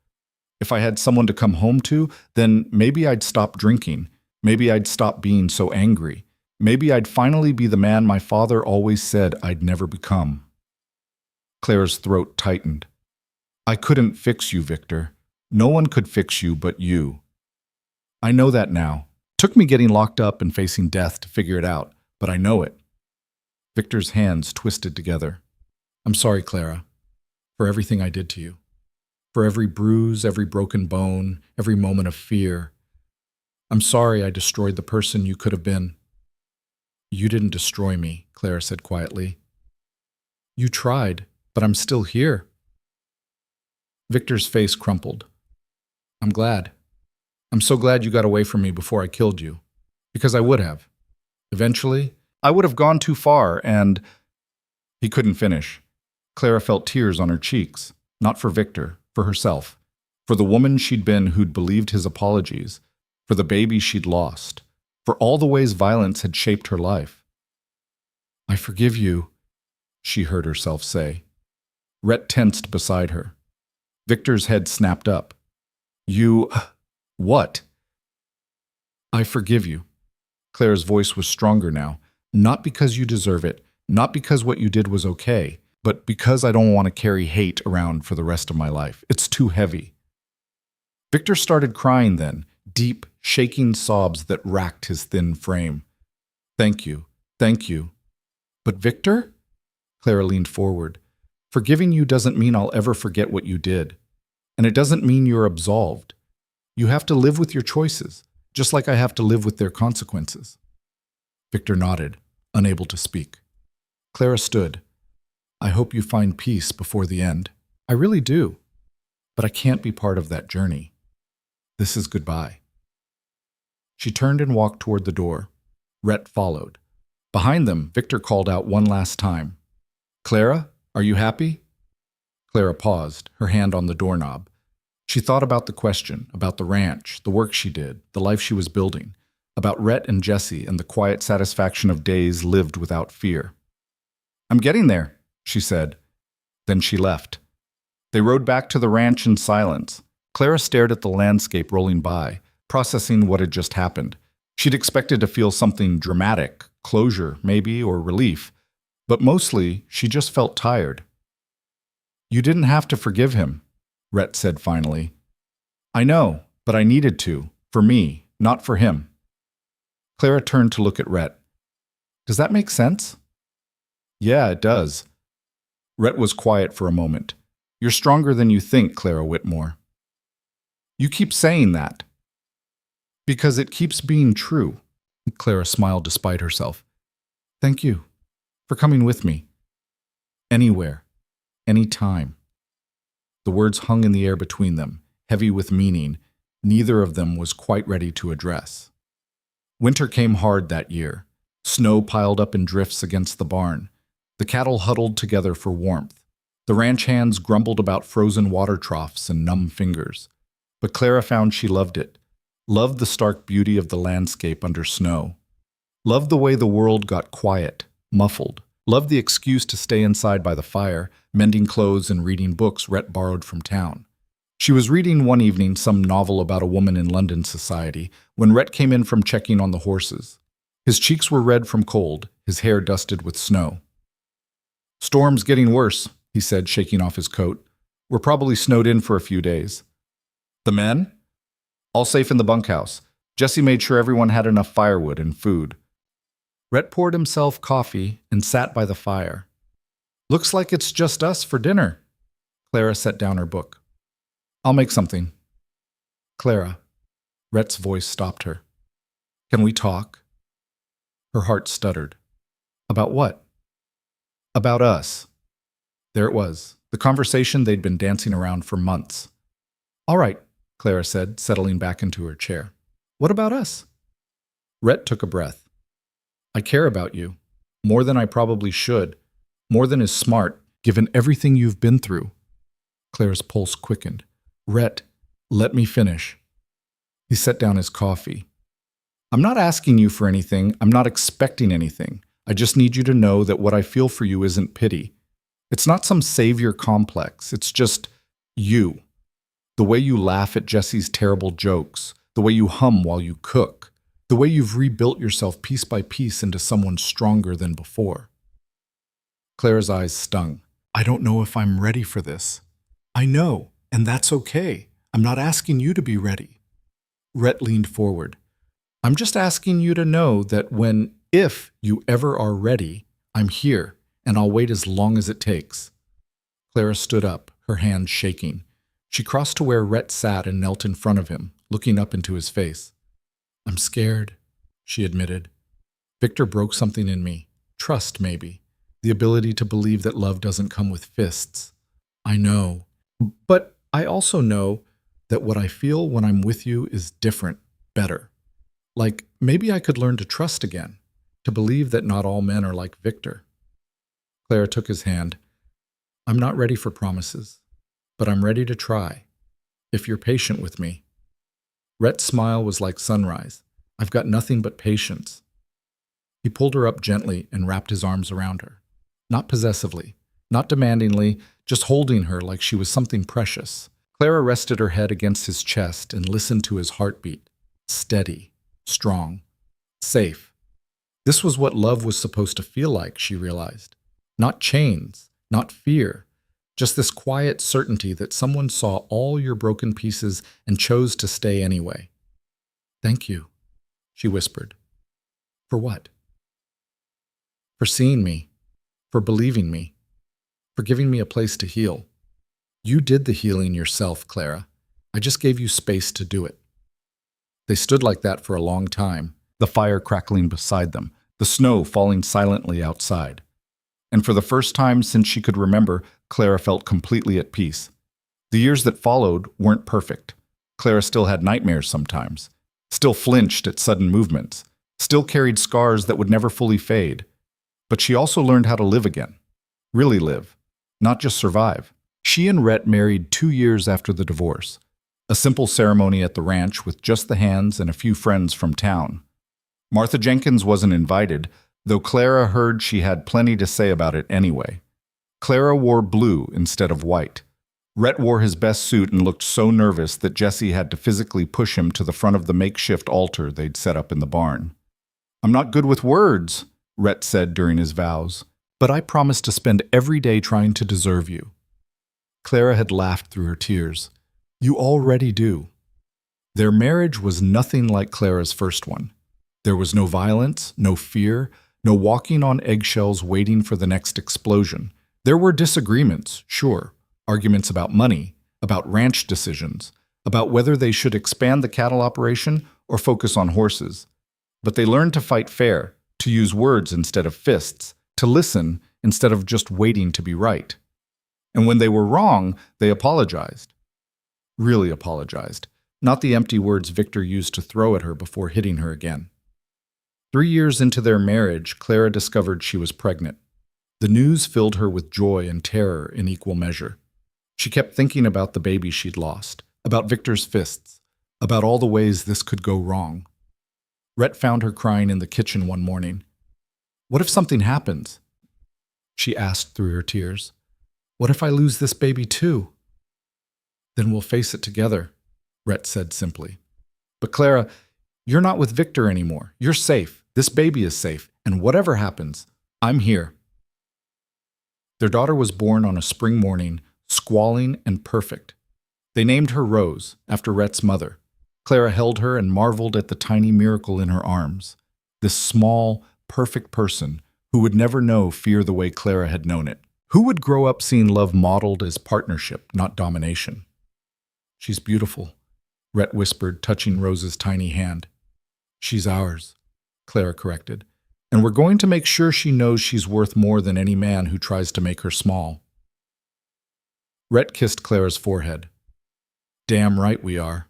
if I had someone to come home to, then maybe I'd stop drinking. Maybe I'd stop being so angry. Maybe I'd finally be the man my father always said I'd never become." Clara's throat tightened. "I couldn't fix you, Victor. No one could fix you but you. I know that now. Took me getting locked up and facing death to figure it out, but I know it." Victor's hands twisted together. "I'm sorry, Clara, for everything I did to you. For every bruise, every broken bone, every moment of fear. I'm sorry I destroyed the person you could have been." "You didn't destroy me," Clara said quietly. "You tried, but I'm still here." Victor's face crumpled. "I'm glad. I'm so glad you got away from me before I killed you. Because I would have. Eventually, I would have gone too far and—" He couldn't finish. Clara felt tears on her cheeks, not for Victor, for herself, for the woman she'd been who'd believed his apologies, for the baby she'd lost, for all the ways violence had shaped her life. "I forgive you," she heard herself say. Rhett tensed beside her. Victor's head snapped up. "You... what?" "I forgive you." Clara's voice was stronger now, not because you deserve it, not because what you did was okay, but because I don't want to carry hate around for the rest of my life. It's too heavy. Victor started crying then, deep, shaking sobs that racked his thin frame. "Thank you. Thank you." "But Victor?" Clara leaned forward. "Forgiving you doesn't mean I'll ever forget what you did. And it doesn't mean you're absolved. You have to live with your choices, just like I have to live with their consequences." Victor nodded, unable to speak. Clara stood. "I hope you find peace before the end. I really do. But I can't be part of that journey. This is goodbye." She turned and walked toward the door. Rhett followed. Behind them, Victor called out one last time. "Clara, are you happy?" Clara paused, her hand on the doorknob. She thought about the question, about the ranch, the work she did, the life she was building, about Rhett and Jesse and the quiet satisfaction of days lived without fear. "I'm getting there," she said. Then she left. They rode back to the ranch in silence. Clara stared at the landscape rolling by, processing what had just happened. She'd expected to feel something dramatic, closure, maybe, or relief. But mostly, she just felt tired. "You didn't have to forgive him," Rhett said finally. "I know, but I needed to. For me, not for him." Clara turned to look at Rhett. "Does that make sense?" "Yeah, it does." Rhett was quiet for a moment. "You're stronger than you think, Clara Whitmore." "You keep saying that." "Because it keeps being true." Clara smiled despite herself. "Thank you for coming with me. Anywhere, anytime." The words hung in the air between them, heavy with meaning neither of them was quite ready to address. Winter came hard that year. Snow piled up in drifts against the barn. The cattle huddled together for warmth. The ranch hands grumbled about frozen water troughs and numb fingers. But Clara found she loved it. Loved the stark beauty of the landscape under snow. Loved the way the world got quiet, muffled. Loved the excuse to stay inside by the fire, mending clothes and reading books Rhett borrowed from town. She was reading one evening some novel about a woman in London society when Rhett came in from checking on the horses. His cheeks were red from cold, his hair dusted with snow. "Storm's getting worse," he said, shaking off his coat. "We're probably snowed in for a few days." "The men?" "All safe in the bunkhouse. Jesse made sure everyone had enough firewood and food. Rhett poured himself coffee and sat by the fire. Looks like it's just us for dinner. Clara set down her book. I'll make something. Clara. Rhett's voice stopped her. Can we talk? Her heart stuttered. About what? About us. There it was, the conversation they'd been dancing around for months. All right, Clara said, settling back into her chair. What about us? Rhett took a breath. I care about you, more than I probably should, more than is smart, given everything you've been through. Clara's pulse quickened. Rhett, let me finish. He set down his coffee. I'm not asking you for anything. I'm not expecting anything. I just need you to know that what I feel for you isn't pity. It's not some savior complex. It's just you. The way you laugh at Jesse's terrible jokes, the way you hum while you cook, the way you've rebuilt yourself piece by piece into someone stronger than before. Clara's eyes stung. I don't know if I'm ready for this. I know, and that's okay. I'm not asking you to be ready. Rhett leaned forward. I'm just asking you to know that if you ever are ready, I'm here, and I'll wait as long as it takes. Clara stood up, her hands shaking. She crossed to where Rhett sat and knelt in front of him, looking up into his face. I'm scared, she admitted. Victor broke something in me. Trust, maybe. The ability to believe that love doesn't come with fists. I know. But I also know that what I feel when I'm with you is different, better. Like, maybe I could learn to trust again, to believe that not all men are like Victor. Clara took his hand. I'm not ready for promises, but I'm ready to try, if you're patient with me. Rhett's smile was like sunrise. I've got nothing but patience. He pulled her up gently and wrapped his arms around her. Not possessively, not demandingly, just holding her like she was something precious. Clara rested her head against his chest and listened to his heartbeat. Steady, strong, safe. This was what love was supposed to feel like, she realized. Not chains, not fear, just this quiet certainty that someone saw all your broken pieces and chose to stay anyway. Thank you, she whispered. For what? For seeing me, for believing me, for giving me a place to heal. You did the healing yourself, Clara. I just gave you space to do it. They stood like that for a long time, the fire crackling beside them, the snow falling silently outside. And for the first time since she could remember, Clara felt completely at peace. The years that followed weren't perfect. Clara still had nightmares sometimes, still flinched at sudden movements, still carried scars that would never fully fade. But she also learned how to live again. Really live, not just survive. She and Rhett married 2 years after the divorce. A simple ceremony at the ranch with just the hands and a few friends from town. Martha Jenkins wasn't invited, though Clara heard she had plenty to say about it anyway. Clara wore blue instead of white. Rhett wore his best suit and looked so nervous that Jesse had to physically push him to the front of the makeshift altar they'd set up in the barn. I'm not good with words, Rhett said during his vows, but I promise to spend every day trying to deserve you. Clara had laughed through her tears. You already do. Their marriage was nothing like Clara's first one. There was no violence, no fear, no walking on eggshells waiting for the next explosion. There were disagreements, sure, arguments about money, about ranch decisions, about whether they should expand the cattle operation or focus on horses. But they learned to fight fair, to use words instead of fists, to listen instead of just waiting to be right. And when they were wrong, they apologized. Really apologized, not the empty words Victor used to throw at her before hitting her again. 3 years into their marriage, Clara discovered she was pregnant. The news filled her with joy and terror in equal measure. She kept thinking about the baby she'd lost, about Victor's fists, about all the ways this could go wrong. Rhett found her crying in the kitchen one morning. What if something happens? She asked through her tears. What if I lose this baby too? Then we'll face it together, Rhett said simply. But Clara, you're not with Victor anymore. You're safe. This baby is safe. And whatever happens, I'm here. Their daughter was born on a spring morning, squalling and perfect. They named her Rose, after Rhett's mother. Clara held her and marveled at the tiny miracle in her arms. This small, perfect person who would never know fear the way Clara had known it. Who would grow up seeing love modeled as partnership, not domination? She's beautiful, Rhett whispered, touching Rose's tiny hand. She's ours, Clara corrected, and we're going to make sure she knows she's worth more than any man who tries to make her small. Rhett kissed Clara's forehead. Damn right we are.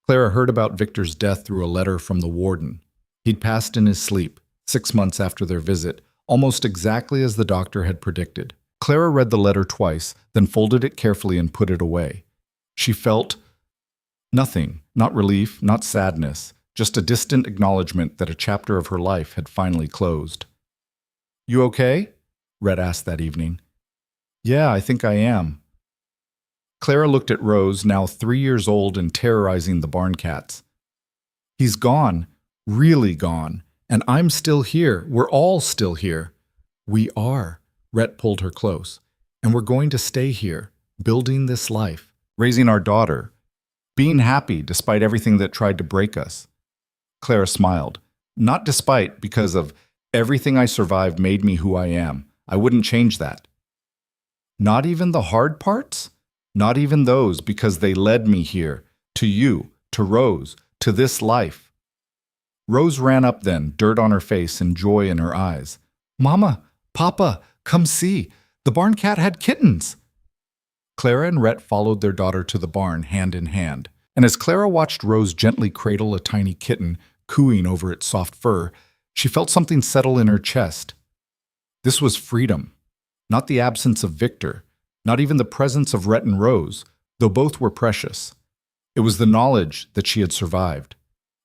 Clara heard about Victor's death through a letter from the warden. He'd passed in his sleep, 6 months after their visit, almost exactly as the doctor had predicted. Clara read the letter twice, then folded it carefully and put it away. She felt nothing, not relief, not sadness, just a distant acknowledgement that a chapter of her life had finally closed. You okay? Rhett asked that evening. Yeah, I think I am. Clara looked at Rose, now 3 years old and terrorizing the barn cats. He's gone, really gone, and I'm still here. We're all still here. We are. Rhett pulled her close. And we're going to stay here, building this life, raising our daughter, being happy despite everything that tried to break us. Clara smiled. Not despite, because of everything I survived made me who I am. I wouldn't change that. Not even the hard parts? Not even those, because they led me here, to you, to Rose, to this life. Rose ran up then, dirt on her face and joy in her eyes. Mama, Papa, come see. The barn cat had kittens. Clara and Rhett followed their daughter to the barn, hand in hand. And as Clara watched Rose gently cradle a tiny kitten, cooing over its soft fur, she felt something settle in her chest. This was freedom, not the absence of Victor, not even the presence of Rhett and Rose, though both were precious. It was the knowledge that she had survived,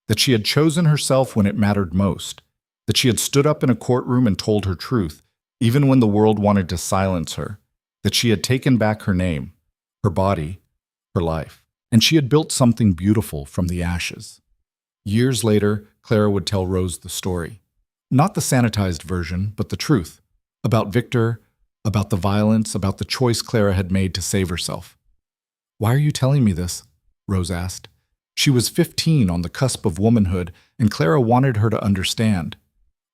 that she had chosen herself when it mattered most, that she had stood up in a courtroom and told her truth, even when the world wanted to silence her, that she had taken back her name, her body, her life, and she had built something beautiful from the ashes. Years later, Clara would tell Rose the story. Not the sanitized version, but the truth. About Victor, about the violence, about the choice Clara had made to save herself. Why are you telling me this? Rose asked. She was 15, on the cusp of womanhood, and Clara wanted her to understand.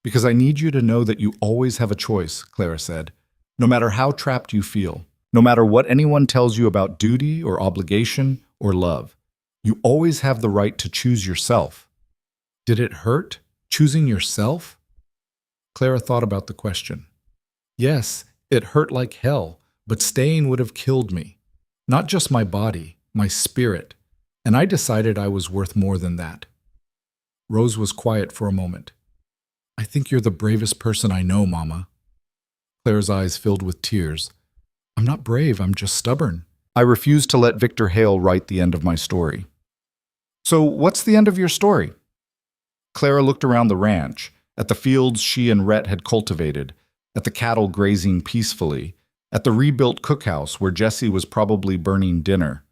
Because I need you to know that you always have a choice, Clara said. No matter how trapped you feel, no matter what anyone tells you about duty or obligation or love, you always have the right to choose yourself. Did it hurt, choosing yourself? Clara thought about the question. Yes, it hurt like hell, but staying would have killed me. Not just my body, my spirit. And I decided I was worth more than that. Rose was quiet for a moment. I think you're the bravest person I know, Mama. Clara's eyes filled with tears. I'm not brave, I'm just stubborn. I refuse to let Victor Hale write the end of my story. So what's the end of your story? Clara looked around the ranch, at the fields she and Rhett had cultivated, at the cattle grazing peacefully, at the rebuilt cookhouse where Jessie was probably burning dinner,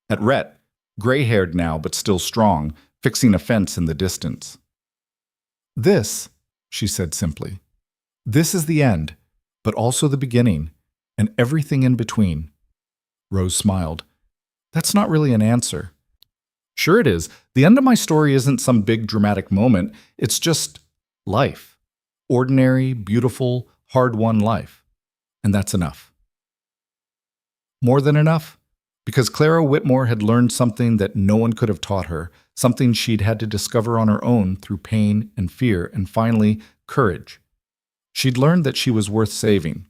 at Rhett, gray-haired now but still strong, fixing a fence in the distance. This, she said simply, this is the end, but also the beginning, and everything in between. Rose smiled. That's not really an answer. Sure it is. The end of my story isn't some big dramatic moment. It's just life. Ordinary, beautiful, hard-won life. And that's enough. More than enough? Because Clara Whitmore had learned something that no one could have taught her, something she'd had to discover on her own through pain and fear and finally, courage. She'd learned that she was worth saving,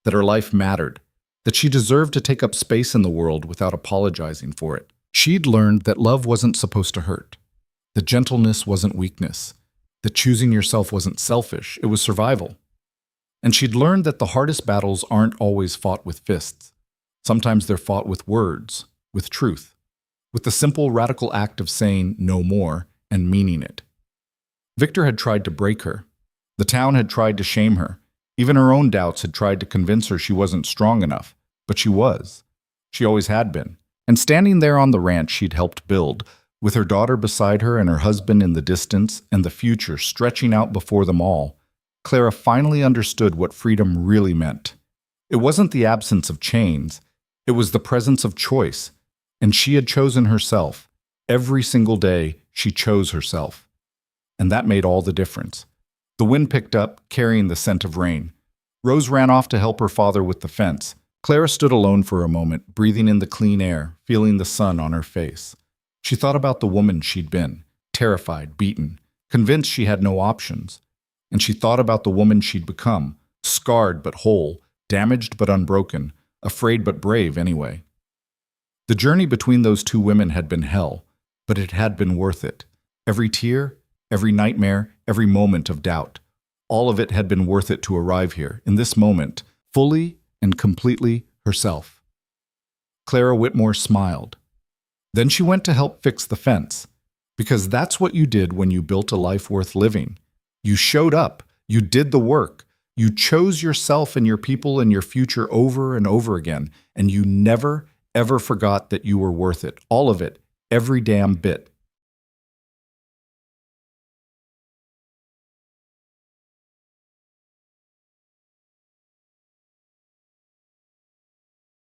that her life mattered, that she deserved to take up space in the world without apologizing for it. She'd learned that love wasn't supposed to hurt, that gentleness wasn't weakness, that choosing yourself wasn't selfish, it was survival. And she'd learned that the hardest battles aren't always fought with fists. Sometimes they're fought with words, with truth, with the simple radical act of saying no more and meaning it. Victor had tried to break her. The town had tried to shame her. Even her own doubts had tried to convince her she wasn't strong enough, but she was. She always had been. And standing there on the ranch she'd helped build, with her daughter beside her and her husband in the distance and the future stretching out before them all, Clara finally understood what freedom really meant. It wasn't the absence of chains. It was the presence of choice. And she had chosen herself. Every single day, she chose herself. And that made all the difference. The wind picked up, carrying the scent of rain. Rose ran off to help her father with the fence. Clara stood alone for a moment, breathing in the clean air, feeling the sun on her face. She thought about the woman she'd been, terrified, beaten, convinced she had no options. And she thought about the woman she'd become, scarred but whole, damaged but unbroken, afraid but brave anyway. The journey between those two women had been hell, but it had been worth it. Every tear, every nightmare, every moment of doubt. All of it had been worth it to arrive here, in this moment, fully and completely herself. Clara Whitmore smiled. Then she went to help fix the fence, because that's what you did when you built a life worth living. You showed up, you did the work, you chose yourself and your people and your future over and over again, and you never, ever forgot that you were worth it, all of it, every damn bit.